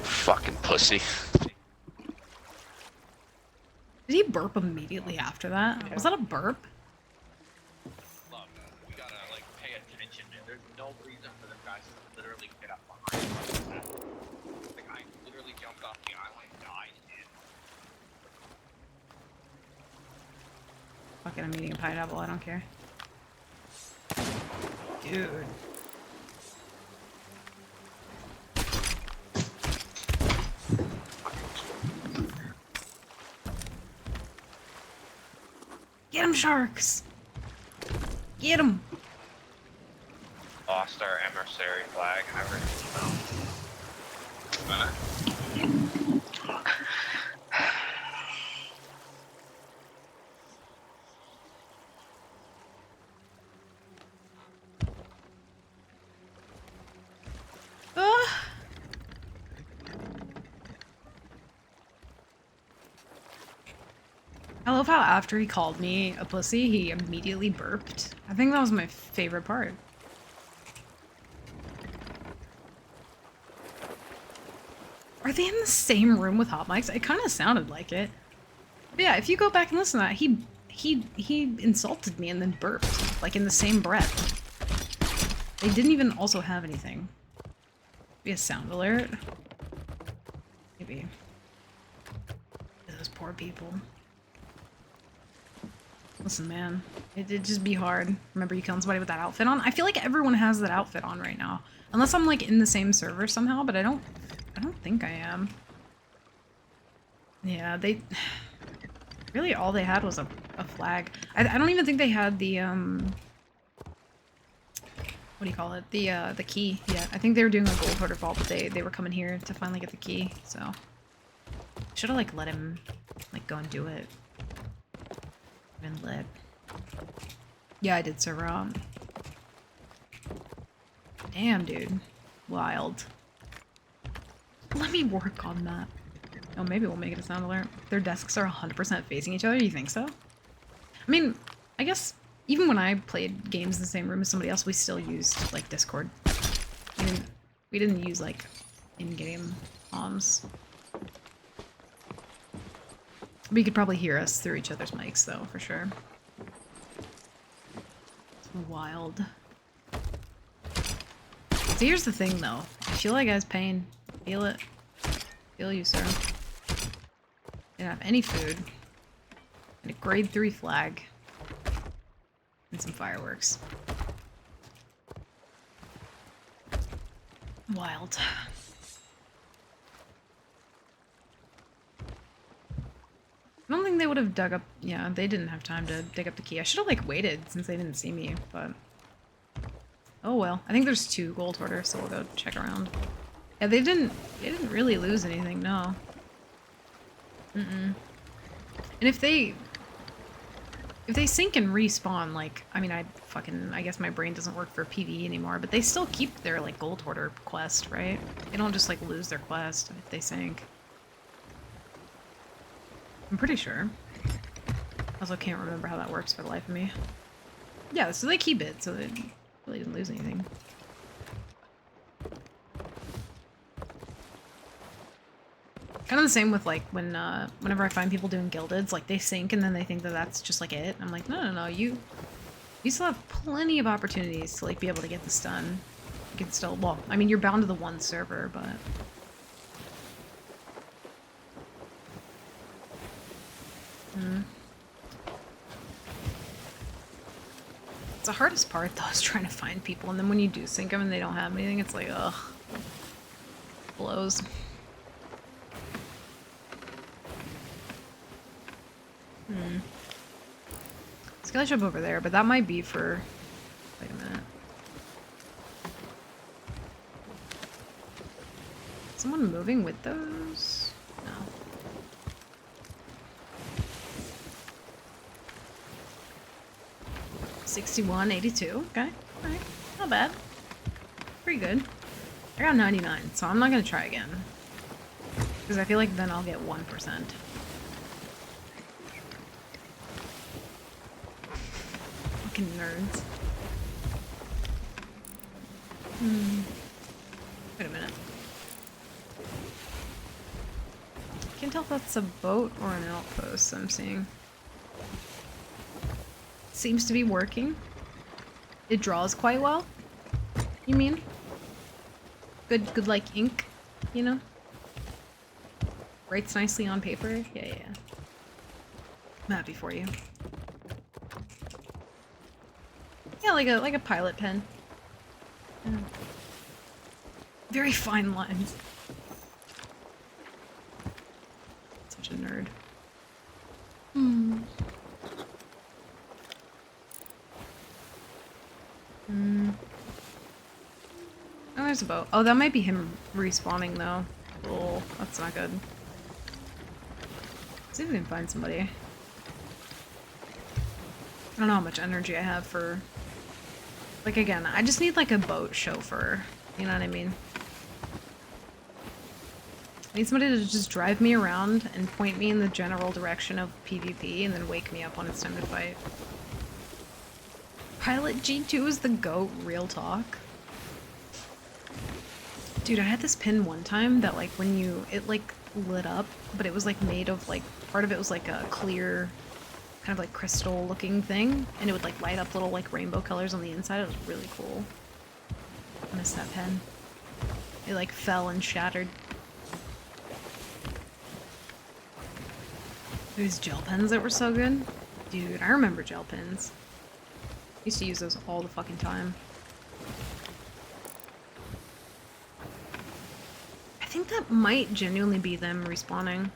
Fucking pussy. Did he burp immediately after that? Was that a burp? Look, we gotta like pay attention, man. There's no reason for the guys to literally get up behind us. The guy literally jumped off the island and died. Fucking, I'm eating a pineapple, I don't care. Dude. Get him, sharks! Get him! Lost our emissary flag and everything. I love how after he called me a pussy, he immediately burped. I think that was my favorite part. Are they in the same room with hot mics? It kind of sounded like it. But yeah, if you go back and listen to that, he insulted me and then burped, like in the same breath. They didn't even also have anything. Be a sound alert. Maybe. Those poor people. Listen, man, it'd just be hard. Remember you killing somebody with that outfit on? I feel like everyone has that outfit on right now. Unless I'm like in the same server somehow, but I don't I don't think I am. Yeah, they... Really all they had was a flag. I don't even think they had the, what do you call it? The key. Yeah, I think they were doing a gold hoarder vault, but they were coming here to finally get the key, so... Should have, like, let him, like, go and do it. Been lit. Yeah, I did server on. Damn, dude. Wild. Let me work on that. Oh, maybe we'll make it a sound alert. Their desks are 100% facing each other? You think so? I mean, I guess even when I played games in the same room as somebody else, we still used, like, Discord. We didn't use, like, in-game comms. But you could probably hear us through each other's mics, though, for sure. It's wild. So here's the thing, though. I feel like guy's pain. Feel it. Feel you, sir. Didn't have any food. And a grade 3 flag. And some fireworks. Wild. I don't think they would have dug up... Yeah, they didn't have time to dig up the key. I should have, like, waited since they didn't see me, but... Oh well. I think there's 2 gold hoarders, so we'll go check around. Yeah, they didn't really lose anything, no. Mm-mm. And if they sink and respawn, like, I mean, I guess my brain doesn't work for PvE anymore, but they still keep their, like, gold hoarder quest, right? They don't just, like, lose their quest if they sink. I'm pretty sure. Also can't remember how that works for the life of me. Yeah, so they keep it, so they really didn't lose anything. Kind of the same with, like, when, whenever I find people doing gildeds, like, they sink and then they think that that's just, like, it. I'm like, no, you still have plenty of opportunities to, like, be able to get this done. You can still, well, I mean, you're bound to the one server, but... It's the hardest part, though, is trying to find people, and then when you do sink them and they don't have anything, it's like, ugh. Blows. Skeleton over there, but that might be for... Wait a minute. Someone moving with those? No. $61.82. Okay. Alright. Not bad. Pretty good. I got 99, so I'm not gonna try again. Because I feel like then I'll get 1%. Fucking nerds. Wait a minute. Can't tell if that's a boat or an outpost I'm seeing. Seems to be working. It draws quite well. You mean? Good like ink, you know? Writes nicely on paper. Yeah. I'm happy for you. Yeah, like a pilot pen. Yeah. Very fine lines. Such a nerd. Oh, there's a boat. Oh, that might be him respawning, though. Oh, that's not good. Let's see if we can find somebody. I don't know how much energy I have for... Like, again, I just need, like, a boat chauffeur. You know what I mean? I need somebody to just drive me around and point me in the general direction of PvP and then wake me up when it's time to fight. Pilot G2 is the GOAT, real talk. Dude, I had this pin one time that, like, when it, like, lit up, but it was, like, made of, like, part of it was, like, a clear, kind of, like, crystal-looking thing, and it would, like, light up little, like, rainbow colors on the inside. It was really cool. I missed that pen. It, like, fell and shattered. These gel pens that were so good. Dude, I remember gel pens. I used to use those all the fucking time. I think that might genuinely be them respawning.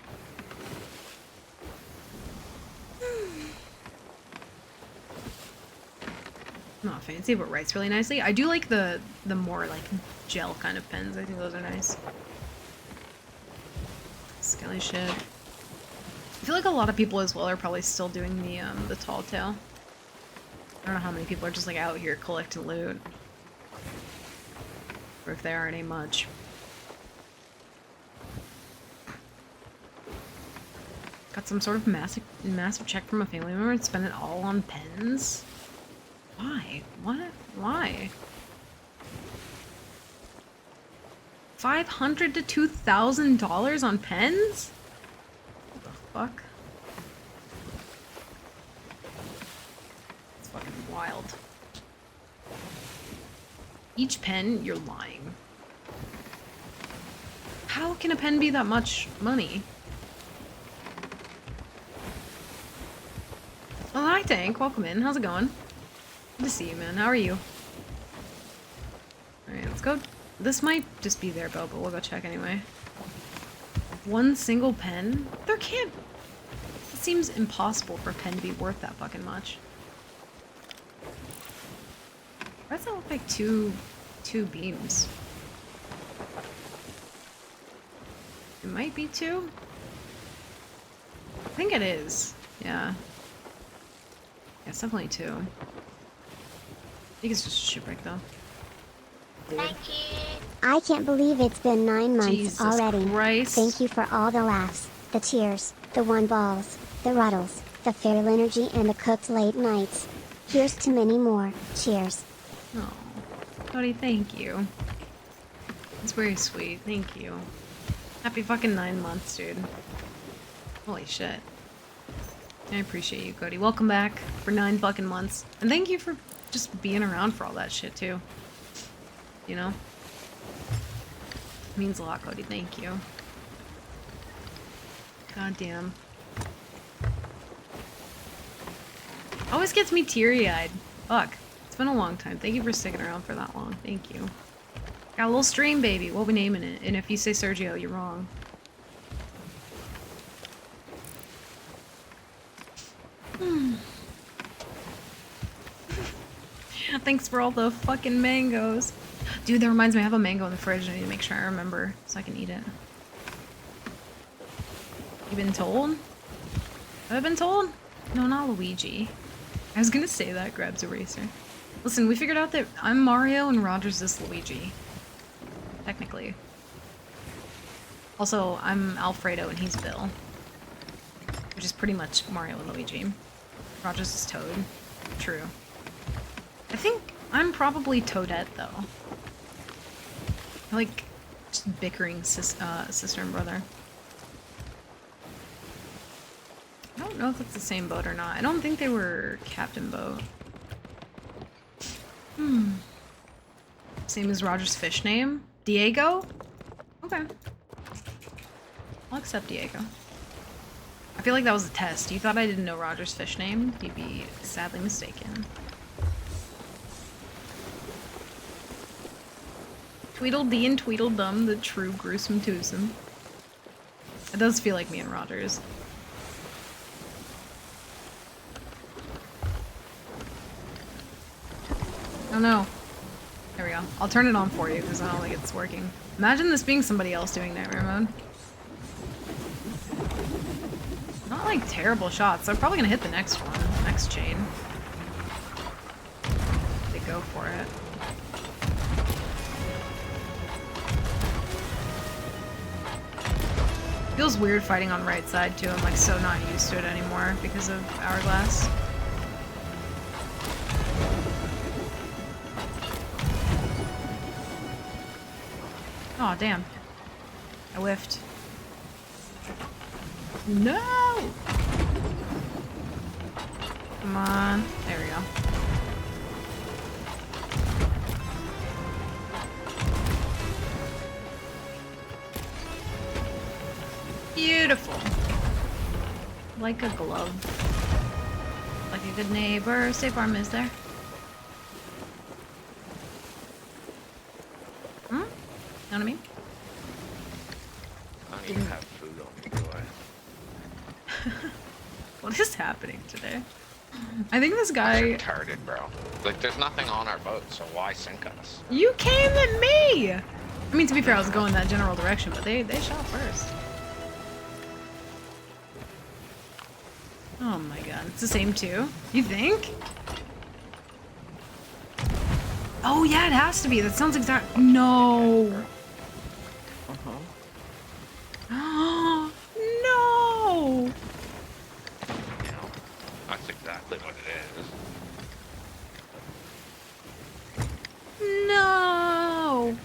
Not fancy, but writes really nicely. I do like the more like gel kind of pens. I think those are nice. Skelly shit. I feel like a lot of people as well are probably still doing the tall tale. I don't know how many people are just like out here collecting loot. Or if there aren't any much. Got some sort of massive check from a family member and spent it all on pens? Why? What? Why? $500 to $2,000 on pens? What the fuck? It's fucking wild. Each pen, you're lying. How can a pen be that much money? Oh, hi Tank. Welcome in. How's it going? Good to see you, man. How are you? Alright, let's go. This might just be their boat, but we'll go check anyway. One single pen? There can't... It seems impossible for a pen to be worth that fucking much. Why does that look like two beams? It might be two? I think it is. Yeah. Yeah, it's definitely two. I think it's just a shipwreck though. Thank you. I can't believe it's been 9 months Jesus already. Christ. Thank you for all the laughs, the tears, the one balls, the ruddles, the feral energy, and the cooked late nights. Here's to many more. Cheers. Oh, Cody, thank you. It's very sweet. Thank you. Happy fucking 9 months, dude. Holy shit. I appreciate you, Cody. Welcome back for 9 fucking months. And thank you for just being around for all that shit, too. You know? It means a lot, Cody. Thank you. God damn. Always gets me teary-eyed. Fuck. It's been a long time. Thank you for sticking around for that long. Thank you. Got a little stream, baby. What we naming it? And if you say Sergio, you're wrong. Thanks for all the fucking mangoes. Dude, that reminds me, I have a mango in the fridge. I need to make sure I remember so I can eat it. You been told? Have I been told? No, not Luigi. I was gonna say that, grabs eraser. Listen, we figured out that I'm Mario and Roger's this Luigi. Technically. Also, I'm Alfredo and he's Bill. Which is pretty much Mario and Luigi. Roger's is Toad. True. I think I'm probably Toadette, though. Like, just bickering sister and brother. I don't know if it's the same boat or not. I don't think they were Captain Boat. Same as Roger's fish name? Diego? Okay. I'll accept Diego. I feel like that was a test. You thought I didn't know Roger's fish name? You'd be sadly mistaken. Tweedledee and Tweedledum, the true gruesome twosome. It does feel like me and Rogers. Oh no. There we go. I'll turn it on for you because I don't think it's working. Imagine this being somebody else doing Nightmare Mode. Not like terrible shots. They're probably gonna hit the next one. Next chain. They go for it. Feels weird fighting on right side too. I'm like so not used to it anymore because of Hourglass. Oh damn. I whiffed. No! Come on. There we go. Beautiful. Like a glove. Like a good neighbor. State Farm is there. Know what I mean? happening today? I think this That's guy... retarded, bro. Like, there's nothing on our boat, so why sink us? You came at me! I mean, to be fair, I was going that general direction, but they shot first. Oh my god, it's the same two? You think? Oh yeah, it has to be. That sounds exact. No. Oh no. You know, that's exactly what it is. No.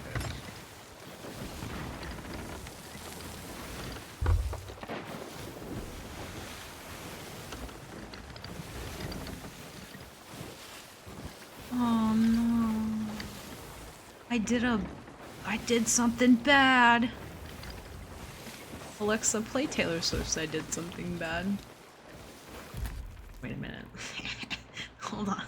Oh no. I did something bad. Alexa, play Taylor Swift's I Did Something Bad. Wait a minute. Hold on.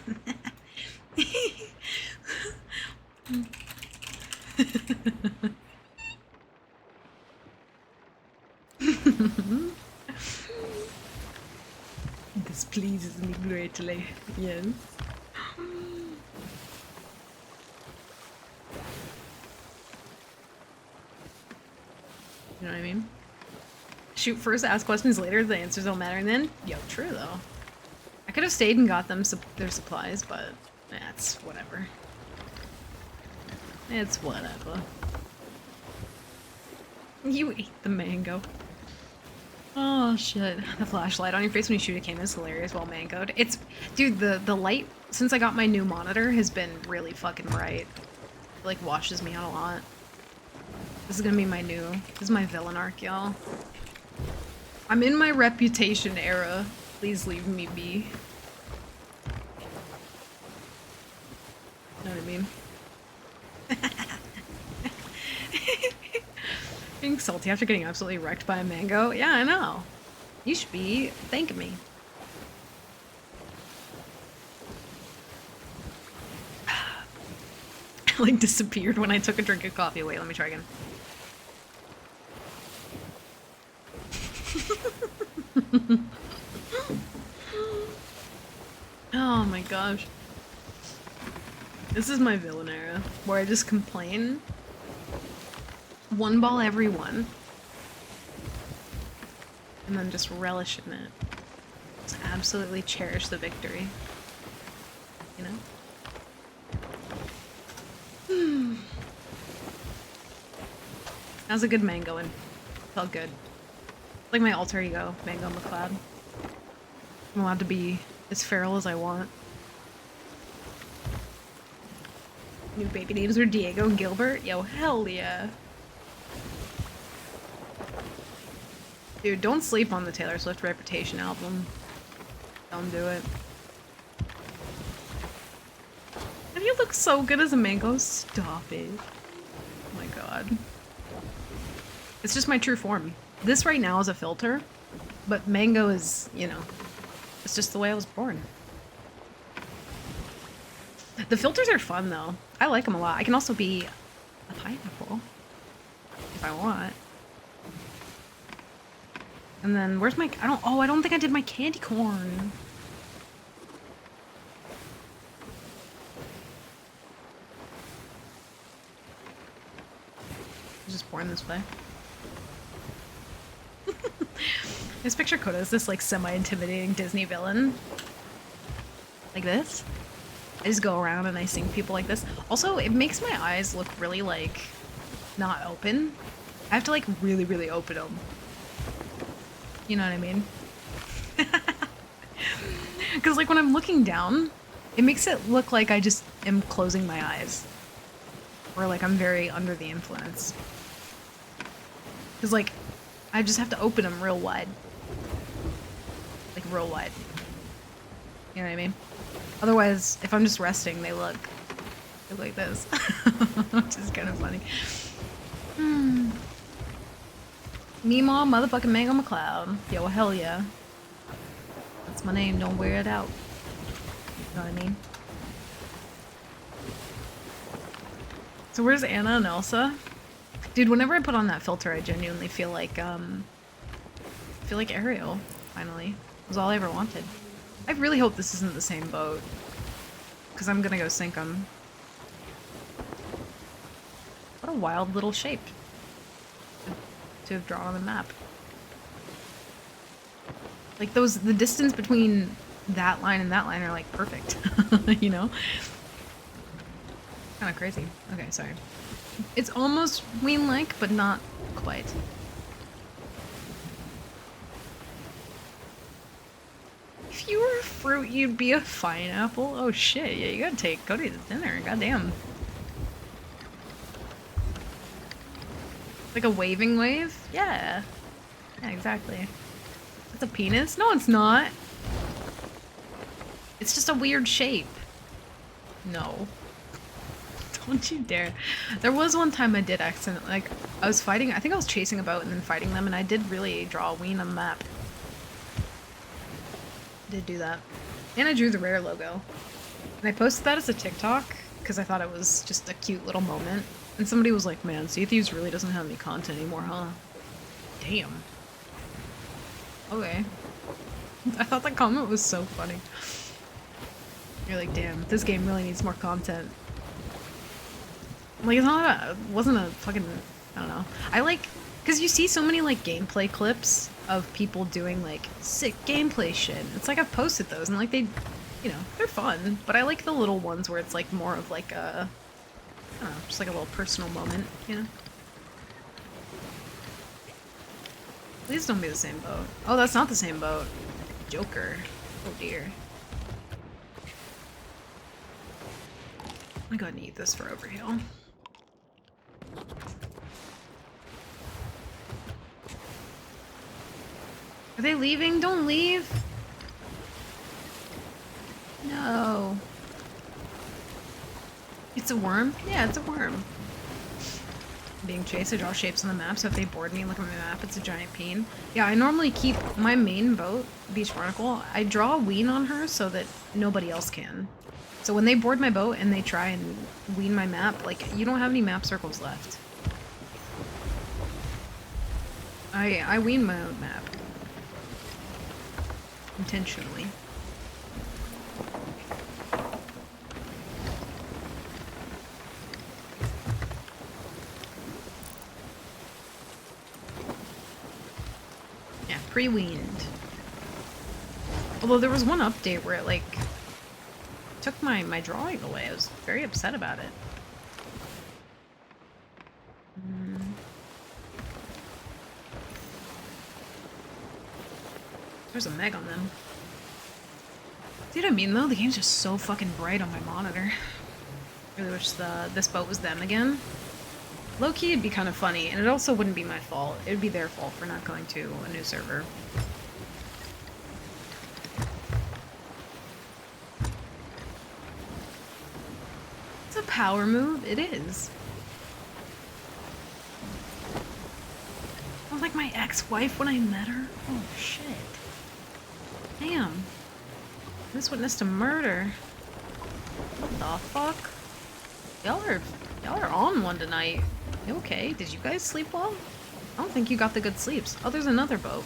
This pleases me greatly. Yes. You know what I mean? Shoot first, ask questions later, the answers don't matter, and then, yo, true though. I could have stayed and got them their supplies, but that's whatever. It's whatever. You ate the mango. Oh shit. The flashlight on your face when you shoot a cane is hilarious while mangoed. It's, dude, the light, since I got my new monitor, has been really fucking bright. It, like, washes me out a lot. This is gonna be this is my villain arc, y'all. I'm in my reputation era. Please leave me be. You know what I mean? Being salty after getting absolutely wrecked by a mango? Yeah, I know. You should be thanking me. I like disappeared when I took a drink of coffee. Wait, let me try again. Oh my gosh. This is my villain era, where I just complain. One ball every one. And then just relish in it. Just absolutely cherish the victory. You know? That was a good mango and felt good. Like my alter ego, Mango McCloud. I'm allowed to be as feral as I want. New baby names are Diego and Gilbert? Yo, hell yeah. Dude, don't sleep on the Taylor Swift Reputation album. Don't do it. And you look so good as a mango. Stop it. Oh my god. It's just my true form. This right now is a filter, but mango is, you know, it's just the way I was born. The filters are fun though. I like them a lot. I can also be a pineapple if I want. And then where's my, I don't think I did my candy corn. I'm just born this way. I just picture Coda as this like semi-intimidating Disney villain. Like this. I just go around and I sing people like this. Also, it makes my eyes look really like not open. I have to like really, really open them. You know what I mean? Because like when I'm looking down, it makes it look like I just am closing my eyes. Or like I'm very under the influence. Because like, I just have to open them real wide. Like real wide. You know what I mean? Otherwise, if I'm just resting, they look like this. Which is kind of funny. Meemaw motherfucking Mango McCloud. Yo, hell yeah. That's my name, don't wear it out. You know what I mean? So where's Anna and Elsa? Dude, whenever I put on that filter, I genuinely feel like Ariel, finally. was all I ever wanted. I really hope this isn't the same boat. Because I'm gonna go sink them. What a wild little shape to have drawn on the map. Like the distance between that line and that line are like perfect, you know? Kind of crazy. Okay, sorry. It's almost Ween-like, but not quite. If you were a fruit, you'd be a pineapple? Oh shit, yeah, you gotta take Cody to dinner, goddamn. Like a waving wave? Yeah. Yeah, exactly. That's a penis? No, it's not. It's just a weird shape. No. Don't you dare. There was one time I did accidentally, like, I was fighting, I think I was chasing a boat and then fighting them, and I did really draw a ween on the map. Did do that. And I drew the Rare logo. And I posted that as a TikTok, because I thought it was just a cute little moment. And somebody was like, man, Sea Thieves really doesn't have any content anymore, huh? Damn. Okay. I thought that comment was so funny. You're like, damn, this game really needs more content. Like, it's not it wasn't a fucking, I don't know. I like, because you see so many, like, gameplay clips of people doing, like, sick gameplay shit. It's like I've posted those, and, like, they, you know, they're fun. But I like the little ones where it's, like, more of, like, a, I don't know, just, like, a little personal moment, you know? Please don't be the same boat. Oh, that's not the same boat. Joker. Oh, dear. I'm gonna eat this for Overheal. Are they leaving? Don't leave! No. It's a worm? Yeah, it's a worm. Being chased, I draw shapes on the map, so if they board me, look at my map, it's a giant peen. Yeah, I normally keep my main boat, Beach Barnacle, I draw a ween on her so that nobody else can. So when they board my boat and they try and ween my map, like, you don't have any map circles left. I ween my own map. Intentionally. Yeah, pre-weaned. Although there was one update where it, like, took my drawing away. I was very upset about it. There's a Meg on them. See what I mean, though? The game's just so fucking bright on my monitor. I really wish this boat was them again. Low-key, it'd be kind of funny, and it also wouldn't be my fault. It would be their fault for not going to a new server. It's a power move. It is. I was like my ex-wife when I met her. Oh, shit. Damn. I just witnessed a murder. What the fuck? Y'all are on one tonight. You okay? Did you guys sleep well? I don't think you got the good sleeps. Oh, there's another boat.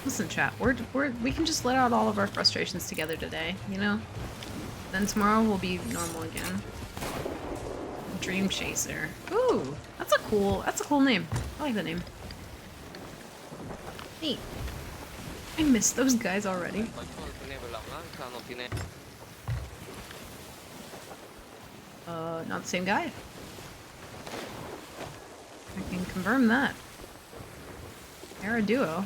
Listen, chat. We can just let out all of our frustrations together today, you know? Then tomorrow we'll be normal again. Dream Chaser. Ooh, that's a cool name. I like the name. Neat. I missed those guys already. Not the same guy. I can confirm that. They're a duo.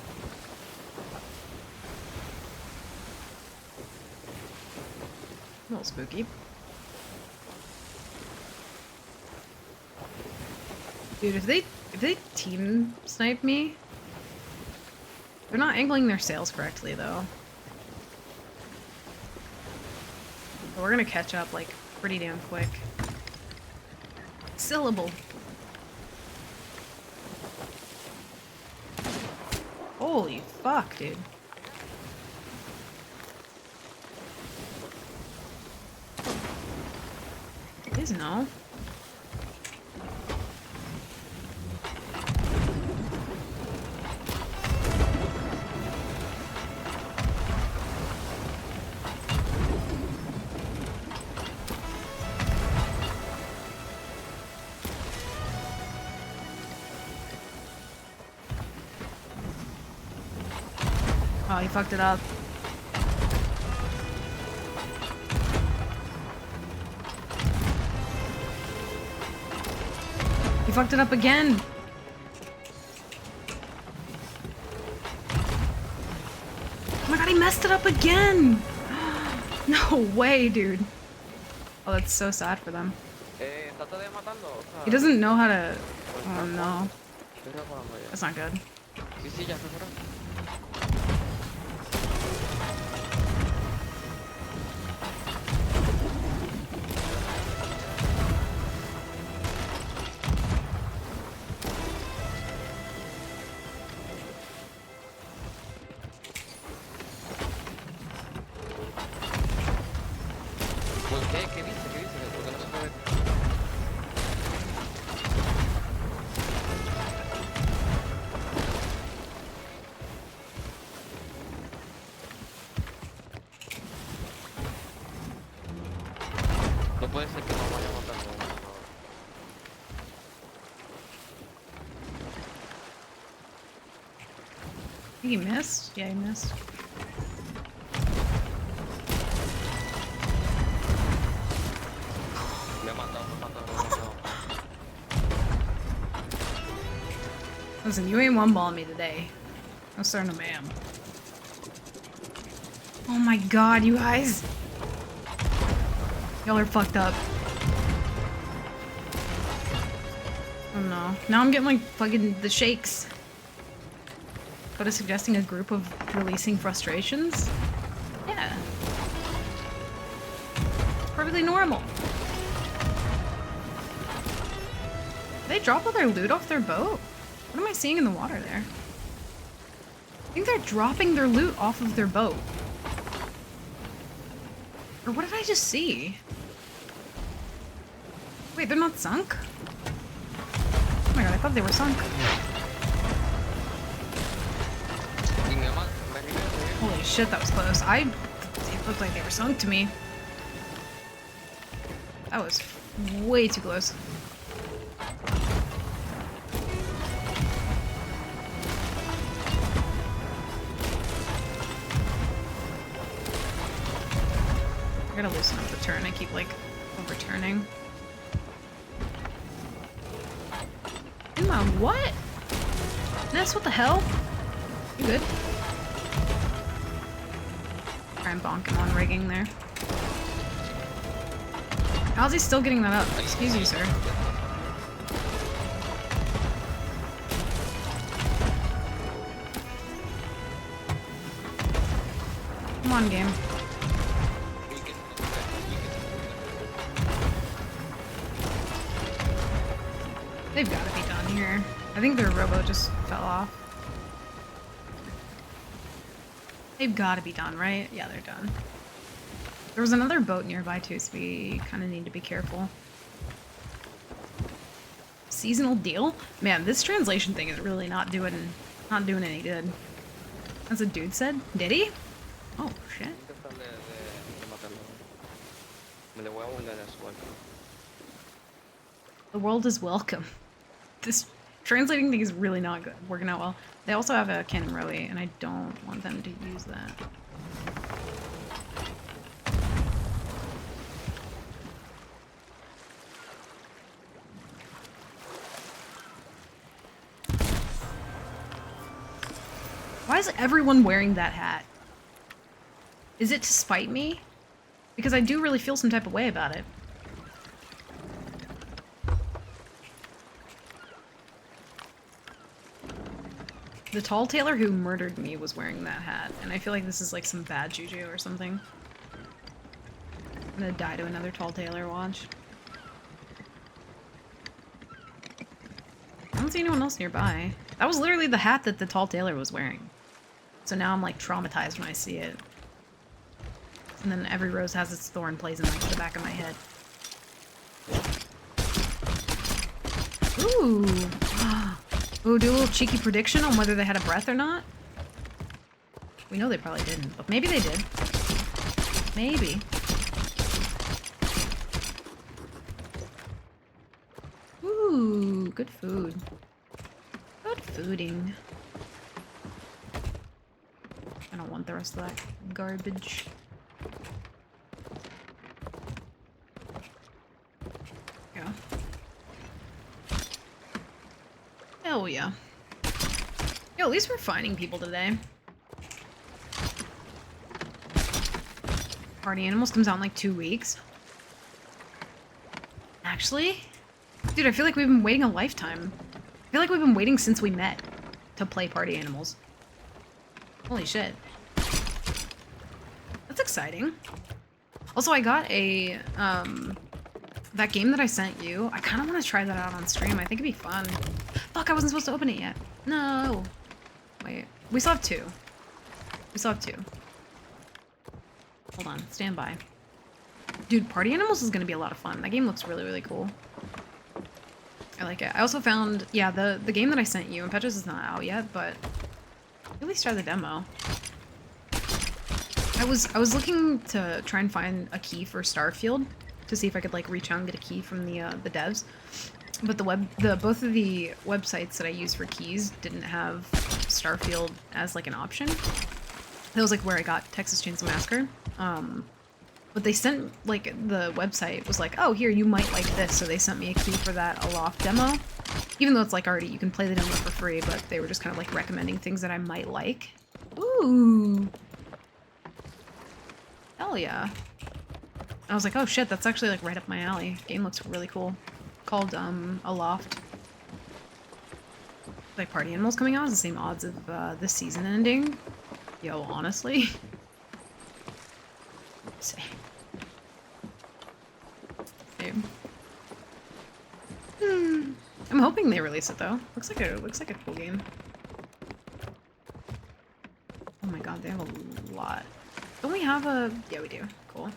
A little spooky. Dude, if they team snipe me, they're not angling their sails correctly though. But we're gonna catch up like pretty damn quick. Syllable. Holy fuck, dude. Please no. Oh, he fucked it up. He fucked it up again. Oh my god, he messed it up again. No way, dude. Oh, that's so sad for them. Trata de matarlo. O sea, He doesn't know how to... Oh no. estoy reparando ya. That's not good. Sí, sí, ya reparó. ¿Por qué? ¿Qué dice? ¿Qué dice? Porque no se puede. No puede ser que nos vaya a matar con uno. I think he missed? Yeah, he missed. Me ha matado, me ha matado, me ha matado. Listen, you ain't one balling me today. No sir, no ma'am. Oh my god, you guys! Y'all are fucked up. Oh no. Now I'm getting like fucking the shakes. What is suggesting a group of releasing frustrations? Yeah. It's perfectly normal. Did they drop all their loot off their boat? What am I seeing in the water there? I think they're dropping their loot off of their boat. Or what did I just see? Wait, they're not sunk? Oh my god, I thought they were sunk. Y me mata, me arriba. Holy shit, that was close. It looked like they were sunk to me. That was way too close. I gotta loosen up the turn. I keep like overturning. Emma, what? Ness, what the hell? You good? Try and bonk him on rigging there. How's he still getting that up? Excuse you, sir. Come on, game. They've got to be done here. I think their robo just fell off. They've got to be done, right? Yeah, they're done. There was another boat nearby too, so we kind of need to be careful. Seasonal deal? Man, this translation thing is really not doing any good. That's what dude said. Did he? Oh shit. Intentar de matarlo. Me le voy a volver a su alto. The world is welcome. This translating thing is really not good, working out well. They also have a cannon roe, and I don't want them to use that. Why is everyone wearing that hat? Is it to spite me? Because I do really feel some type of way about it. The tall tailor who murdered me was wearing that hat, and I feel like this is like some bad juju or something. I'm gonna die to another tall tailor, watch. I don't see anyone else nearby. That was literally the hat that the tall tailor was wearing. So now I'm like traumatized when I see it. And then every rose has its thorn plays in like the back of my head. Ooh. Ooh, do a little cheeky prediction on whether they had a breath or not. We know they probably didn't, but maybe they did. Maybe. Ooh, good food. Good fooding. Gonna want the rest of that garbage. Yeah. Hell yeah. Yo, at least we're finding people today. Party Animals comes out in like 2 weeks. Actually, dude, I feel like we've been waiting a lifetime. I feel like we've been waiting since we met to play Party Animals. Holy shit. That's exciting. Also, I got a, that game that I sent you. I kind of want to try that out on stream. I think it'd be fun. Fuck, I wasn't supposed to open it yet. No. Wait, we still have 2. We still have 2. Hold on, stand by. Dude, Party Animals is gonna be a lot of fun. That game looks really, really cool. I like it. I also found, yeah, the game that I sent you, and Petra's is not out yet, but at least try the demo. I was looking to try and find a key for Starfield to see if I could like reach out and get a key from the devs, but both of the websites that I use for keys didn't have Starfield as like an option. That was like where I got Texas Chainsaw Massacre. But they sent, like, the website was like, oh, here, you might like this, so they sent me a key for that Aloft demo. Even though it's, like, already, you can play the demo for free, but they were just kind of, like, recommending things that I might like. Ooh. Hell yeah. I was like, oh shit, that's actually, like, right up my alley. Game looks really cool. Called, Aloft. Like, Party Animals coming out is the same odds of, this season ending. Yo, honestly. Same. I'm hoping they release it though. Looks like a cool game. Oh my god, they have a lot. Don't we have a... Yeah, we do. Cool.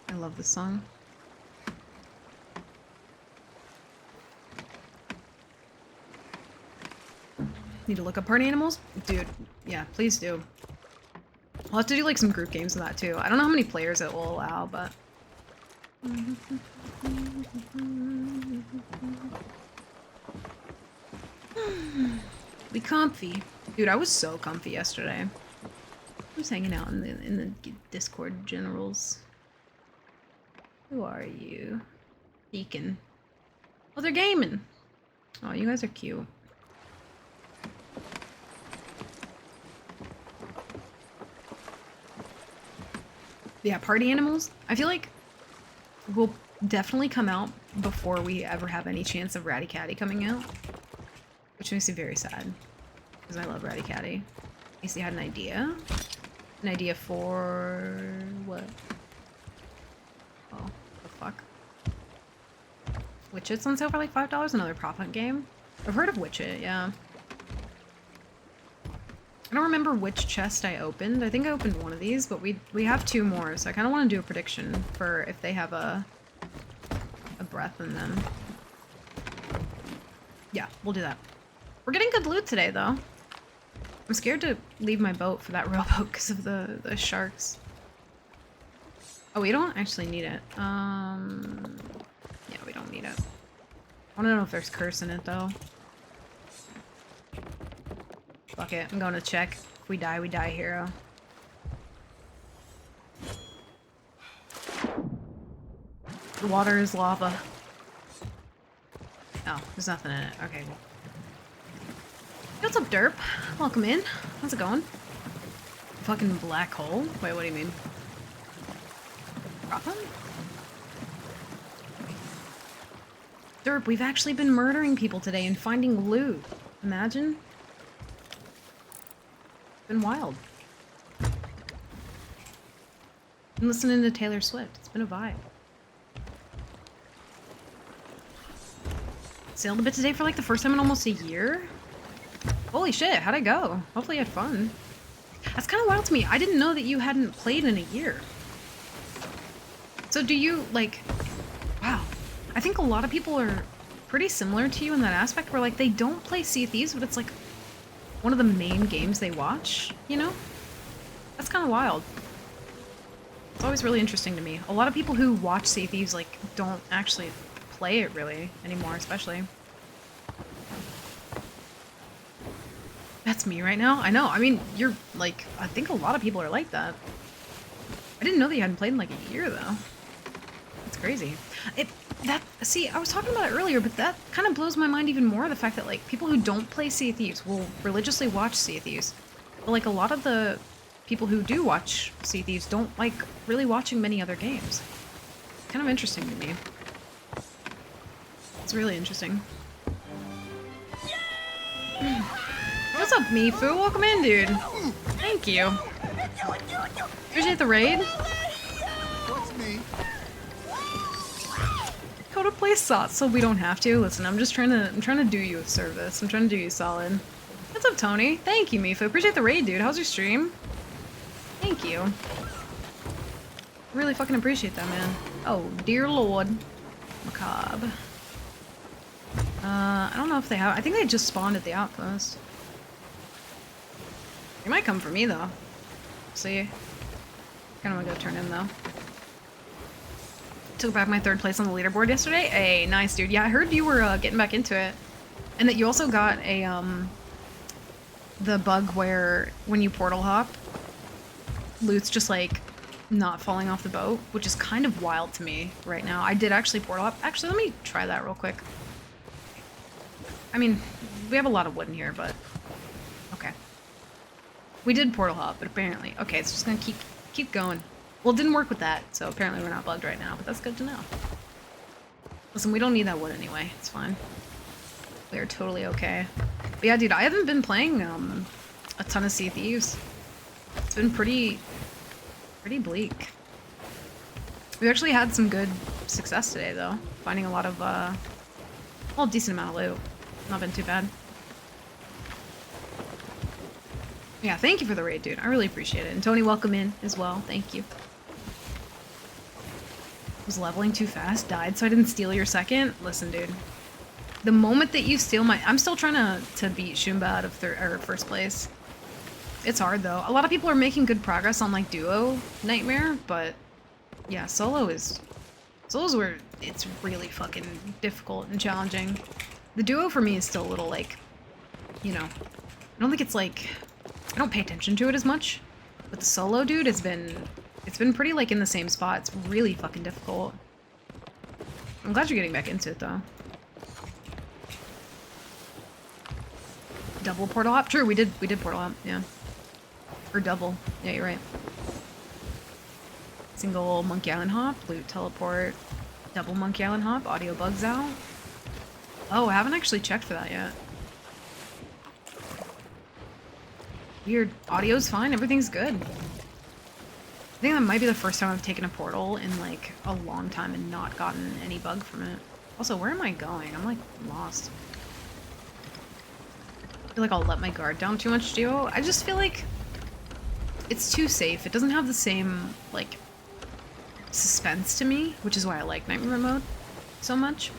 I love this song. Need to look up Party Animals? Dude, yeah, please do. I'll have to do like some group games of that too. I don't know how many players it will allow, but... Be comfy. Dude, I was so comfy yesterday. I was hanging out in the Discord generals. Who are you? Deacon. Oh, they're gaming! Oh, you guys are cute. Yeah, Party Animals, I feel like will definitely come out before we ever have any chance of Ratty Catty coming out. Which makes me very sad. Because I love Ratty Catty. Casey had an idea. An idea for... what? Oh, the fuck? Witchit's on sale for like $5? Another prop hunt game? I've heard of Witchit, yeah. I don't remember which chest I opened. I think I opened one of these, but we have 2 more, so I kind of want to do a prediction for if they have a breath in them. Yeah, we'll do that. We're getting good loot today, though. I'm scared to leave my boat for that rowboat because of the sharks. Oh, we don't actually need it. Yeah, we don't need it. I want to know if there's curse in it, though. Fuck it, I'm going to check. If we die, hero. The water is lava. Oh, there's nothing in it. Okay, cool. Hey, what's up, Derp? Welcome in. How's it going? Fucking black hole? Wait, what do you mean? Drop him? Derp, we've actually been murdering people today and finding loot. Imagine? It's been wild. Been listening to Taylor Swift. It's been a vibe. Sailed a bit today for like the first time in almost a year. Holy shit, how'd it go? Hopefully you had fun. That's kind of wild to me. I didn't know that you hadn't played in a year. So do you, like... Wow. I think a lot of people are pretty similar to you in that aspect, where like they don't play Sea of Thieves, but it's like one of the main games they watch, you know? That's kind of wild. It's always really interesting to me. A lot of people who watch Sea of Thieves like don't actually play it really anymore, especially. That's me right now. I know. I mean, you're like, I think a lot of people are like that. I didn't know that you hadn't played in like a year though. That's crazy. See, I was talking about it earlier, but that kind of blows my mind even more. The fact that like people who don't play Sea of Thieves will religiously watch Sea of Thieves, but like a lot of the people who do watch Sea of Thieves don't like really watching many other games. Kind of interesting to me. It's really interesting. What's up, Mifu? Welcome in, dude. Thank you. Appreciate the raid. What's me? Go to play SOT so we don't have to. Listen, I'm trying to do you a service. I'm trying to do you solid. What's up, Tony? Thank you, Mifu. Appreciate the raid, dude. How's your stream? Thank you. Really fucking appreciate that, man. Oh, dear lord. Macabre. I don't know if they have. I think they just spawned at the outpost. They might come for me, though. See? Kinda wanna go turn in, though. Took back my 3rd place on the leaderboard yesterday. Hey, nice, dude. Yeah, I heard you were getting back into it. And that you also got a, the bug where when you portal hop, loot's just, like, not falling off the boat, which is kind of wild to me right now. I did actually portal hop. Actually, let me try that real quick. I mean, we have a lot of wood in here, but... Okay. We did portal hop, but apparently... Okay, it's just gonna keep going. Well, it didn't work with that, so apparently we're not bugged right now, but that's good to know. Listen, we don't need that wood anyway. It's fine. We are totally okay. But yeah, dude, I haven't been playing a ton of Sea of Thieves. It's been pretty bleak. We actually had some good success today, though. Finding a lot of, well, decent amount of loot. Not been too bad. Yeah, thank you for the raid, dude. I really appreciate it. And Tony, welcome in as well. Thank you. Was leveling too fast, died so I didn't steal your second. Listen, dude. The moment that you steal my... I'm still trying to beat Shumba out of first place. It's hard, though. A lot of people are making good progress on, like, duo Nightmare, but... Yeah, solo's where it's really fucking difficult and challenging. The duo for me is still a little, like... You know... I don't think it's, like... I don't pay attention to it as much. But the solo, dude, has been... It's been pretty, like, in the same spot. It's really fucking difficult. I'm glad you're getting back into it, though. Double portal hop? True, we did portal hop, yeah. Or double. Yeah, you're right. Single Monkey Island hop, loot teleport, double Monkey Island hop, audio bugs out. Oh, I haven't actually checked for that yet. Weird. Audio's fine, everything's good. I think that might be the first time I've taken a portal in, like, a long time and not gotten any bug from it. Also, where am I going? I'm, like, lost. I feel like I'll let my guard down too much, duo. I just feel like it's too safe. It doesn't have the same, like, suspense to me, which is why I like Nightmare mode so much.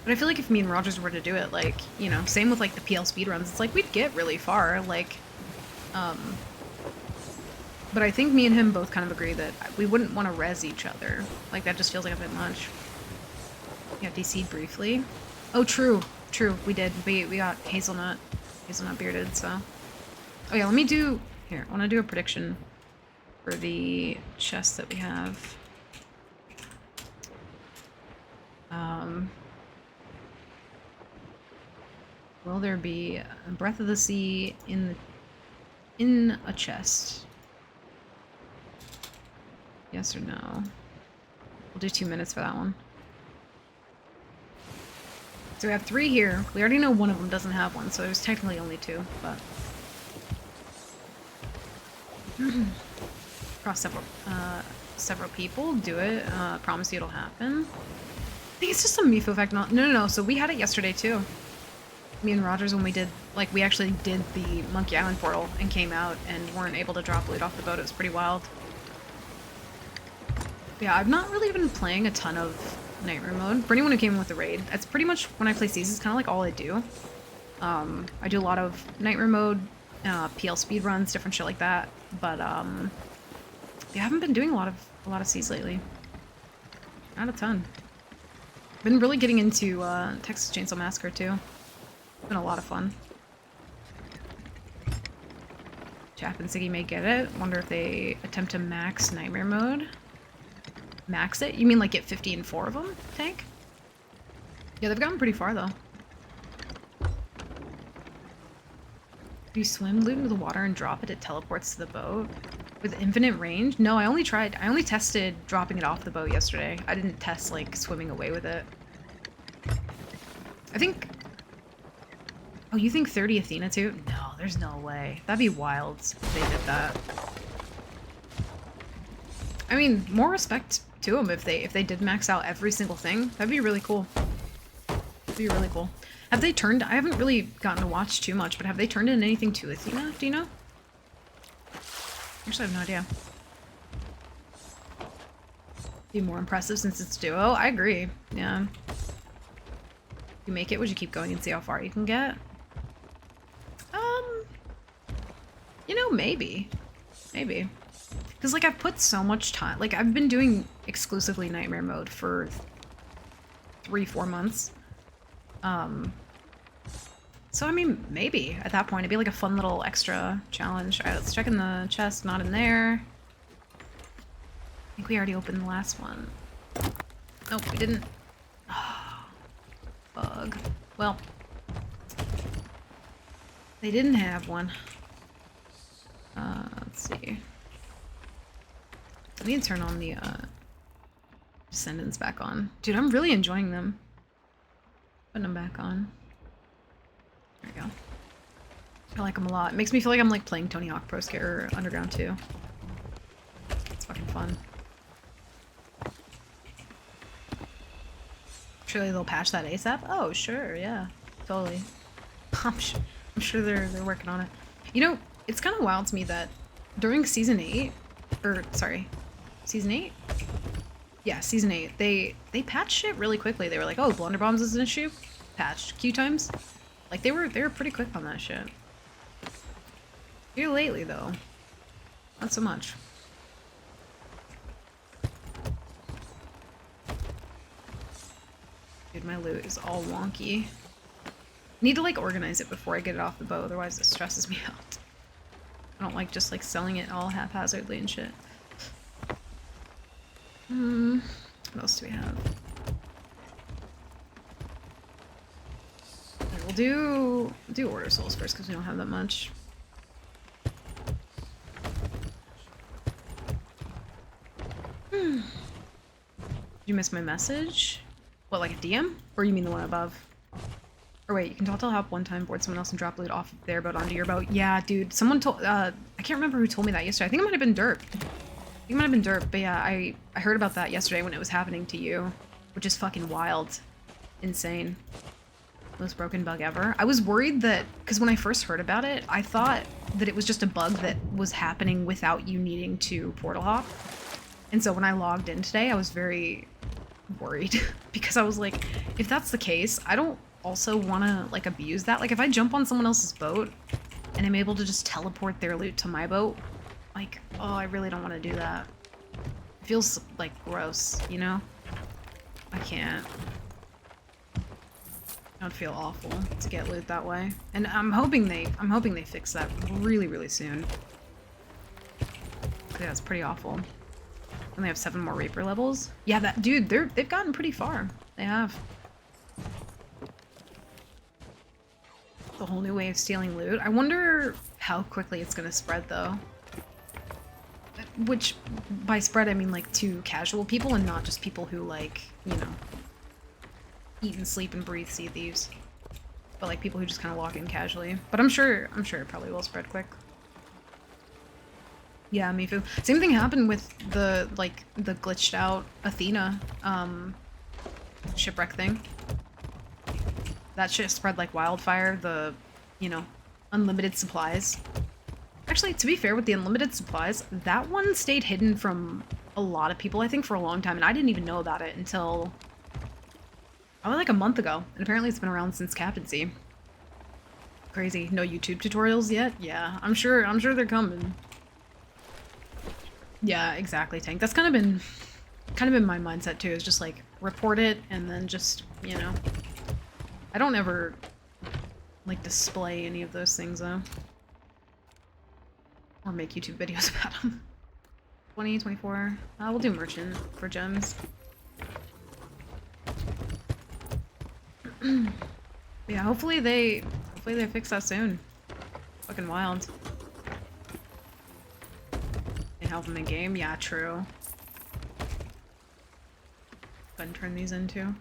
But I feel like if me and Rogers were to do it, like, you know, same with, like, the PL speedruns, it's like, we'd get really far, like, but I think me and him both kind of agree that we wouldn't want to res each other. Like, that just feels like a bit much. Yeah, DC'd briefly. Oh, true. True, we did. We got Hazelnut bearded, so... Oh yeah, let me do... Here, I want to do a prediction for the chest that we have. Will there be a Breath of the Sea in a chest? Yes or no? We'll do 2 minutes for that one. So we have 3 here. We already know one of them doesn't have one, so there's technically only 2, but... Cross several people, do it, promise you it'll happen. I think it's just a Mifu effect, no, so we had it yesterday too. Me and Rogers, when we did, like, we actually did the Monkey Island portal and came out and weren't able to drop loot off the boat. It was pretty wild. Yeah, I've not really been playing a ton of Nightmare mode. For anyone who came in with the raid, that's pretty much, when I play Seas, it's kind of like all I do. I do a lot of Nightmare mode, PL speedruns, different shit like that, but, yeah, I haven't been doing a lot of Seas lately. Not a ton. Been really getting into, Texas Chainsaw Massacre, too. It's been a lot of fun. Chap and Siggy may get it. Wonder if they attempt to max Nightmare mode. Max it? You mean like get 50 and 4 of them, Tank? Yeah, they've gotten pretty far though. Do you swim, loot into the water, and drop it? It teleports to the boat. With infinite range? No, I only tested dropping it off the boat yesterday. I didn't test, like, swimming away with it. I think... Oh, you think 30 Athena too? No, there's no way. That'd be wild if they did that. I mean, more respect to them if they did max out every single thing. That'd be really cool. That'd be really cool. Have they turned... I haven't really gotten to watch too much, but have they turned in anything to Athena? Do you know? Actually, I have no idea. Be more impressive since it's duo? I agree. Yeah. If you make it, would you keep going and see how far you can get? You know, maybe. Maybe. Because, like, I've put so much time... Like, I've been doing exclusively Nightmare mode for 3-4 months. So, I mean, maybe at that point it'd be like a fun little extra challenge. Alright, let's check in the chest. Not in there. I think we already opened the last one. Nope, we didn't. Oh, bug. Well, they didn't have one. Let's see. I need to turn on the Descendants back on. Dude, I'm really enjoying them. Putting them back on. There we go. I like them a lot. It makes me feel like I'm like playing Tony Hawk Pro Skater Underground 2. It's fucking fun. Surely they'll patch that ASAP? Oh, sure, yeah. Totally. I'm sure they're working on it. You know, it's kind of wild to me that during Season 8, or sorry, Season 8? Yeah, Season 8, they patched shit really quickly. They were like, oh, Blunderbombs is an issue? Patched. Q times? Like, they were pretty quick on that shit. Here lately, though. Not so much. Dude, my loot is all wonky. Need to, like, organize it before I get it off the boat, otherwise it stresses me out. I don't like just, like, selling it all haphazardly and shit. What else do we have? Okay, we'll do Order Souls first, because we don't have that much. Did you miss my message? What, like a DM? Or you mean the one above? Or wait, you can tell help one time, board someone else and drop loot off their boat onto your boat. Yeah, dude, someone told, I can't remember who told me that yesterday. I think it might have been Derp. But yeah, I heard about that yesterday when it was happening to you, which is fucking wild. Insane. Most broken bug ever. I was worried that, because when I first heard about it, I thought that it was just a bug that was happening without you needing to portal hop. And so when I logged in today, I was very worried because I was like, if that's the case, I don't also want to like abuse that. Like if I jump on someone else's boat and I'm able to just teleport their loot to my boat, like, oh, I really don't want to do that. It feels like gross, you know? I can't. It would feel awful to get loot that way. And I'm hoping they fix that really, really soon. Yeah, it's pretty awful. And they have 7 more Reaper levels. Yeah, that dude, they've gotten pretty far. They have. The whole new way of stealing loot. I wonder how quickly it's gonna spread though. Which, by spread I mean like to casual people and not just people who like, you know, eat and sleep and breathe Sea Thieves. But like people who just kind of walk in casually. But I'm sure it probably will spread quick. Yeah, Mifu. Same thing happened with the glitched out Athena shipwreck thing. That shit spread like wildfire, the, you know, unlimited supplies. Actually, to be fair with the unlimited supplies, that one stayed hidden from a lot of people, I think, for a long time, and I didn't even know about it until probably like a month ago, and apparently it's been around since Captaincy. Crazy. No YouTube tutorials yet? Yeah, I'm sure they're coming. Yeah, exactly, Tank. That's kind of been my mindset too, is just like report it and then just, you know. I don't ever like display any of those things though. Or make YouTube videos about them. 20, 24. We'll do merchant for gems. Yeah, hopefully they fix that soon. Fucking wild. They help them in game? Yeah, true. Go ahead and turn these into. I'm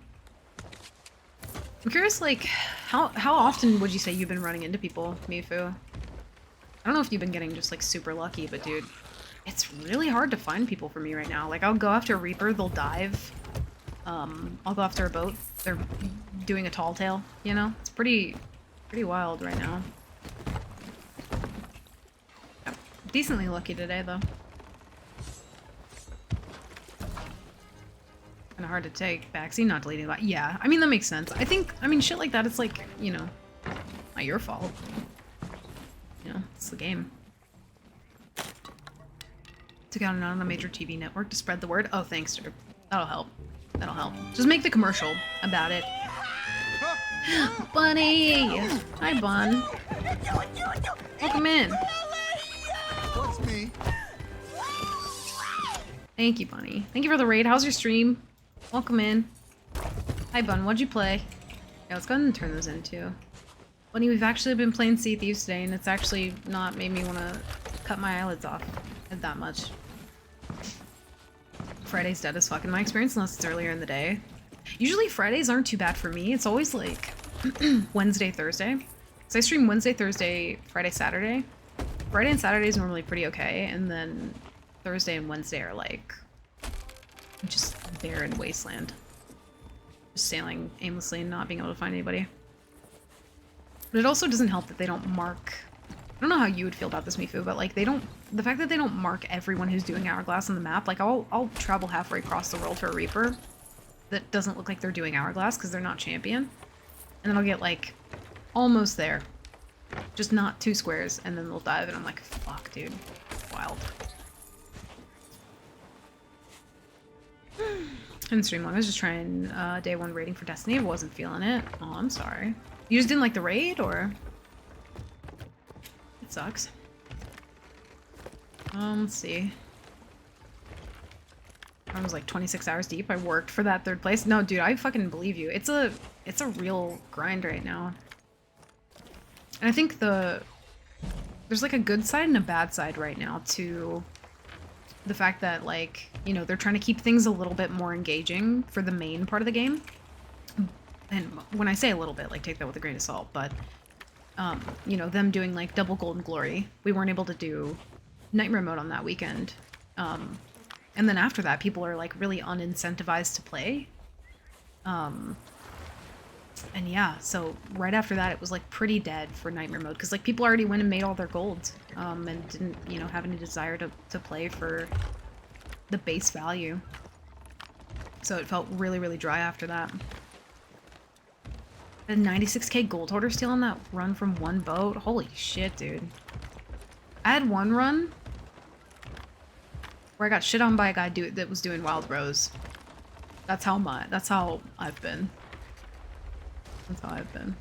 curious, like, how often would you say you've been running into people, Mifu? I don't know if you've been getting just like super lucky, but dude, it's really hard to find people for me right now. Like, I'll go after a Reaper, they'll dive. I'll go after a boat, they're doing a tall tale, you know? It's pretty wild right now. Yep. Decently lucky today, though. Kinda hard to take. Backseat, not deleting that. Yeah, I mean, that makes sense. I mean, shit like that, it's like, you know, not your fault. You know, it's the game. Took out on a major TV network to spread the word. Oh, thanks, sir. That'll help. That'll help. Just make the commercial about it. Bunny! Hi, Bun. Welcome in. What's me? Thank you, Bunny. Thank you for the raid. How's your stream? Welcome in. Hi, Bun. What'd you play? Yeah, let's go ahead and turn those in, too. Bunny, we've actually been playing Sea of Thieves today, and it's actually not made me want to cut my eyelids off that much. Friday's dead as fuck in my experience, unless it's earlier in the day. Usually Fridays aren't too bad for me. It's always like Wednesday, Thursday. So I stream Wednesday, Thursday, Friday, Saturday. Friday and Saturday is normally pretty okay, and then Thursday and Wednesday are like just barren wasteland. Just sailing aimlessly and not being able to find anybody. But it also doesn't help that they don't mark. I don't know how you would feel about this, Mifu, but like the fact that they don't mark everyone who's doing Hourglass on the map, like I'll travel halfway across the world for a Reaper that doesn't look like they're doing Hourglass because they're not champion. And then I'll get like almost there. Just not 2 squares, and then they'll dive and I'm like, fuck, dude. Wild. Didn't stream long. I was just trying day 1 raiding for Destiny. I wasn't feeling it. Oh, I'm sorry. You just didn't like the raid, or? It sucks. Let's see. I was like 26 hours deep. I worked for that 3rd place. No, dude, I fucking believe you. It's a real grind right now. And I think there's like a good side and a bad side right now to the fact that, like, you know, they're trying to keep things a little bit more engaging for the main part of the game. And when I say a little bit, like, take that with a grain of salt, but you know, them doing like double Golden Glory. We weren't able to do Nightmare mode on that weekend. And then after that, people are like really unincentivized to play. And yeah, so right after that, it was like pretty dead for Nightmare mode because like people already went and made all their golds and didn't, you know, have any desire to play for the base value. So it felt really, really dry after that. A 96k gold hoarder steal on that run from 1 boat? Holy shit, dude. I had 1 run where I got shit on by a guy that was doing Wild Rose. That's how I've been. That's how I've been.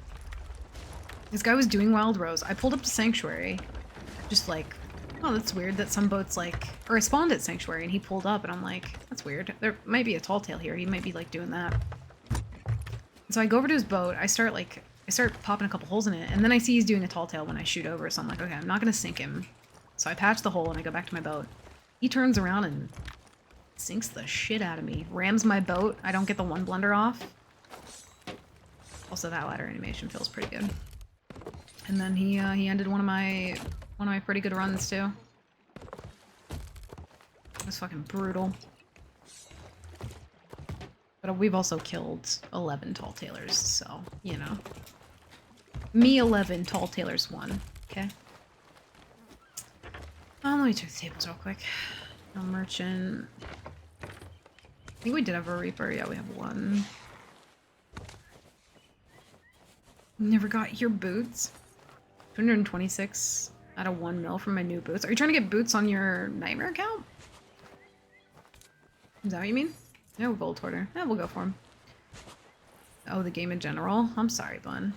This guy was doing Wild Rose. I pulled up to Sanctuary. Just like, oh, that's weird that some boats like... Or I spawned at Sanctuary and he pulled up and I'm like, that's weird. There might be a tall tale here. He might be like doing that. So I go over to his boat, I start popping a couple holes in it, and then I see he's doing a tall tale when I shoot over, so I'm like, okay, I'm not gonna sink him. So I patch the hole and I go back to my boat. He turns around and sinks the shit out of me. Rams my boat, I don't get the 1 blunder off. Also, that ladder animation feels pretty good. And then he ended one of my pretty good runs too. It was fucking brutal. But we've also killed 11 tall tailors, so, you know. Me 11, tall tailors 1, okay? Let me check the tables real quick. No merchant. I think we did have a Reaper. Yeah, we have 1. Never got your boots. 226 out of 1 mil from my new boots. Are you trying to get boots on your Nightmare account? Is that what you mean? No, Gold Hoarder. Yeah, we'll go for him. Oh, the game in general? I'm sorry, Bun.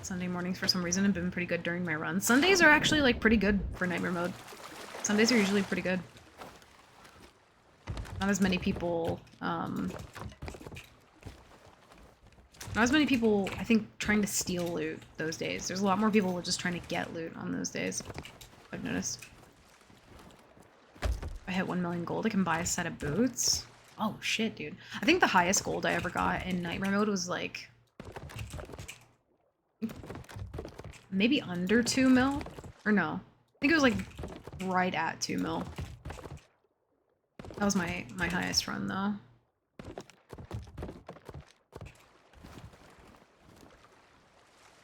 Sunday mornings for some reason have been pretty good during my run. Sundays are actually like pretty good for nightmare mode. Sundays are usually pretty good. Not as many people, not as many people, I think, trying to steal loot those days. There's a lot more people just trying to get loot on those days, I've noticed. If I hit 1 million gold, I can buy a set of boots. Oh shit, dude. I think the highest gold I ever got in nightmare mode was like... maybe under 2 mil? Or no. I think it was like right at 2 mil. That was my highest run, though.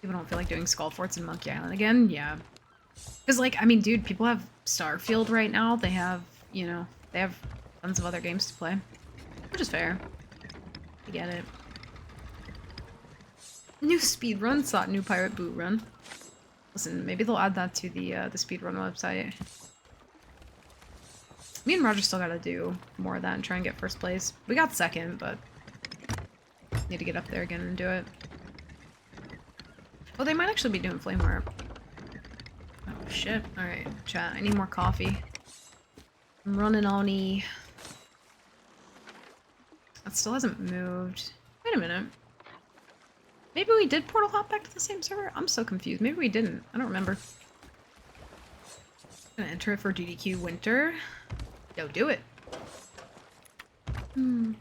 People don't feel like doing Skull Forts in Monkey Island again? Yeah. Because, like, I mean, dude, people have Starfield right now. They have, you know, they have tons of other games to play. Which is fair. I get it. New speedrun sought new pirate boot run. Listen, maybe they'll add that to the speedrun website. Me and Roger still gotta do more of that and try and get first place. We got second, but need to get up there again and do it. Oh, they might actually be doing Flame Heart. Oh shit. Alright, chat. I need more coffee. I'm running on E. That still hasn't moved. Wait a minute. Maybe we did portal hop back to the same server? I'm so confused. Maybe we didn't. I don't remember. Gonna enter it for GDQ Winter. Yo, do it. Speedrun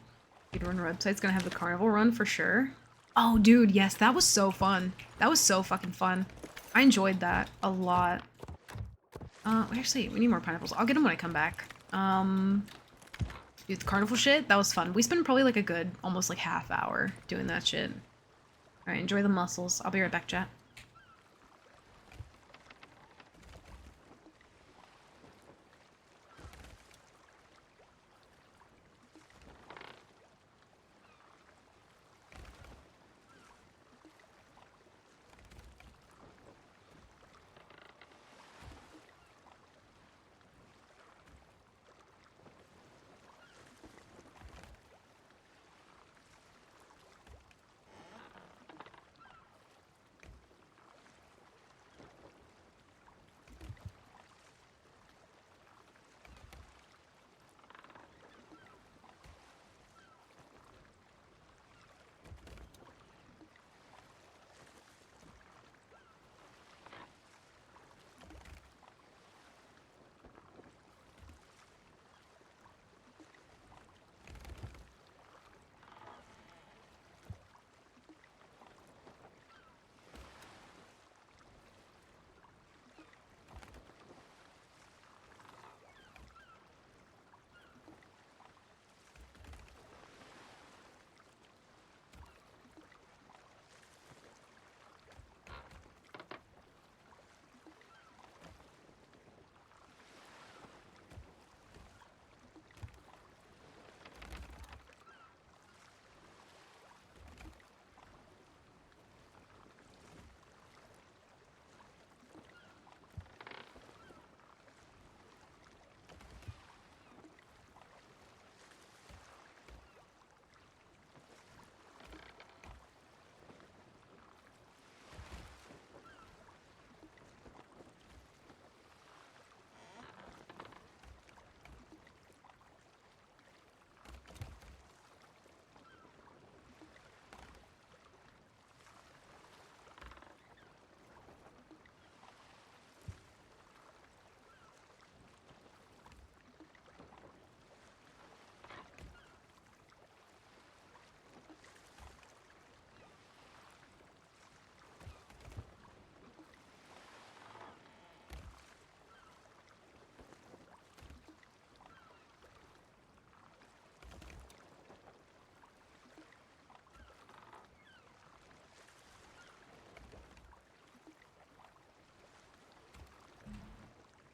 website's gonna have the carnival run for sure. Oh, dude, yes, that was so fun. That was so fucking fun. I enjoyed that a lot. Actually, we need more pineapples. I'll get them when I come back. Dude, the carnival shit, that was fun. We spent probably like a good, almost like half hour doing that shit. Alright, enjoy the mussels. I'll be right back, chat.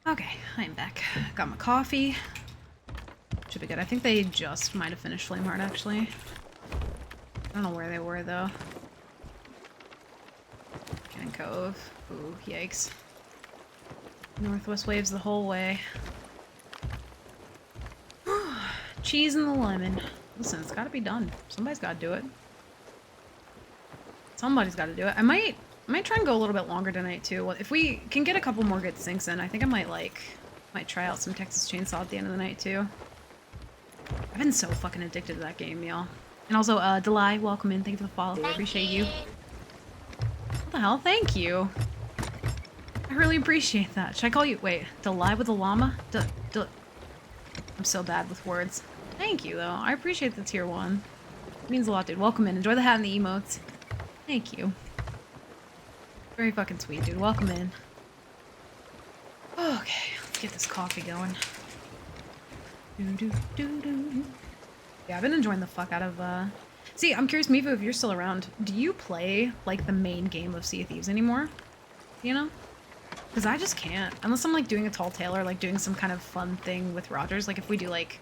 Okay, I'm back. Got my coffee. Should be good. I think they just might have finished Flameheart, actually. I don't know where they were, though. Cannon Cove. Ooh, yikes. Northwest waves the whole way. Cheese and the lemon. Listen, it's gotta be done. Somebody's gotta do it. Somebody's gotta do it. I might I might try and go a little bit longer tonight too. Well, if we can get a couple more good syncs in, I think I might try out some Texas Chainsaw at the end of the night too. I've been so fucking addicted to that game, y'all. And also, Delai, welcome in. Thank you for the follow. I appreciate you. What the hell? Thank you. I really appreciate that. Should I call you? Wait, Delai with a llama? I'm so bad with words. Thank you, though. I appreciate the tier 1. It means a lot, dude. Welcome in. Enjoy the hat and the emotes. Thank you. Very fucking sweet, dude. Welcome in. Okay, let's get this coffee going. Yeah, I've been enjoying the fuck out of, See, I'm curious, Mivu, if you're still around, do you play, like, the main game of Sea of Thieves anymore? You know? Because I just can't. Unless I'm, like, doing a Tall Tale or, like, doing some kind of fun thing with Rogers. Like, if we do, like,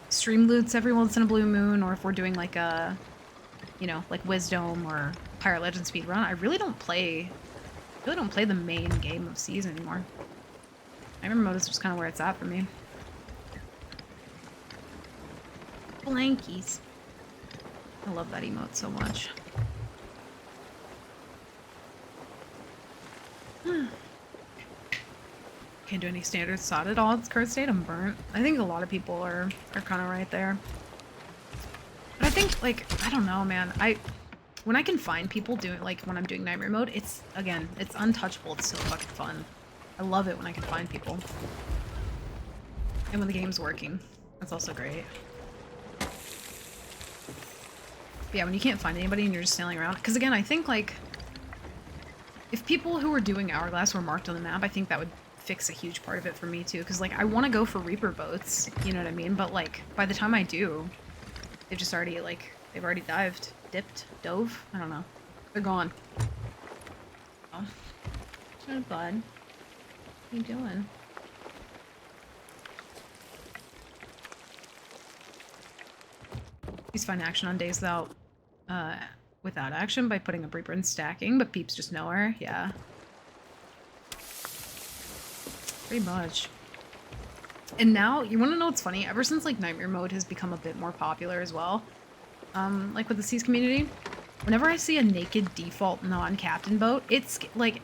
stream loots every once in a blue moon, or if we're doing, like, a, you know, like, Wisdom or Pirate Legend speedrun, I really don't play the main game of Seas anymore. Nightmare mode is just kind of where it's at for me. Blankies. I love that emote so much. Can't do any standard SOD at all. It's current state. I'm burnt. I think a lot of people are kind of right there. But I think, like, I don't know, man. When I can find people doing, like, when I'm doing Nightmare mode, it's, again, it's untouchable. It's so fucking fun. I love it when I can find people. And when the game's working. That's also great. But yeah, when you can't find anybody and you're just sailing around. Because again, I think, like, if people who were doing Hourglass were marked on the map, I think that would fix a huge part of it for me too. Because, like, I want to go for Reaper boats, you know what I mean? But, like, by the time I do, they've just already, like, they've already dived, dipped, dove. I don't know. They're gone. Oh. Good, bud. What are you doing? Please find action on days without action by putting a Reaper in stacking, but peeps just nowhere. Yeah. Pretty much. And now, you want to know what's funny? Ever since, like, Nightmare mode has become a bit more popular as well, like with the Seas community, whenever I see a naked default non-captain boat, it's, like,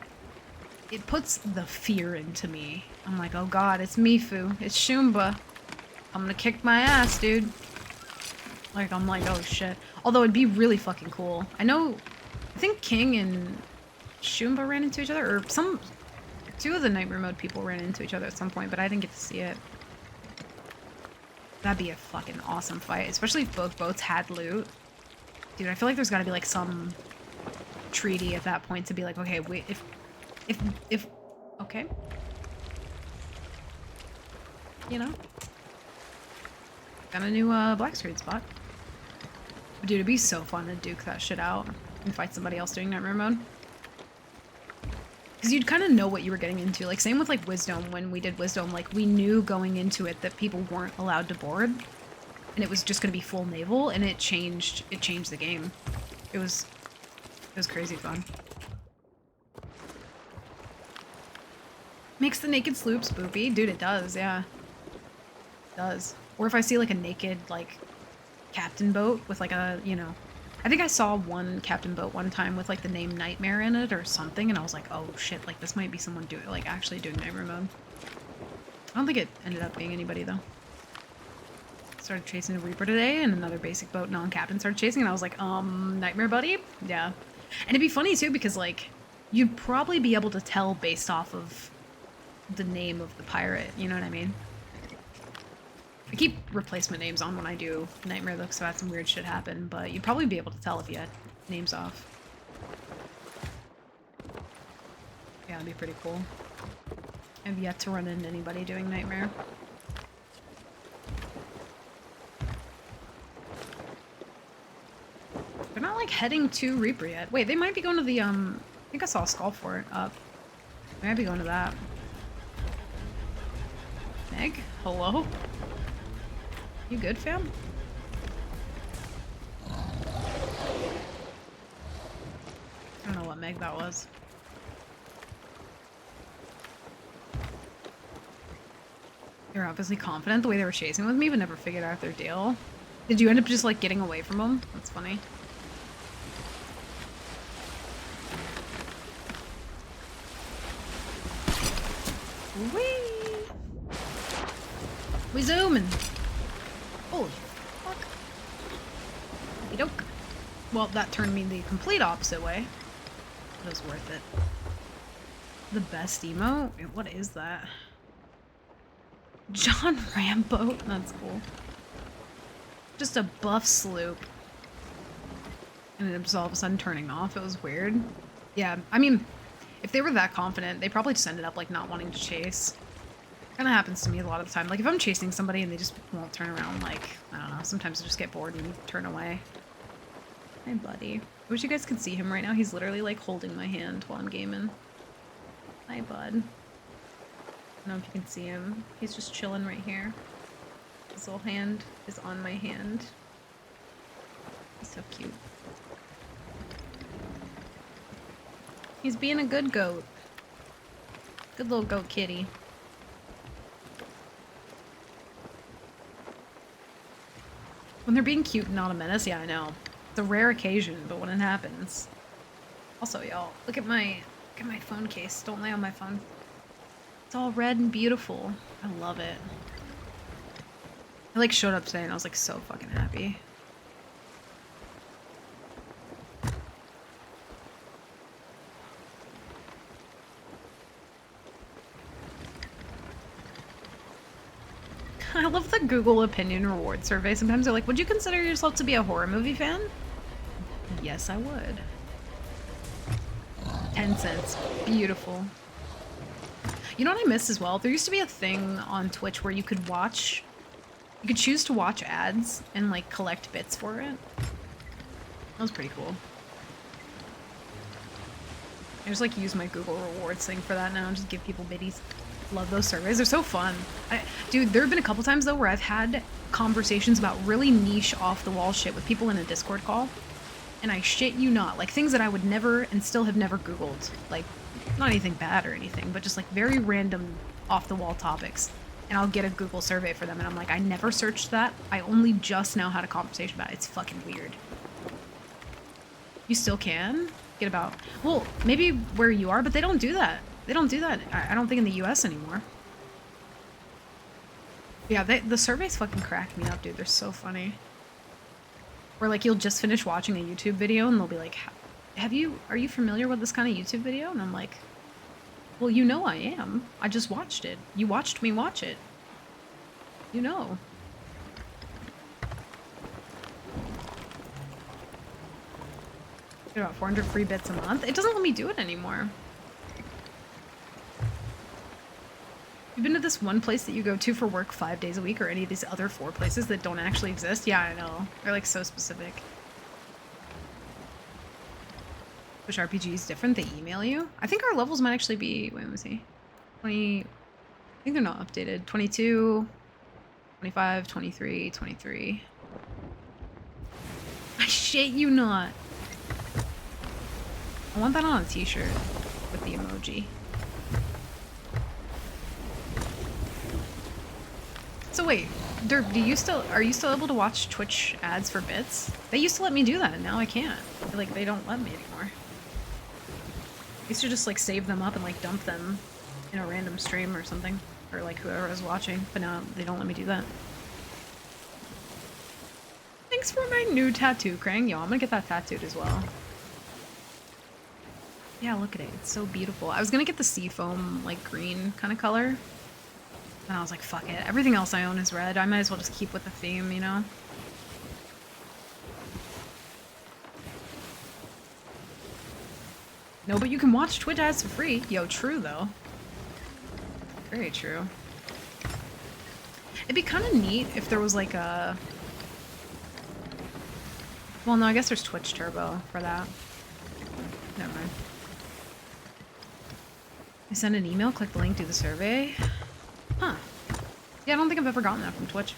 it puts the fear into me. I'm like, oh god, it's Mifu. It's Shumba. I'm gonna kick my ass, dude. Like, I'm like, oh shit. Although it'd be really fucking cool. I think King and Shumba ran into each other, or two of the Nightmare mode people ran into each other at some point, but I didn't get to see it. That'd be a fucking awesome fight, especially if both boats had loot. Dude, I feel like there's gotta be, like, some treaty at that point to be like, okay, wait, if, okay. You know? Got a new, black screen spot. But dude, it'd be so fun to duke that shit out and fight somebody else doing Nightmare mode. Because you'd kind of know what you were getting into. Like, same with, like, Wisdom. When we did Wisdom, like, we knew going into it that people weren't allowed to board. And it was just gonna be full naval, and it changed the game. It was crazy fun. Makes the naked sloop spoopy. Dude, it does, yeah. It does. Or if I see, like, a naked, like, captain boat with, like, a, you know... I think I saw one captain boat one time with, like, the name Nightmare in it or something, and I was like, oh shit, like, this might be someone actually doing Nightmare mode. I don't think it ended up being anybody, though. Started chasing a Reaper today, and another basic boat non-captain started chasing, and I was like, Nightmare buddy? Yeah. And it'd be funny, too, because, like, you'd probably be able to tell based off of the name of the pirate, you know what I mean? I keep replacement names on when I do Nightmare, though, because I've had some weird shit happen, but you'd probably be able to tell if you had names off. Yeah, that'd be pretty cool. I've yet to run into anybody doing Nightmare. They're not, like, heading to Reaper yet. Wait, they might be going to the, I think I saw a Skull Fort up. They might be going to that. Meg? Hello? You good, fam? I don't know what Meg that was. You're obviously confident the way they were chasing with me, but never figured out their deal. Did you end up just, like, getting away from them? That's funny. Whee! We zooming. Holy fuck. Okey doke. Well, that turned me the complete opposite way. It was worth it. The best emote? Wait, what is that? John Rambo? That's cool. Just a buff sloop. And it was all of a sudden turning off. It was weird. Yeah, I mean, if they were that confident, they probably just ended up like not wanting to chase. Kind of happens to me a lot of the time. Like if I'm chasing somebody and they just won't turn around, like, I don't know, sometimes I just get bored and turn away. Hi, buddy. I wish you guys could see him right now. He's literally like holding my hand while I'm gaming. Hi, bud. I don't know if you can see him. He's just chilling right here. His little hand is on my hand. He's so cute. He's being a good goat. Good little goat kitty. When they're being cute and not a menace, yeah, I know. It's a rare occasion, but when it happens. Also, y'all, look at my phone case. Don't lay on my phone. It's all red and beautiful. I love it. I like showed up today and I was like so fucking happy. I love the Google opinion reward survey. Sometimes they're like, would you consider yourself to be a horror movie fan? Yes, I would. 10 cents. Beautiful. You know what I miss as well? There used to be a thing on Twitch where you could choose to watch ads and like collect bits for it. That was pretty cool. I just like use my Google rewards thing for that now and just give people biddies. Love those surveys. They're so fun. Dude, there have been a couple times though where I've had conversations about really niche off-the-wall shit with people in a Discord call. And I shit you not, like things that I would never and still have never Googled. Like, not anything bad or anything, but just like very random off-the-wall topics. And I'll get a Google survey for them and I'm like, I never searched that. I only just now had a conversation about it. It's fucking weird. You still can get about, well, maybe where you are, but they don't do that. They don't do that, I don't think, in the US anymore. Yeah, the surveys fucking crack me up, dude. They're so funny. Or like you'll just finish watching a YouTube video and they'll be like, are you familiar with this kind of YouTube video? And I'm like, well, you know I am. I just watched it. You watched me watch it. You know. Get about 400 free bits a month. It doesn't let me do it anymore. You've been to this one place that you go to for work 5 days a week, or any of these other 4 places that don't actually exist? Yeah, I know. They're like so specific. Which RPG is different? They email you? I think our levels might actually be, wait, let me see. 20, I think they're not updated. 22, 25, 23, 23. I shit you not. I want that on a t-shirt with the emoji. So wait, Derp, are you still able to watch Twitch ads for bits? They used to let me do that, and now I can't. Like, they don't let me anymore. I used to just like save them up and like dump them in a random stream or something, or like whoever was watching, but now they don't let me do that. Thanks for my new tattoo, Krang. Yo, I'm gonna get that tattooed as well. Yeah, look at it. It's so beautiful. I was gonna get the seafoam, like green kind of color. And I was like, fuck it. Everything else I own is red. I might as well just keep with the theme, you know? No, but you can watch Twitch ads for free. Yo, true though. Very true. It'd be kind of neat if there was like a... Well, no, I guess there's Twitch Turbo for that. Never mind. I send an email, click the link, do the survey. Huh. Yeah, I don't think I've ever gotten that from Twitch.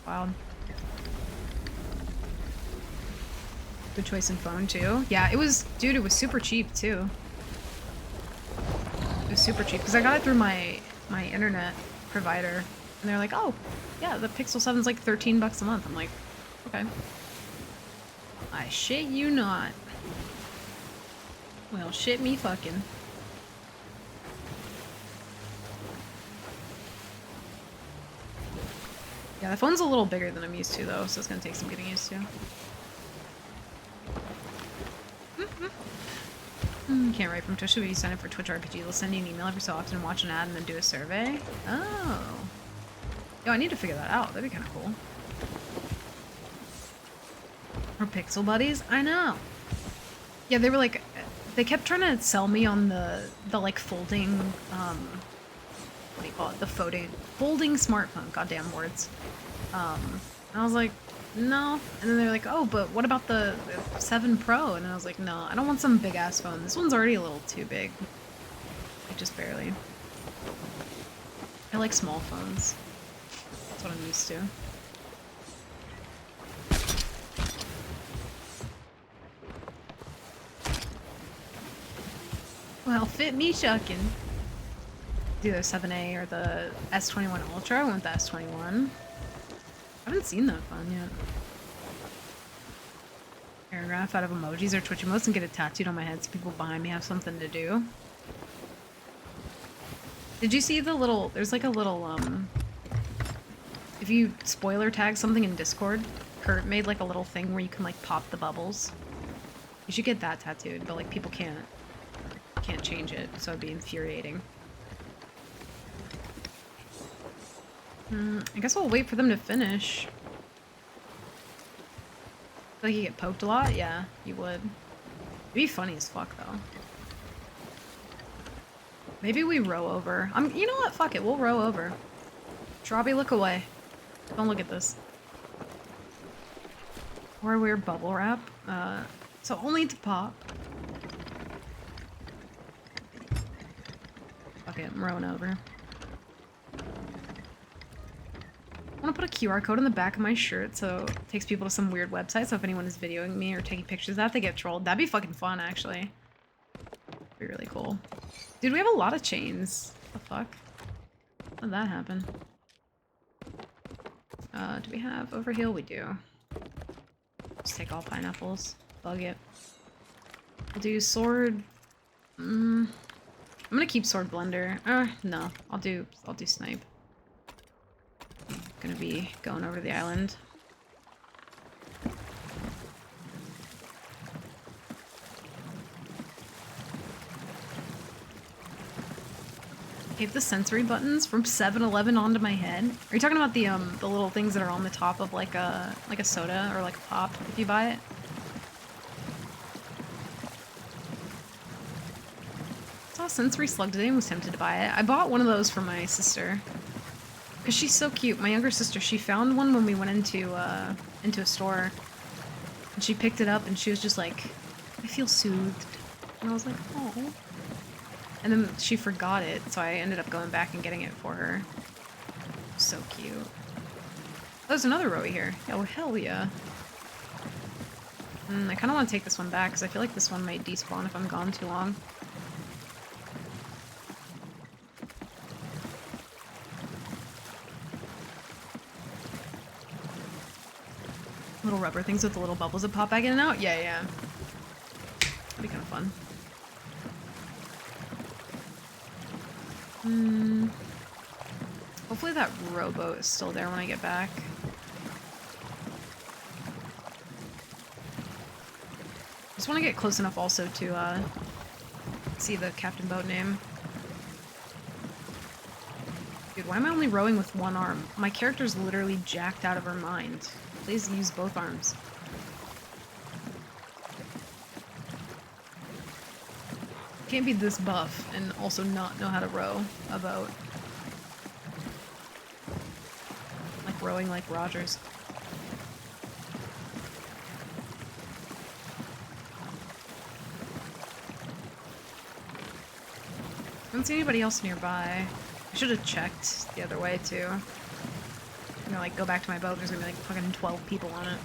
Wild. Good choice in phone, too. Yeah, it was... Dude, it was super cheap, too. It was super cheap, because I got it through my internet provider. And they're like, oh, yeah, the Pixel 7's like 13 bucks a month. I'm like, okay. I shit you not. Well, shit me fucking. Yeah, the phone's a little bigger than I'm used to though, so it's gonna take some getting used to. Can't write from Twitch, but you sign up for Twitch RPG. They'll send you an email every so often, watch an ad, and then do a survey. Oh. Yo, I need to figure that out. That'd be kind of cool. Or Pixel Buddies? I know. Yeah, they were like, they kept trying to sell me on the like folding, what do you call it? The folding smartphone. Goddamn words. And I was like, no. And then they're like, oh, but what about the 7 Pro? And I was like, no, I don't want some big ass phone. This one's already a little too big. Like, just barely. I like small phones. That's what I'm used to. Well, fit me shuckin'. Do the 7A or the S21 Ultra. I want the S21. I haven't seen that phone yet. Paragraph out of emojis or Twitch emotes and get it tattooed on my head so people behind me have something to do. Did you see the little, there's like a little, if you spoiler tag something in Discord, Kurt made like a little thing where you can like pop the bubbles. You should get that tattooed, but like people can't change it, so it'd be infuriating. I guess we'll wait for them to finish. Feel like you get poked a lot? Yeah, you would. It'd be funny as fuck, though. Maybe we row over. You know what? Fuck it. We'll row over. Strawby, look away. Don't look at this. Or wear bubble wrap. So only to pop. Fuck it. I'm rowing over. I want to put a QR code on the back of my shirt so it takes people to some weird website, so if anyone is videoing me or taking pictures of that, they get trolled. That'd be fucking fun, actually. That'd be really cool. Dude, we have a lot of chains. What the fuck? How did that happen? Do we have overheal? We do. Just take all pineapples. Bug it. We'll do sword. I'm gonna keep sword blender. No. I'll do snipe. Gonna be going over to the island. Tape the sensory buttons from 7-Eleven onto my head. Are you talking about the little things that are on the top of like a soda or like a pop if you buy it? I saw a sensory slug today and was tempted to buy it. I bought one of those for my sister. Cause she's so cute. My younger sister, she found one when we went into a store, and she picked it up and she was just like, "I feel soothed," and I was like, "Oh." And then she forgot it, so I ended up going back and getting it for her. So cute. Oh, there's another Rowie here. Oh hell yeah. I kind of want to take this one back because I feel like this one might despawn if I'm gone too long. Little rubber things with the little bubbles that pop back in and out? Yeah, yeah. That'd be kind of fun. Hopefully that rowboat is still there when I get back. Just want to get close enough also to see the captain boat name. Dude, why am I only rowing with one arm? My character's literally jacked out of her mind. Please use both arms. Can't be this buff and also not know how to row a boat. Like rowing like Rogers. I don't see anybody else nearby. I should have checked the other way too. I'm gonna like go back to my boat, there's gonna be like fucking 12 people on it.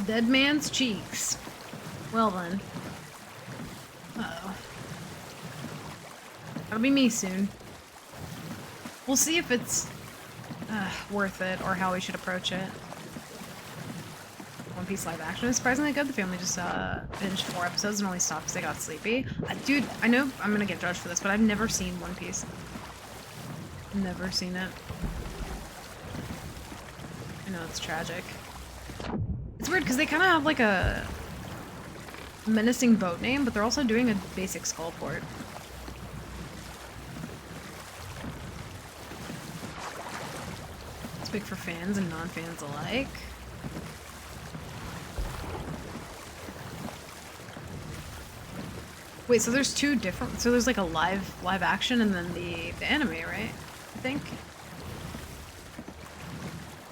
Dead man's cheeks. Well then. Uh-oh. That'll be me soon. We'll see if it's worth it or how we should approach it. One Piece live action is surprisingly good. The family just binged 4 episodes and only stopped because they got sleepy. Dude, I know I'm gonna get judged for this, but I've never seen One Piece. Never seen it. I know it's tragic. It's weird because they kind of have like a menacing boat name, but they're also doing a basic skull port. It's big for fans and non-fans alike. Wait, so there's 2 different. So there's like a live action and then the anime, right? I think.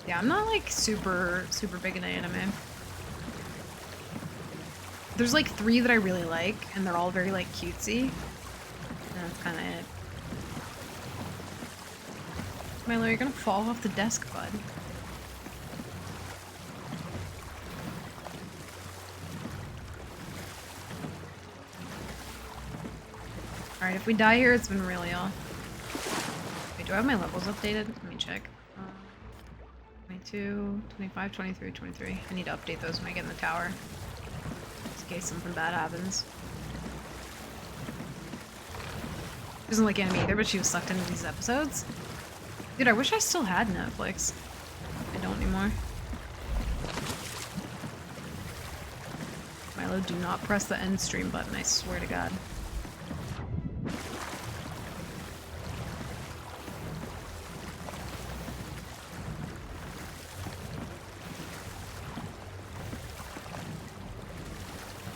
Yeah, I'm not like super big into anime. There's like 3 that I really like, and they're all very like cutesy. And that's kind of it. Milo, you're gonna fall off the desk, bud. Alright, if we die here, it's been really off. Wait, do I have my levels updated? Let me check. 22, 25, 23, 23. I need to update those when I get in the tower. Just in case something bad happens. She doesn't like anime either, but she was sucked into these episodes. Dude, I wish I still had Netflix. I don't anymore. Milo, do not press the end stream button, I swear to God.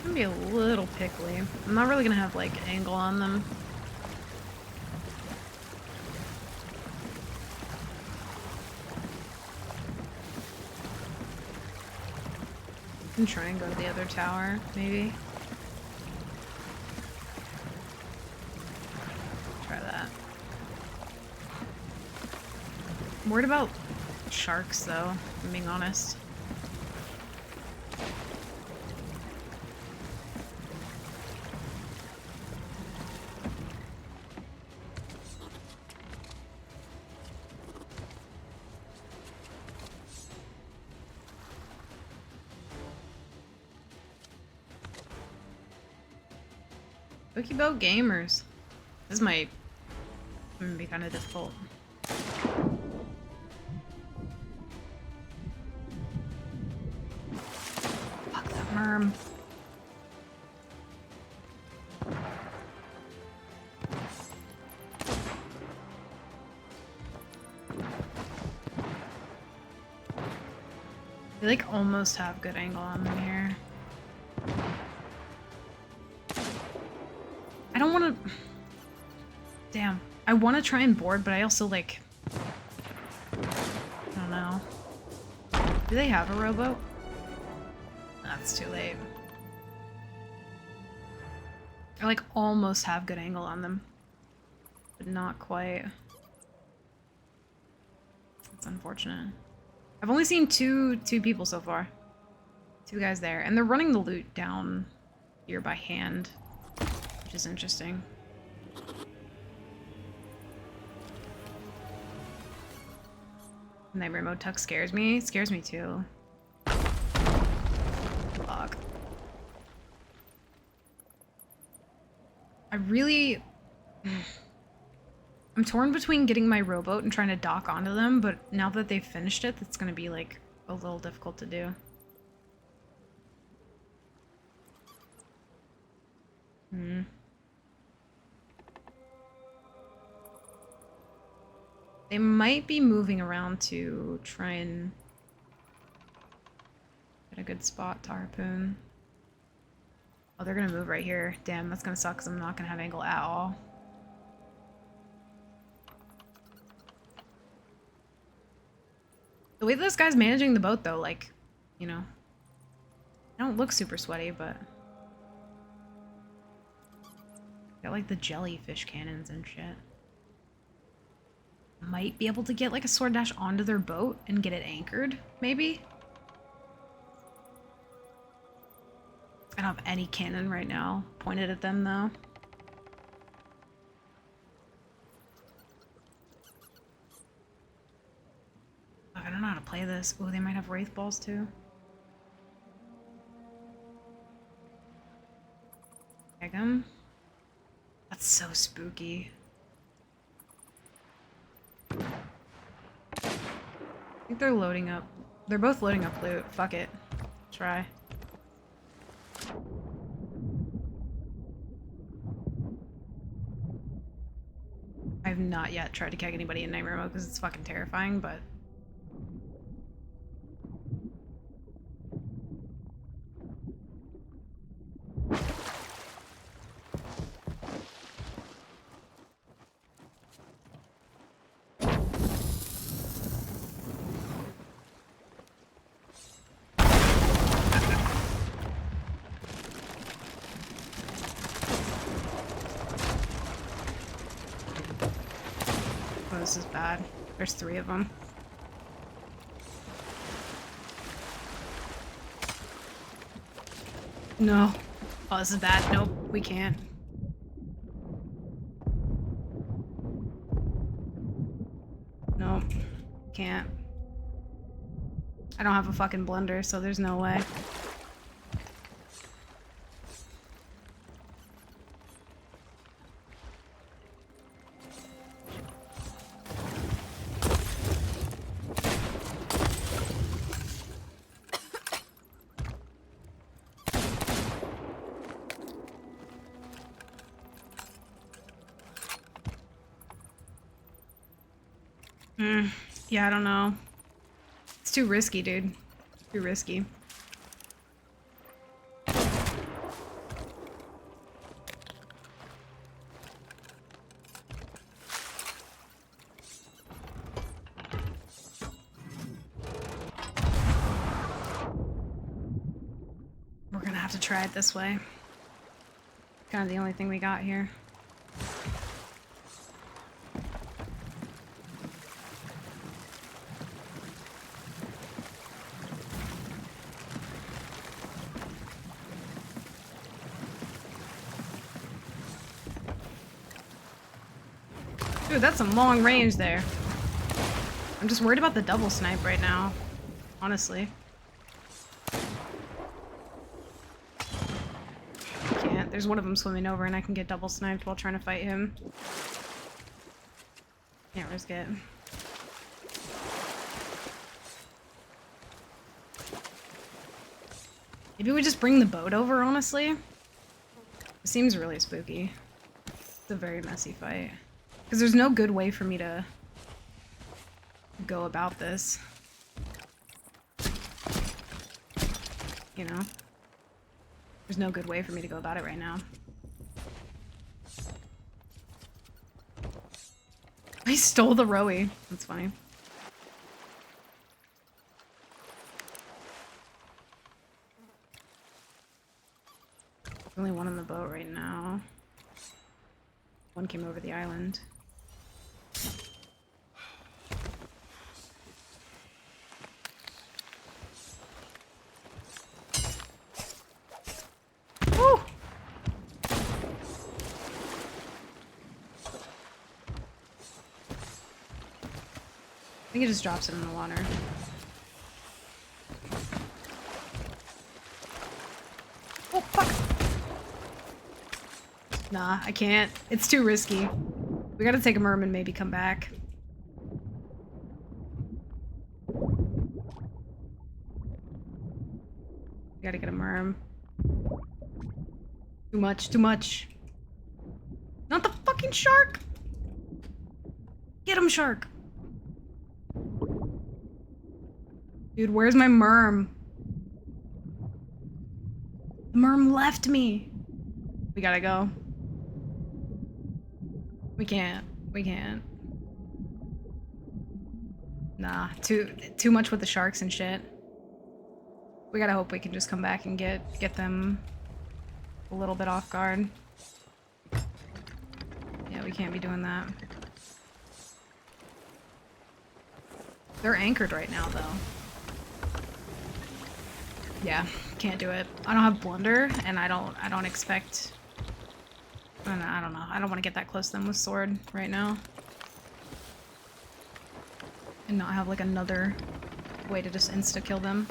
I'm gonna be a little pickly. I'm not really gonna have like angle on them. I can try and go to the other tower, maybe. Try that. I'm worried about sharks, though, if I'm being honest. Pokeboat Gamers. This might be kind of difficult. Fuck that merm. They like almost have good angle on them here. I don't want to... Damn. I want to try and board, but I also, like... I don't know. Do they have a rowboat? That's too late. I, like, almost have good angle on them. But not quite. That's unfortunate. I've only seen two people so far. 2 guys there. And they're running the loot down here by hand. Which is interesting. Nightmare mode tuck scares me. It scares me too. Fuck. I really... I'm torn between getting my rowboat and trying to dock onto them, but now that they've finished it, that's gonna be like a little difficult to do. They might be moving around to try and get a good spot to harpoon. Oh, they're gonna move right here. Damn, that's gonna suck because I'm not gonna have angle at all. The way this guy's managing the boat, though, like, you know, I don't look super sweaty, but got like the jellyfish cannons and shit. Might be able to get like a sword dash onto their boat and get it anchored, maybe? I don't have any cannon right now pointed at them, though. play this. Oh, they might have Wraith Balls too. Egg 'em. That's so spooky. I think they're loading up. They're both loading up loot. Fuck it. Try. I have not yet tried to keg anybody in Nightmare Mode because it's fucking terrifying, but... Oh, this is bad. There's 3 of them. No. Oh, this is bad. Nope, we can't. Nope. Can't. I don't have a fucking blender, so there's no way. Yeah, I don't know. It's too risky, dude. Too risky. We're gonna have to try it this way. Kind of the only thing we got here. Dude, that's some long range there. I'm just worried about the double snipe right now, honestly. Can't. There's one of them swimming over and I can get double sniped while trying to fight him. Can't risk it. Maybe we just bring the boat over, honestly? It seems really spooky. It's a very messy fight. Because there's no good way for me to go about this. You know? There's no good way for me to go about it right now. I stole the Rowie. That's funny. Only one on the boat right now. One came over the island. Woo! I think it just drops it in the water. Oh, fuck! Nah, I can't. It's too risky. We gotta take a merm and maybe come back. We gotta get a merm. Too much, too much. Not the fucking shark! Get him, shark! Dude, where's my merm? The merm left me. We gotta go. We can't. We can't. Nah, too much with the sharks and shit. We gotta hope we can just come back and get them a little bit off guard. Yeah, we can't be doing that. They're anchored right now, though. Yeah, can't do it. I don't have blunder, and I don't expect. I don't know. I don't want to get that close to them with sword right now, and not have like another way to just insta-kill them.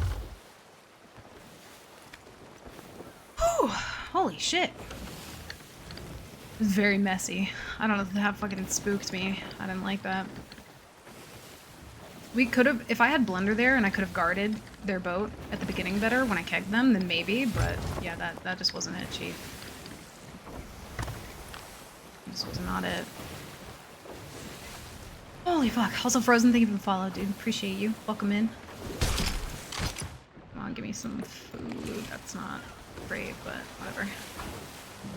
Whew! Holy shit! It was very messy. I don't know, that fucking spooked me. I didn't like that. We could have, if I had Blender there and I could have guarded their boat at the beginning better when I kegged them, then maybe, but yeah, that just wasn't it, Chief. This was not it. Holy fuck. Also, Frozen, thank you for the follow, dude. Appreciate you. Welcome in. Come on, give me some food. That's not great, but whatever.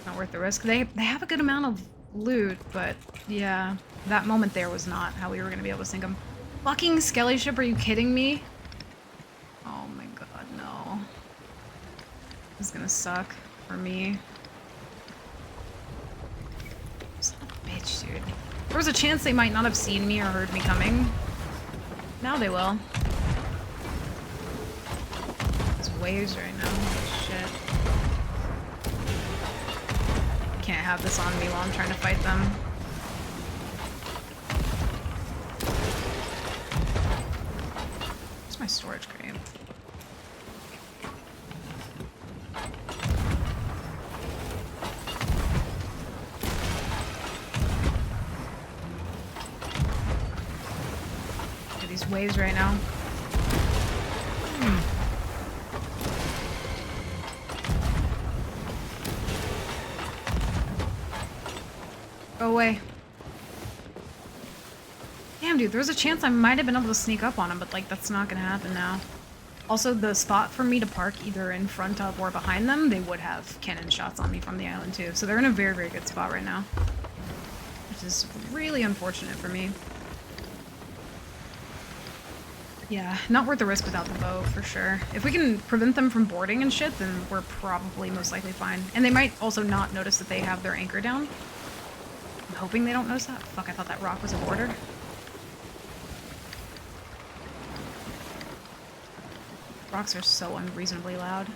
Not worth the risk. They have a good amount of loot, but yeah, that moment there was not how we were going to be able to sink them. Fucking Skelly ship, are you kidding me? Oh my god, no. This is gonna suck for me. Son of a bitch, dude. There was a chance they might not have seen me or heard me coming. Now they will. There's waves right now. Holy shit. Can't have this on me while I'm trying to fight them. Where's my storage crate? These waves right now. Go away. Damn, dude, there was a chance I might have been able to sneak up on him, but like that's not gonna happen now. Also, the spot for me to park either in front of or behind them, they would have cannon shots on me from the island too. So they're in a very, very good spot right now. Which is really unfortunate for me. Yeah, not worth the risk without the boat, for sure. If we can prevent them from boarding and shit, then we're probably most likely fine. And they might also not notice that they have their anchor down. I'm hoping they don't notice that. Fuck, I thought that rock was a border. Rocks are so unreasonably loud.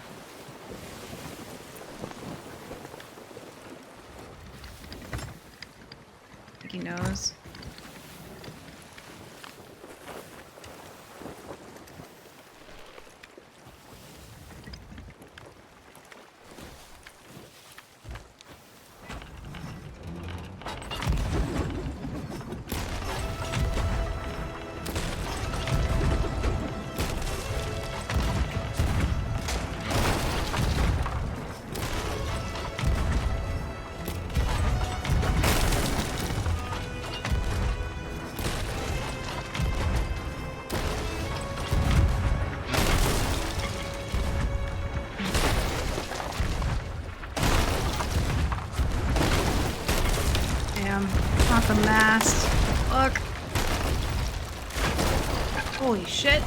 I think he knows. Not the mast. Look. Holy shit.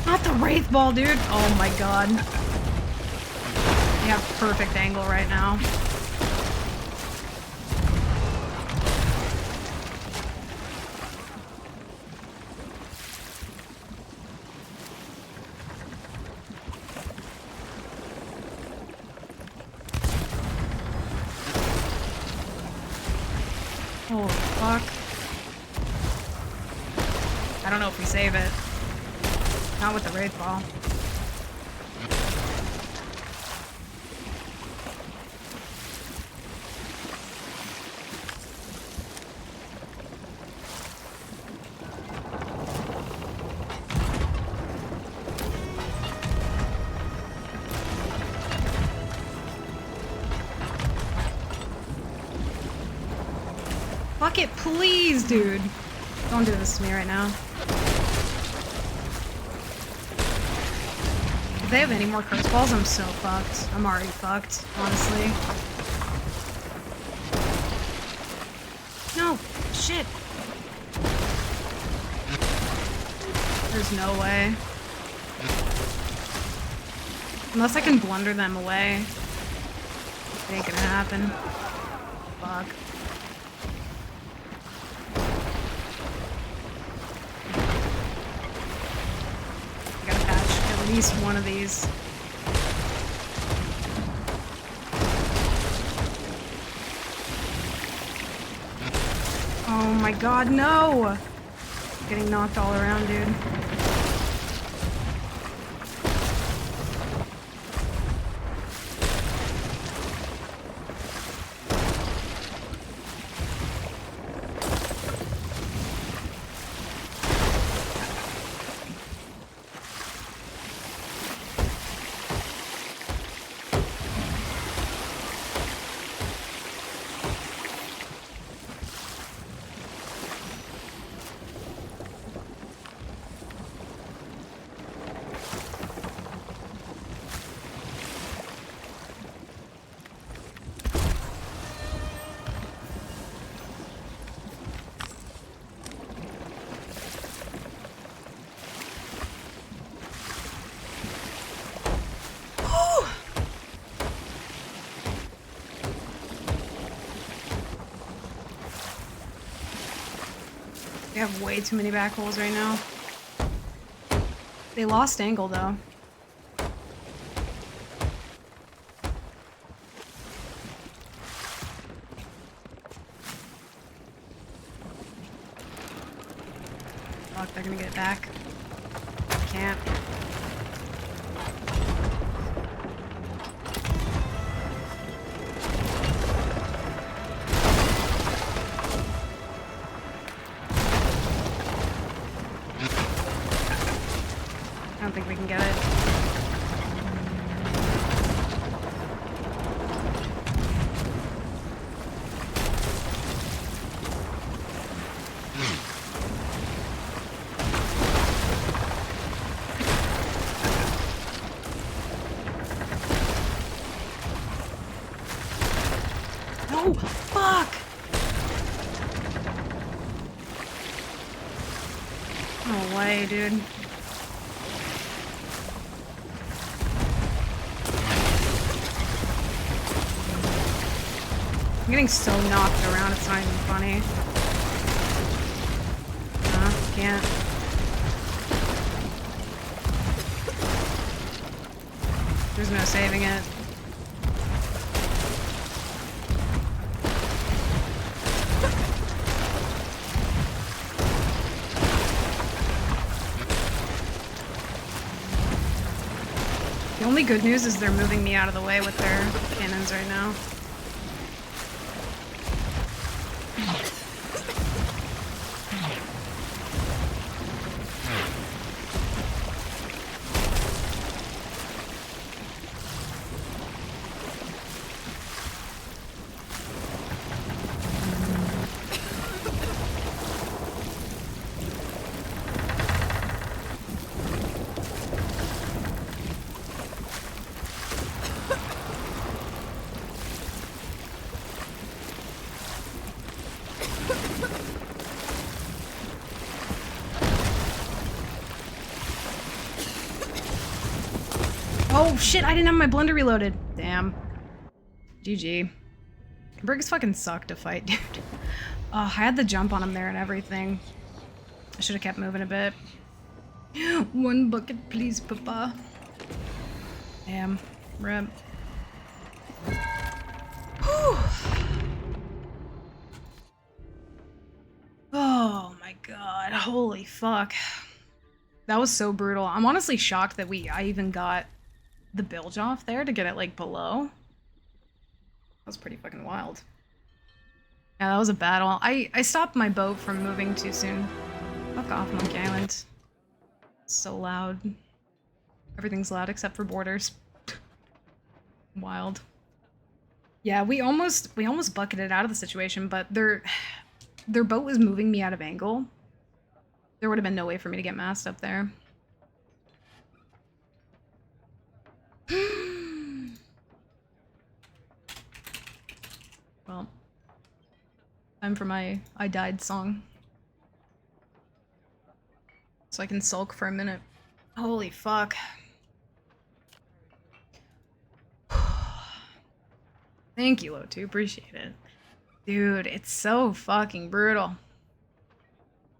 Not the Wraith Ball, dude. Oh my god. You have perfect angle right now. Holy fuck. I don't know if we save it. Not with the Wraith Ball. Fuck it, please, dude. Don't do this to me right now. If they have any more curse balls, I'm so fucked. I'm already fucked, honestly. No, shit. There's no way. Unless I can blunder them away. It ain't gonna happen. Fuck. At least one of these. Oh my god, no! getting knocked all around, dude. We have way too many back holes right now. They lost angle though. Fuck, they're gonna get it back. Can't. I don't think we can get it. No! Fuck! No way, dude. I'm getting so knocked around, it's not even funny. Can't. There's no saving it. The only good news is they're moving me out of the way with their cannons right now. Oh shit, I didn't have my blender reloaded. Damn. GG. Briggs fucking sucked to fight, dude. I had the jump on him there and everything. I should have kept moving a bit. One bucket, please, papa. Damn. Rip. Whew. Oh my god. Holy fuck. That was so brutal. I'm honestly shocked that I even got the bilge off there to get it like below. That was pretty fucking wild. Yeah, that was a battle. I stopped my boat from moving too soon. Fuck off, Monkey Island. It's so loud. Everything's loud except for borders. Wild. Yeah, we almost bucketed out of the situation, but their boat was moving me out of angle. There would have been no way for me to get masked up there. Well, time for my I died song. So I can sulk for a minute. Holy fuck. Thank you, Lo2. Appreciate it. Dude, it's so fucking brutal.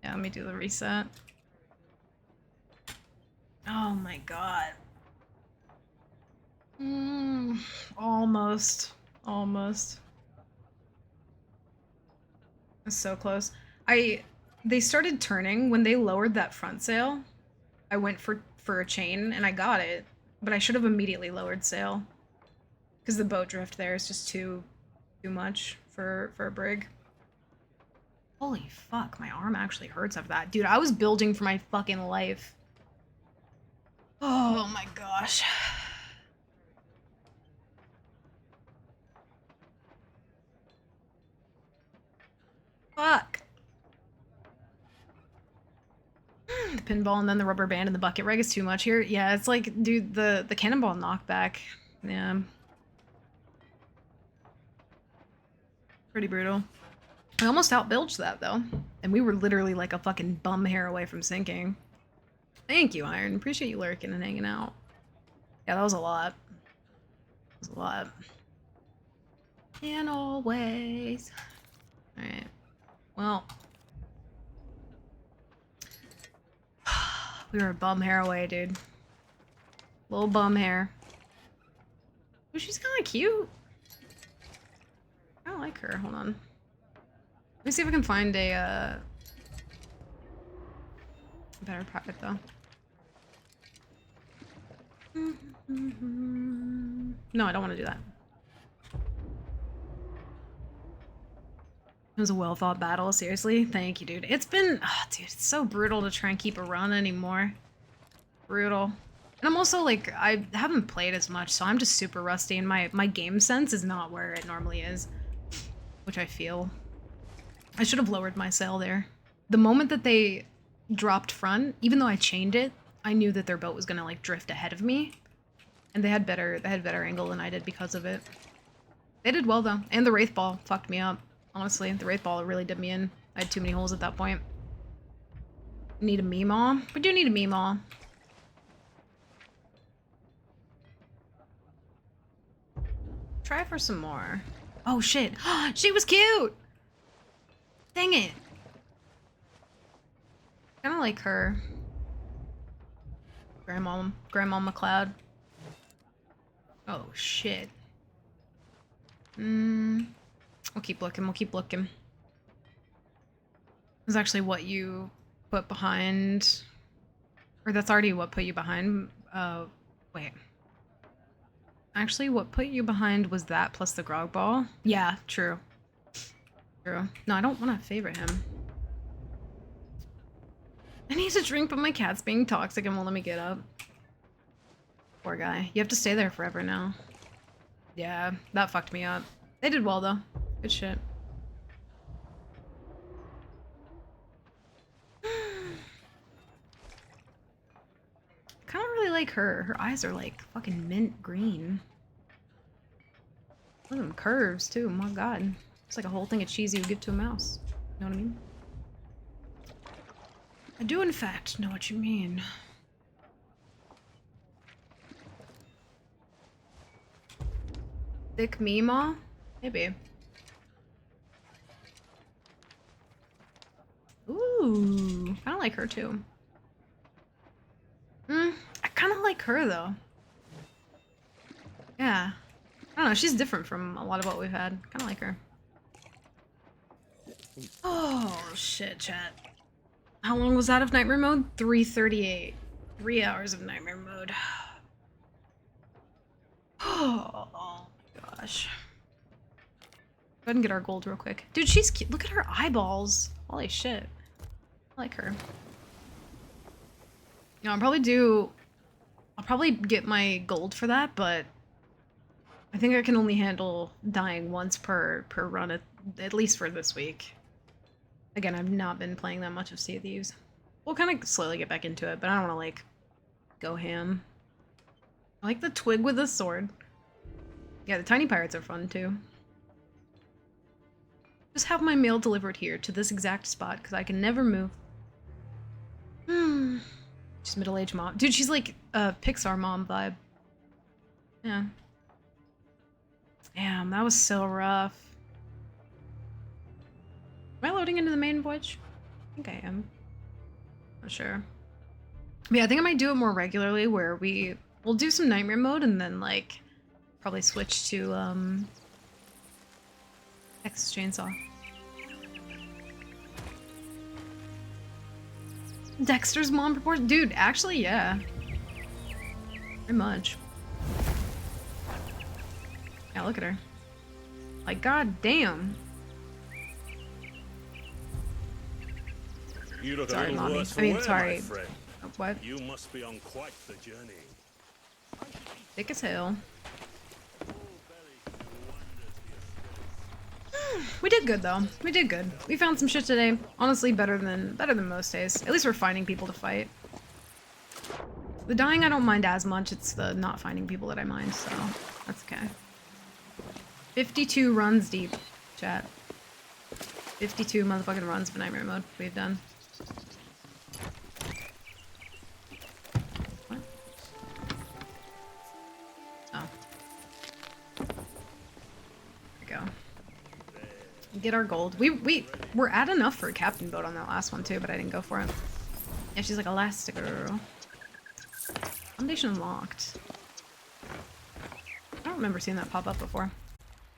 Yeah, let me do the reset. Oh my god. Almost. Almost. It's so close. they started turning when they lowered that front sail. I went for a chain and I got it, but I should have immediately lowered sail because the boat drift there is just too much for a brig. Holy fuck, my arm actually hurts after that. Dude, I was building for my fucking life. Oh my gosh. Fuck. The pinball and then the rubber band and the bucket reg is too much here. Yeah, it's like, dude, the cannonball knockback. Yeah. Pretty brutal. I almost outbilged that though. And we were literally like a fucking bum hair away from sinking. Thank you, Iron. Appreciate you lurking and hanging out. Yeah, that was a lot. That was a lot. And always. Alright. Well. We were a bum hair away, dude. Little bum hair. Oh, she's kind of cute. I like her. Hold on. Let me see if I can find a better pirate, though. No, I don't want to do that. It was a well-thought battle, seriously. Thank you, dude. It's been... Oh, dude, it's so brutal to try and keep a run anymore. Brutal. And I'm also, like, I haven't played as much, so I'm just super rusty, and my game sense is not where it normally is. Which I feel. I should have lowered my sail there. The moment that they dropped front, even though I chained it, I knew that their boat was gonna, like, drift ahead of me. And they had better angle than I did because of it. They did well, though. And the Wraith Ball fucked me up. Honestly, the Wraith Ball really did me in. I had too many holes at that point. Need a Meemaw? We do need a Meemaw. Try for some more. Oh shit. She was cute! Dang it. Kinda like her. Grandma McLeod. Oh shit. We'll keep looking, we'll keep looking. That's actually what you put behind... Or that's already what put you behind... wait. Actually, what put you behind was that plus the grog ball? Yeah, true. True. No, I don't want to favorite him. I need to drink, but my cat's being toxic and won't let me get up. Poor guy. You have to stay there forever now. Yeah, that fucked me up. They did well, though. Good shit. I kind of really like her. Her eyes are like fucking mint green. Look at them curves too. My god. It's like a whole thing of cheese you would give to a mouse. You know what I mean? I do in fact know what you mean. Thick Meemaw? Maybe. Ooh, I kind of like her too. I kind of like her though. Yeah. I don't know, she's different from a lot of what we've had. Kind of like her. Oh, shit, chat. How long was that of nightmare mode? 3:38. 3 hours of nightmare mode. Oh, gosh. Go ahead and get our gold real quick. Dude, she's cute. Look at her eyeballs. Holy shit. I like her. No, I'll probably get my gold for that, but I think I can only handle dying once per run, at least for this week. Again, I've not been playing that much of Sea of Thieves. We'll kind of slowly get back into it, but I don't want to, like, go ham. I like the twig with the sword. Yeah, the tiny pirates are fun, too. Just have my mail delivered here to this exact spot, because I can never move. She's middle-aged mom. Dude, she's like a Pixar mom vibe. Yeah. Damn, that was so rough. Am I loading into the main voyage? I think I am. Not sure. But yeah, I think I might do it more regularly where we'll do some nightmare mode and then like probably switch to Texas Chainsaw. Dexter's mom proportion? Dude, actually, yeah. Very much. Yeah, look at her. Like, god damn. You look Sorry, a little Mommy. worse for I mean, wear, sorry. my friend. What? You must be on quite the journey. Thick as hell. We did good though. We did good. We found some shit today. Honestly, better than most days. At least we're finding people to fight. The dying I don't mind as much. It's the not finding people that I mind, so that's okay. 52 runs deep, chat. 52 motherfucking runs of Nightmare Mode we've done. What? Oh. There we go. Get our gold. We're at enough for a captain boat on that last one too, but I didn't go for it. Yeah, she's like Elastigirl. Foundation unlocked. I don't remember seeing that pop up before.